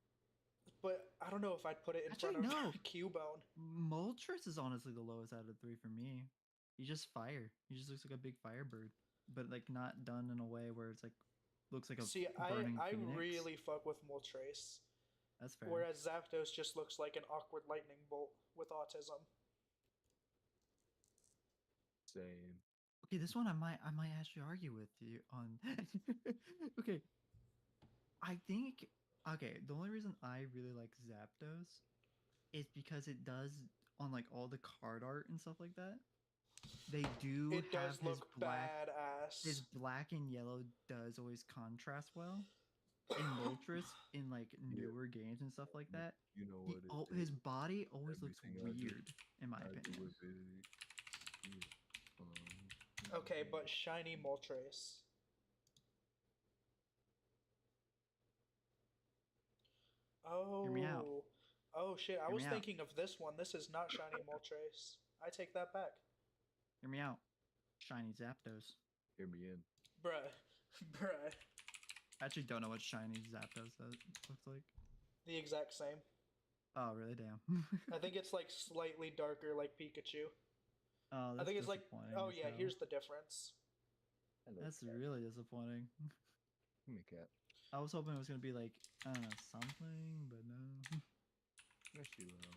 But I don't know if I'd put it in Actually, front of no. Cubone. Moltres is honestly the lowest out of the three for me. He's just fire. He just looks like a big firebird, but like not done in a way where it's like looks like a See, burning I phoenix. really fuck with Moltres. That's fair. Whereas Zapdos just looks like an awkward lightning bolt with autism. Same. Okay, this one I might actually argue with you on. Okay, I think the only reason I really like Zapdos is because it does on like all the card art and stuff like that. They do It have does his look black badass. his black and yellow does always contrast well. In Moltres, in like newer games and stuff like that, You know what it his is. body always looks Everything I do, weird, in my I do opinion. with it. Okay, but shiny Moltres. Oh. Hear me out. Oh shit, I Hear was me out. thinking of this one. This is not shiny Moltres. I take that back. Hear me out. Shiny Zapdos. Hear me in. Bruh. Bruh. I actually don't know what shiny Zapdos looks like. The exact same. Oh, really? Damn. I think it's like slightly darker like Pikachu. Oh, that's I think it's like, disappointing oh as yeah, hell. here's the difference. Hello, That's cat. really disappointing. Give me a cat. I was hoping it was gonna be like, I don't know, something, but no. Yes, you will.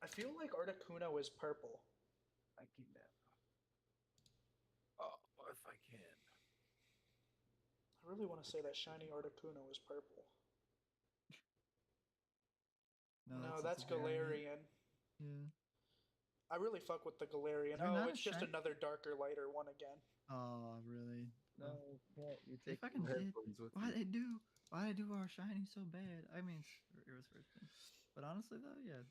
I feel like Articuno is purple. I can nap. Oh, if I can. I really want to say that shiny Articuno is purple. No, that's a variant. Galarian. Yeah. I really fuck with the Galarian. Is there Oh, not a it's just shiny- another darker, lighter one again. Oh, really? No, cat, you They take fucking your did. headphones with Why you. they do? Why they do our shiny so bad? I mean, it was first thing. But honestly, though, yeah.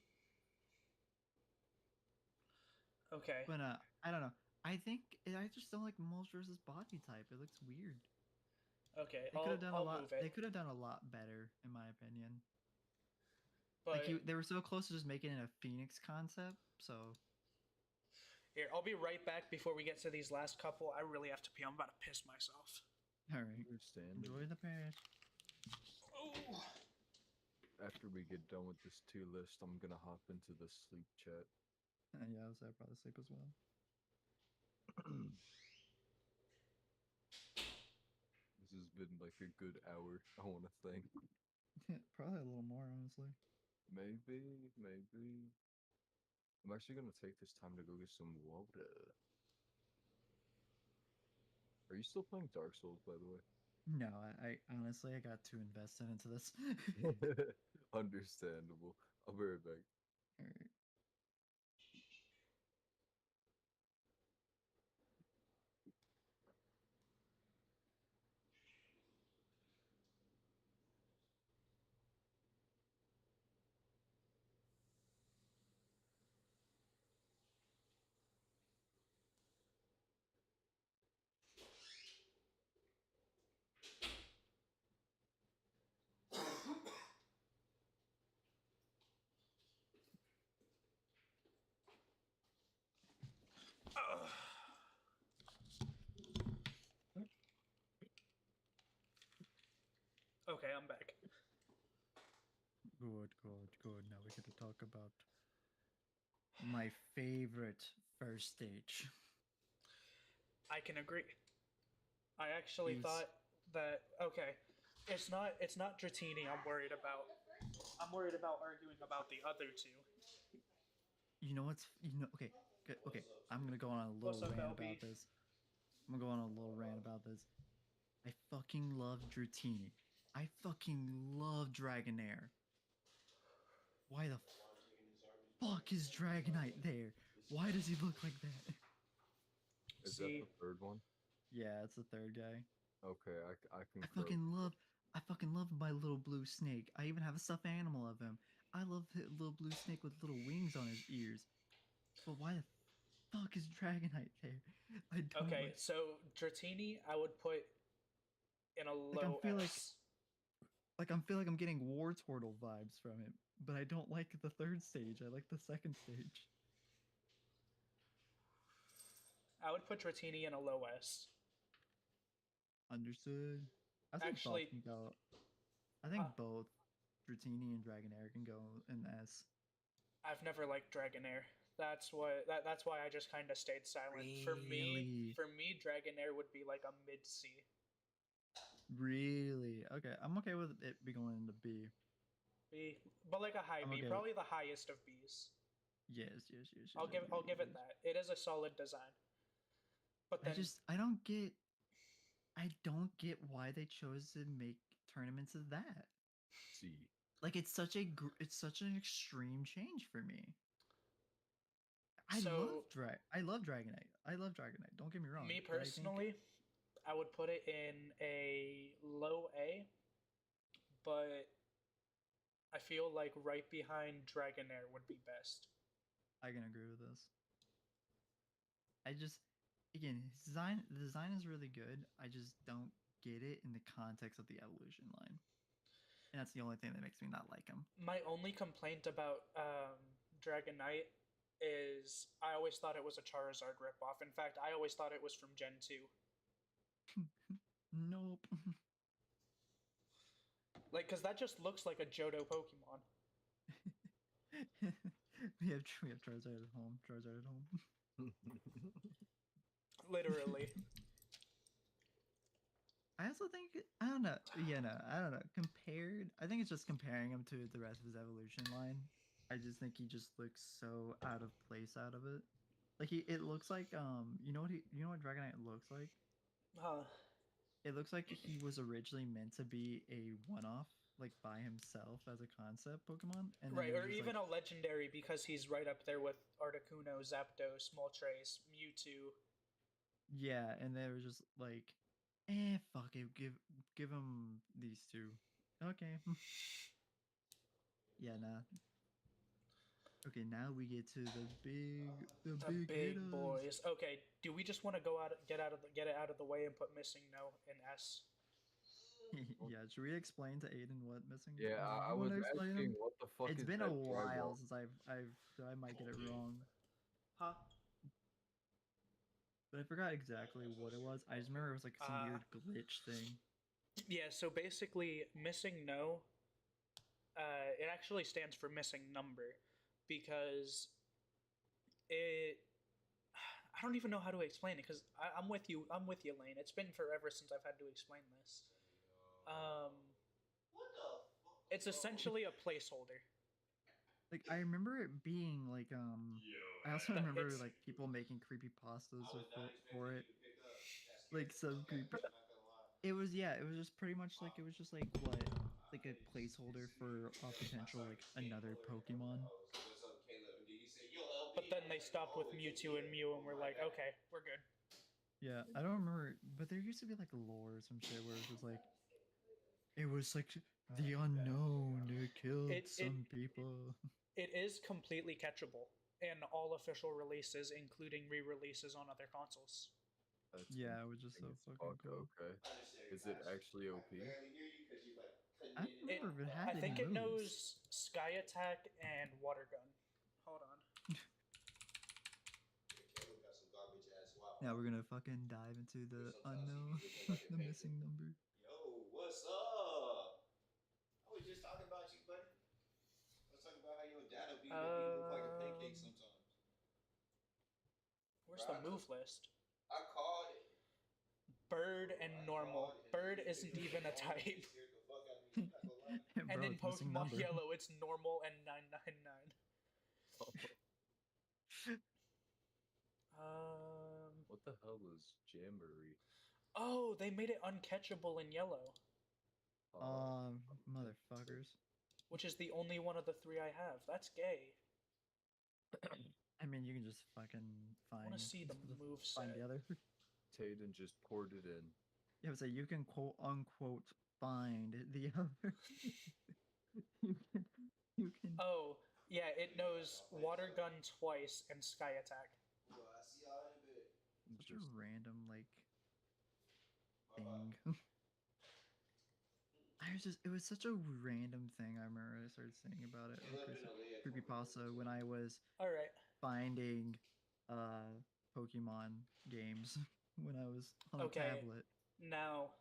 Okay. But I don't know. I just don't like Moltres' body type. It looks weird. Okay, They could have done a I'll lot. move it. They could have done a lot better, in my opinion. But They were so close to just making it a Phoenix concept. So here, I'll be right back before we get to these last couple. I really have to pee. I'm about to piss myself. all right, Understand. enjoy the pass. Oh. After we get done with this tier list, I'm gonna hop into the sleep chat. Yeah, I was there probably sleep as well. This has been like a good hour, I want to think. Probably a little more, honestly. Maybe. I'm actually gonna take this time to go get some water. Are you still playing Dark Souls, by the way? No, I honestly I got too invested into this. Understandable. I'll be right back. All right. Okay, I'm back. Good. Now we get to talk about my favorite first stage. I can agree. I actually He's- thought that okay, it's not Dratini I'm worried about. I'm worried about arguing about the other two. Okay, I'm gonna go on a What's little up, rant LB? about this. I'm gonna go on a little rant about this. I fucking love Dratini. I fucking love Dragonair. Why the fuck is Dragonite there? Why does he look like that? Is that See, the third one? Yeah, it's the third guy. Okay, I can. I fucking love my little blue snake. I even have a stuffed animal of him. I love the little blue snake with little wings on his ears. But why the fuck is Dragonite there? I don't okay, so Dratini, I would put in a like. low S. I feel like I'm getting War Turtle vibes from it, but I don't like the third stage. I like the second stage. I would put Dratini in a low S. Understood. I think Actually, both can go. I think uh, both Dratini and Dragonair can go in S. I've never liked Dragonair. That's why I just kind of stayed silent. Really? For me, Dragonair would be like a mid C. Really? Okay, I'm okay with it be going into B. B, but like a high I'm B, okay. probably the highest of Bs. Yes. I'll give it that. It is a solid design. But then I don't get why they chose to make tournaments of that. see. Like it's such an extreme change for me. I love Dragonite. I love Dragonite. Don't get me wrong. Me but personally, I would put it in a low A, but I feel like right behind Dragonair would be best. I can agree with this. I just, again, the design is really good. I just don't get it in the context of the evolution line. And that's the only thing that makes me not like him. My only complaint about Dragonite is I always thought it was a Charizard ripoff. In fact, I always thought it was from Gen 2. Nope. Like, because that just looks like a Johto Pokemon. we have Charizard at home. Charizard at home. Literally. I also think I don't know. Yeah, no, I don't know. Compared, I think it's just comparing him to the rest of his evolution line. I just think he just looks so out of place out of it. Like it looks like you know what Dragonite looks like? Huh. It looks like he was originally meant to be a one-off, like by himself as a concept Pokemon, and then Right, it was or just even like, a legendary because he's right up there with Articuno, Zapdos, Moltres, Mewtwo. yeah, and they were just like, fuck it, give him these two, okay. Yeah, nah. Okay, now we get to the big Big hitters. boys. Okay, do we just want to get it out of the way and put Missing No in S? Yeah, should we explain to Aiden what missing? Yeah, I You was wanna explain him? asking what the fuck It's is been that a while drywall? since so I might get it wrong, Huh? but I forgot exactly what it was. I just remember it was like some weird glitch thing. Yeah, so basically, Missing No, it actually stands for missing number because it. I don't even know how to explain it because I'm with you. I'm with you, Lane. It's been forever since I've had to explain this. It's essentially a placeholder. Like I remember it being like I also remember like people making creepy pastas for it. Like some creepy. It was just pretty much like it was just like what like a placeholder for a potential like another Pokemon. But then they stopped with Mewtwo and Mew, and we're like, okay, we're good. Yeah, I don't remember, but there used to be like lore or some shit where it was like the unknown. It killed some people. It is completely catchable in all official releases, including re-releases on other consoles. That's Yeah, it was just so fucking cool. Okay. Is it actually OP? I don't remember if it had I think any it moves. knows Sky Attack and Water Gun. Hold on. Now we're gonna fucking dive into the unknown, the missing number. Yo, what's up? I was just talking about you, buddy. I was talking about how your dad will make you look like a pancake sometimes. Where's the move list? I called it. Bird and normal. Bird isn't even a type. And Bro, in it's missing Pokemon number. Yellow, it's normal and 999. What the hell is Jamboree? Oh, they made it uncatchable in yellow, Motherfuckers. which is the only one of the three I have. That's gay. I mean, you can just fucking I want find to see the move find set. the other. Tayden just poured it in. Yeah, so you can quote unquote find the other. you can. Oh, yeah, it knows water gun twice and sky attack. Well, I see y'all in a bit. Such a Just random like Bye-bye. thing. It was such a random thing. I remember I started saying about it. Caleb and Aaliyah Creepypasta when I was All right. finding Pokemon games when I was on Okay. a tablet. Now,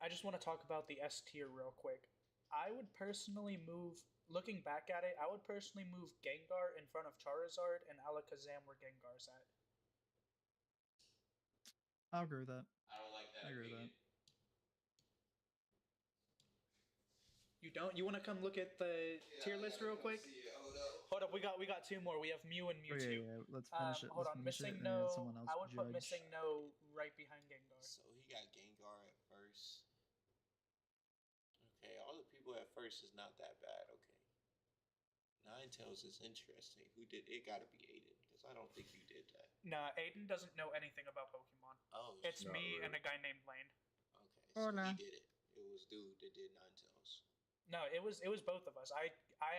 I just want to talk about the S tier real quick. I would personally move, looking back at it, I would personally move Gengar in front of Charizard and Alakazam where Gengar's at. I'll agree with that. I don't like that I agree with opinion. You don't? You want to come look at the tier I list gotta real come quick? see it. Hold up. Hold up, we got two more. We have Mew and Oh, Mewtwo. yeah. Let's finish it. Hold Let's on, finish Missing it, and then No. someone else I would put judge. Missing No right behind Gengar. So he got Gengar at first. Okay, all the people at first is not that bad. Okay. Ninetales is interesting. Who did it? Gotta be Aiden, because I don't think you did that. Nah, Aiden doesn't know anything about Pokemon. Oh, It's not me and really. a guy named Lane. okay. So Hola. he did it. It was dude that did Ninetales. No, it was both of us. I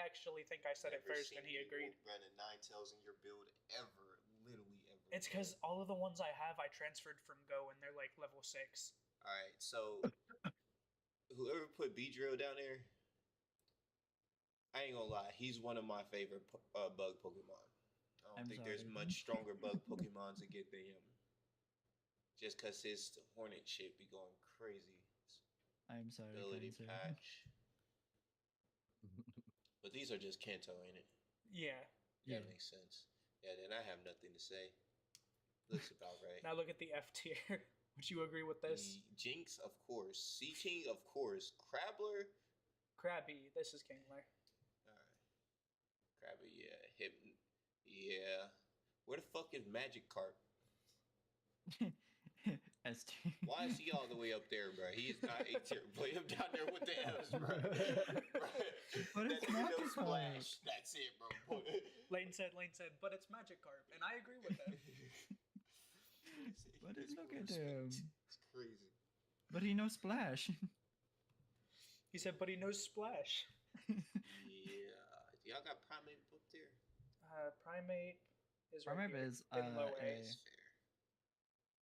actually think I said it Never first seen and he you agreed. Run a Ninetales in your build ever, literally ever. It's because all of the ones I have I transferred from Go and they're like level 6. All right, so whoever put Beedrill down there, I ain't gonna lie, he's one of my favorite bug Pokemon. I don't I'm think there's sorry. much stronger bug Pokemon to get than him. Just cause his Hornet shit be going crazy. I'm sorry. Ability Cancer. patch. But these are just Kanto, ain't it? Yeah. That makes sense. Yeah, then I have nothing to say. Looks about right. Now look at the F tier. Would you agree with this? The Jinx, of course. Seating, of course. Crabbler. Krabby, this is Kingler. Alright. Krabby, yeah. Yeah. Where the fuck is Magikarp? S tier. Why is he all the way up there, bro? He is not A tier. Put him down there with the F's, bro. But it's Magikarp. Splash. That's it, bro. Lane said, but it's Magikarp, and I agree with that. But look at him. It's crazy. But he knows Splash. He said, but he knows Splash. Yeah. Y'all got Primate up there? Primate is right Primate here, is, in low A. That's fair.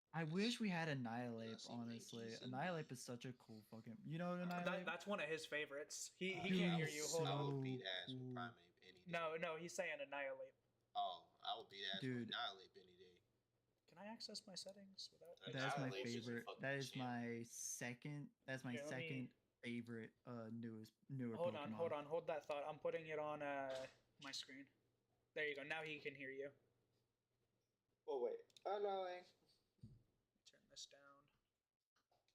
I wish we had Annihilate, That's honestly. amazing. Annihilate is such a cool fucking. You know what Annihilate? That's one of his favorites. He Dude, can't hear you. Hold I on. would beat ass with cool. Primate any day. No, he's saying Annihilate. Oh, I would beat ass Dude. with Annihilate any day. Can I access my settings without? That is my Annihilate's just a favorite. fucking That is champ. my second. That's my Here, let second me- favorite. Newer Hold Pokemon. on. Hold that thought. I'm putting it on my screen. There you go. Now he can hear you. Oh wait, allowing. Turn this down.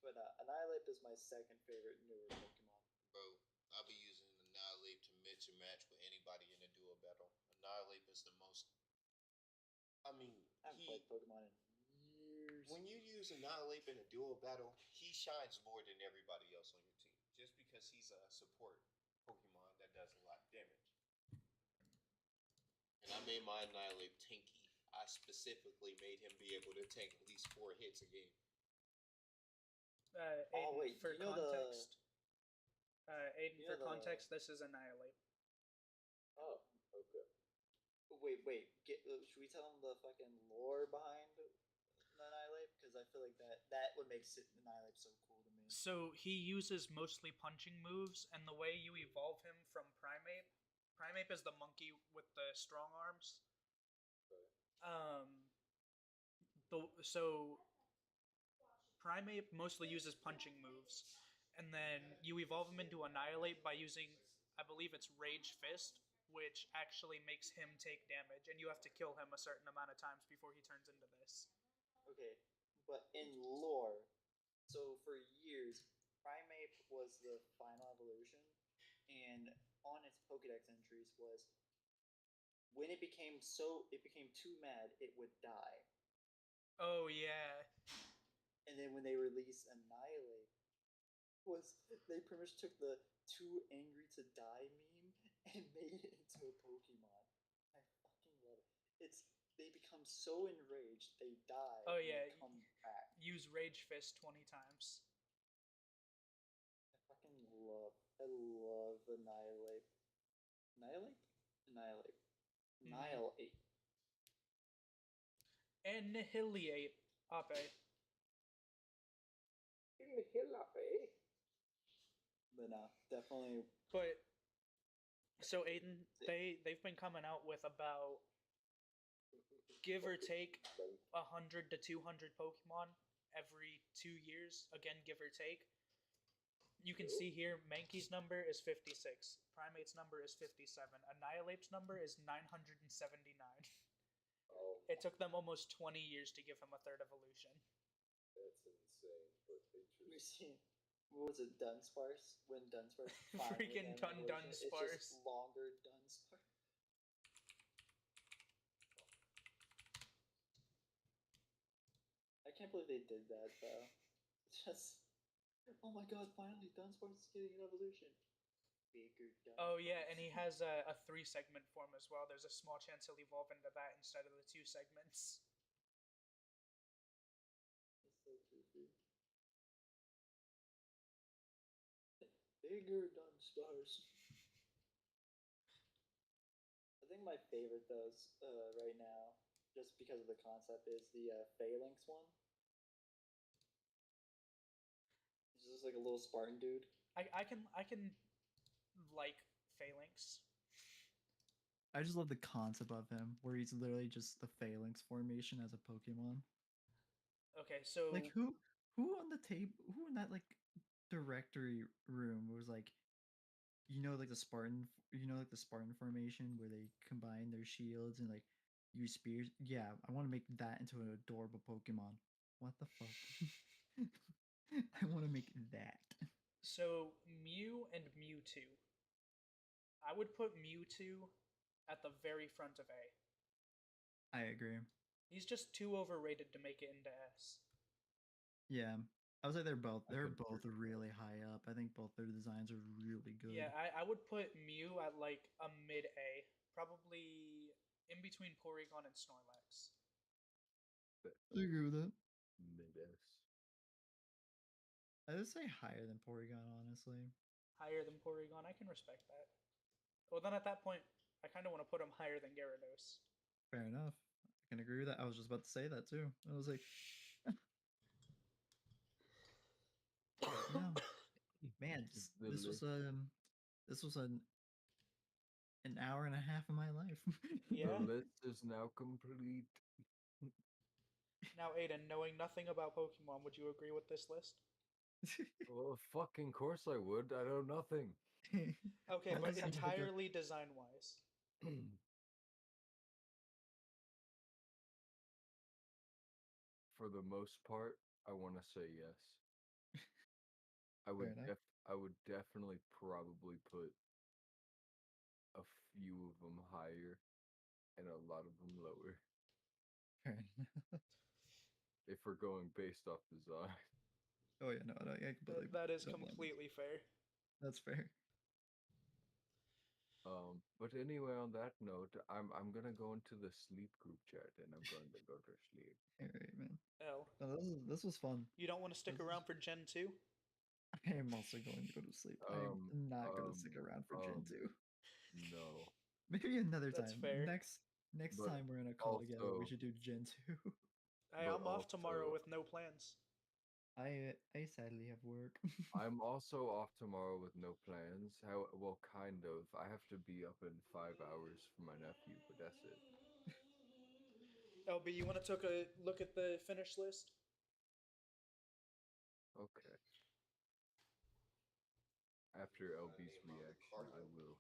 But Annihilate is my second favorite newer Pokemon. Bro, I'll be using Annihilate to mix and match with anybody in a duo battle. Annihilate is the most. I mean, I haven't played Pokemon in years. when you use Annihilate in a duo battle, he shines more than everybody else on your team. Just because he's a support Pokemon that does a lot of damage. And I made my Annihilate tanky. I specifically made him be able to tank at least 4 hits a game. Aiden, Oh, wait, for you know the- context. Aiden, you for know the- context, this is Annihilate. Oh, okay. Wait. Should we tell them the fucking lore behind Annihilate? Because I feel like that would make Annihilate so cool to me. So he uses mostly punching moves, and the way you evolve him from Primate is the monkey with the strong arms. So Primate mostly uses punching moves, and then you evolve him into Annihilate by using, I believe it's Rage Fist, which actually makes him take damage, and you have to kill him a certain amount of times before he turns into this. Okay, but in lore, so for years, Primeape was the final evolution, and on its Pokedex entries was when it became too mad, it would die. Oh yeah. And then when they released Annihilate, they pretty much took the too angry to die meme and made it into a Pokemon. I fucking love it. They become so enraged they die. Oh and yeah. they come back. Use Rage Fist 20 times. I love Annihilate. Annihilate? Annihilate. Mhm. Annihilate. Annihilate. Ape. But no, definitely. But so Aiden, they've been coming out with about, give or take, 100 to 200 Pokemon every 2 years. Again, give or take. You can see here, Mankey's number is 56. Primate's number is 57. Annihilate's number is 979. Oh, It took them almost 20 years to give him a third evolution. that's insane, but We interesting. see. What was it, Dunsparce? When Dunsparce finally Freaking got an evolution, Dunsparce. It's just longer Dunsparce. I can't believe they did that though. Just, oh my god! Finally, Dunsparce is getting an evolution. Bigger Dunsparce. Oh yeah, and he has a 3-segment form as well. There's a small chance he'll evolve into that instead of the 2 segments. That's so creepy. Bigger Dunsparce. I think my favorite though right now, just because of the concept, is the Phalanx one. He's just like a little Spartan dude. I can like Phalanx. I just love the concept of him, where he's literally just the Phalanx formation as a Pokemon. Okay, so Like who on the table, who in that like directory room was like, like the Spartan, like the Spartan formation where they combine their shields and like use spears. Yeah, I want to make that into an adorable Pokemon. What the fuck? I want to make that. So Mew and Mewtwo. I would put Mewtwo at the very front of A. I agree. He's just too overrated to make it into S. Yeah, I would say they're both I could really high up. I think both their designs are really good. Yeah, I would put Mew at like a mid A, probably in between Porygon and Snorlax. I agree with that. Mid-S. I would say higher than Porygon, honestly. Higher than Porygon, I can respect that. Well, then at that point, I kind of want to put him higher than Gyarados. Fair enough. I can agree with that. I was just about to say that too. I was like, no, man, this was an hour and a half of my life. Yeah. The list is now complete. Now, Aiden, knowing nothing about Pokemon, would you agree with this list? Well, fucking course I would. I know nothing. Okay, All but I said was the- entirely design-wise. For the most part, I want to say yes. I Fair would enough. I would definitely probably put a few of them higher and a lot of them lower Fair enough. if we're going based off design. Oh yeah, no, I completely. That is don't blame you. completely fair. That's fair. But anyway, on that note, I'm gonna go into the sleep group chat and I'm going to go to sleep. All right, man. L. No, this was fun. You don't want to stick This is- around for Gen 2? I am also going to go to sleep. I'm not going to stick around for Gen 2. No. Maybe another That's time. fair. Next But time we're in a call together, we also- should do Gen 2. Hey, But I'm off tomorrow also- with no plans. I sadly have work. I'm also off tomorrow with no plans. Well, kind of. I have to be up in 5 hours for my nephew, but that's it. LB, you want to take a look at the finish list? Okay. After LB's reaction, I will.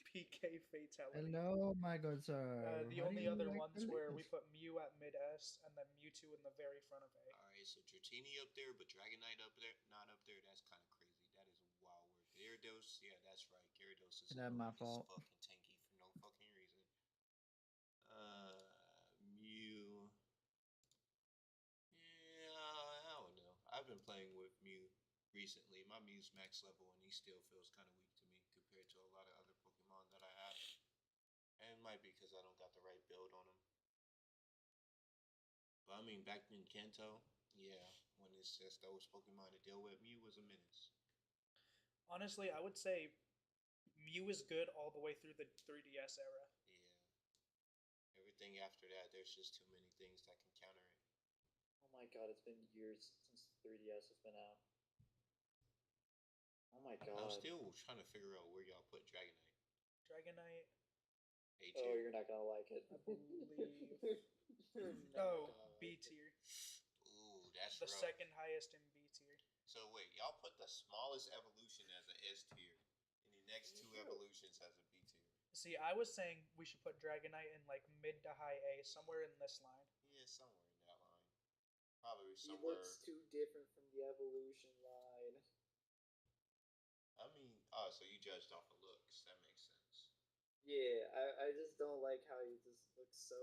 PK Fatality. Hello, my good sir. The How do only you other like ones the where we list? put Mew at mid S and then Mewtwo in the very front of A. Alright, so Dratini up there, but Dragonite up there, not up there. That's kind of crazy. That is wild work. Gyarados, yeah, that's right. Gyarados is Is that my annoying as fault? fucking tank playing with Mew recently. My Mew's max level, and he still feels kind of weak to me compared to a lot of other Pokemon that I have. And it might be because I don't got the right build on him. But I mean, back in Kanto, yeah, when it's just those Pokemon to deal with, Mew was a menace. Honestly, I would say Mew is good all the way through the 3DS era. Yeah. Everything after that, there's just too many things that can counter it. Oh my god, it's been years since 3DS has been out. Oh my god. I'm still trying to figure out where y'all put Dragonite. Dragonite. A Oh, tier. you're not gonna like it. I believe. You're not Oh, gonna like B it. tier. Ooh, that's The rough. second highest in B tier. So wait, y'all put the smallest evolution as an S tier, and the next two evolutions as a B tier. See, I was saying we should put Dragonite in like mid to high A, somewhere in this line. Yeah, somewhere in that line. Probably He somewhere. looks too different from the evolution line. I mean, oh, so you judged off of looks. That makes sense. Yeah, I just don't like how he just looks so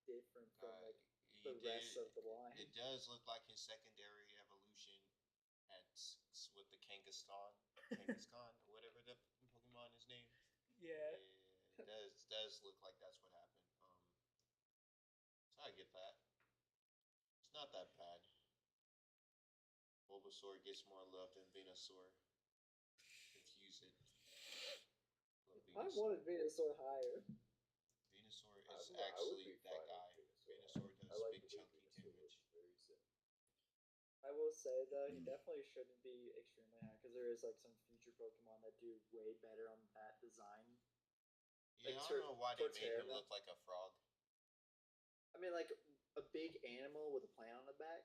different from like the He rest did. of the line. It does look like his secondary evolution at with the Kangaskhan, whatever the Pokemon is named. Yeah. It does look like that's what happened. So I get that. It's not that bad. Bulbasaur gets more love than Venusaur. Confuse it. I wanted Venusaur higher. Venusaur I is would be actually that fine guy. with Venusaur I does like big the way chunky Venusaur damage. looks very simple. I will say though, he definitely shouldn't be extremely high because there is like some future Pokemon that do way better on that design. Yeah, Like I don't know why they made him Torterra. look like a frog. I mean, like a big animal with a plant on the back.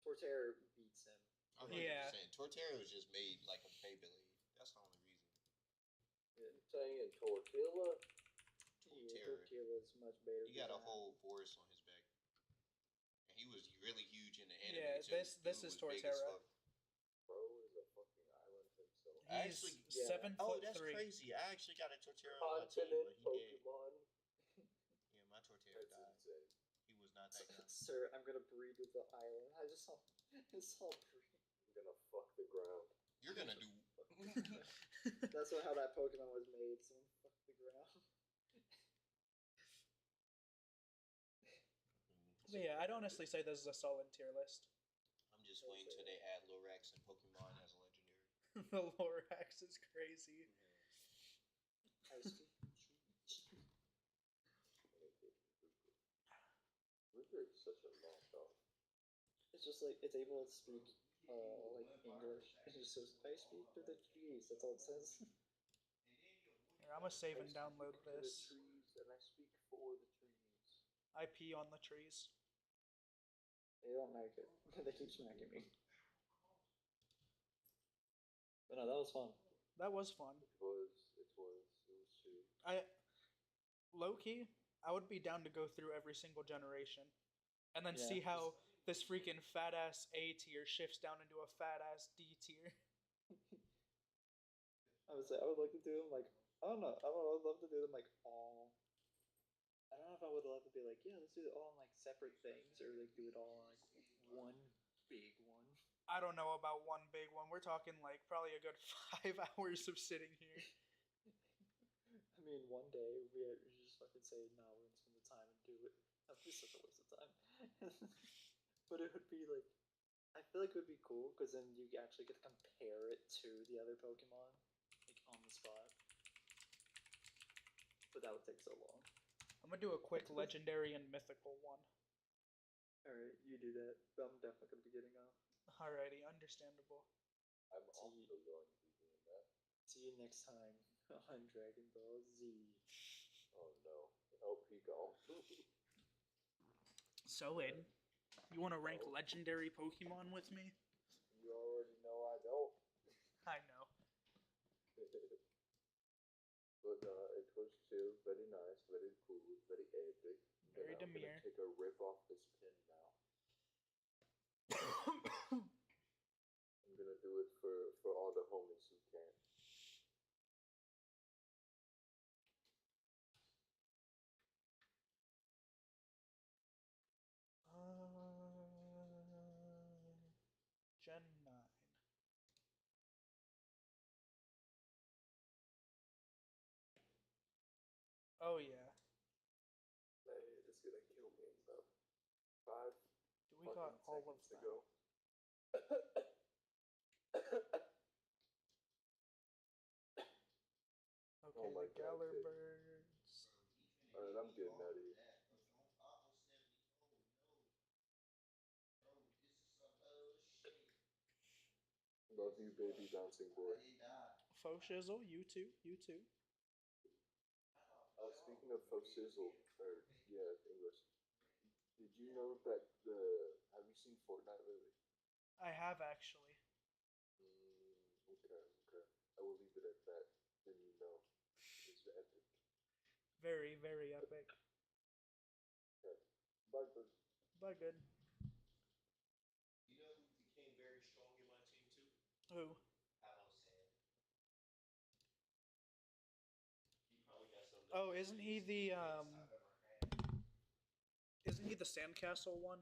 Torterra beats him. I'm Yeah. 100%. Torterra was just made like a Beyblade. That's the only reason. You're saying Tortilla? Yeah, Torterra. Torterra is much better. He got a design. whole Boris on his back. And he was really huge in the anime Yeah, too. this Dude is was big as Torterra. fuck. Bro is a fucking island himself. I He's actually- Yeah. 7'3". That's crazy. I actually got a Torterra on my team, Continent but he did. Pokemon. Yeah, my Torterra That's died. insane. He was not that young. Sir, I'm gonna breed with the island. I just saw breed. I'm gonna fuck the ground. You're gonna do. That's how that Pokemon was made. Someone fuck the ground. But yeah, I'd honestly say this is a solid tier list. I'm just waiting till they add Lorax and Pokemon as a legendary. The Lorax is crazy. Luger is such a mad dog. It's just like it's able to speak like English. It just says I speak to the trees. That's all it says. Here, I'm gonna save and I download speak to the this. trees and I speak for the trees. I pee on the trees. They don't like it. They keep smacking me. But no, that was fun. That was fun. It was true. Low key, I would be down to go through every single generation, and then Yeah. see how this freaking fat ass A tier shifts down into a fat ass D tier. I would say I would like to do them like I don't know. I would love to do them like all. I don't know if I would love to be like, yeah, let's do it all in like separate things, or like do it all in like one big one. I don't know about one big one. We're talking like probably a good 5 hours of sitting here. I mean, one day we just fucking say, no, we're gonna spend the time and do it. That'd be such a waste of time. But it would be like, I feel like it would be cool because then you actually get to compare it to the other Pokemon, like on the spot. But that would take so long. I'm gonna do a quick legendary and mythical one. Alright, you do that. But I'm definitely gonna be getting off. Alrighty, understandable. I'm also going to be doing that. See you next time on Dragon Ball Z. Oh no. Oh, he gone. So, Aiden, you want to rank legendary Pokemon with me? You already know I don't. I know. But it was chill, very nice, very cool, very epic. Very And I'm demure. gonna take a rip off this pin now. I'm gonna do it for all the homies who can. Oh yeah. Hey, it's gonna kill me in about 5 We got fucking all of seconds to them. go. Okay, Oh my the God, Galler kid. birds. Alright, I'm getting out of here. Love you, baby bouncing boy. Faux shizzle, you too, you too. Speaking of faux sizzle, or yeah, English. Did you know that have you seen Fortnite lately? I have actually. Okay, okay. I will leave it at that. Then you know it's epic. Very, very epic. Okay. Bye, bud. But good. You know who became very strong in my team too? Who? Aloe Sam. He probably got some. Oh, isn't he the I've ever had. Isn't he the sandcastle one?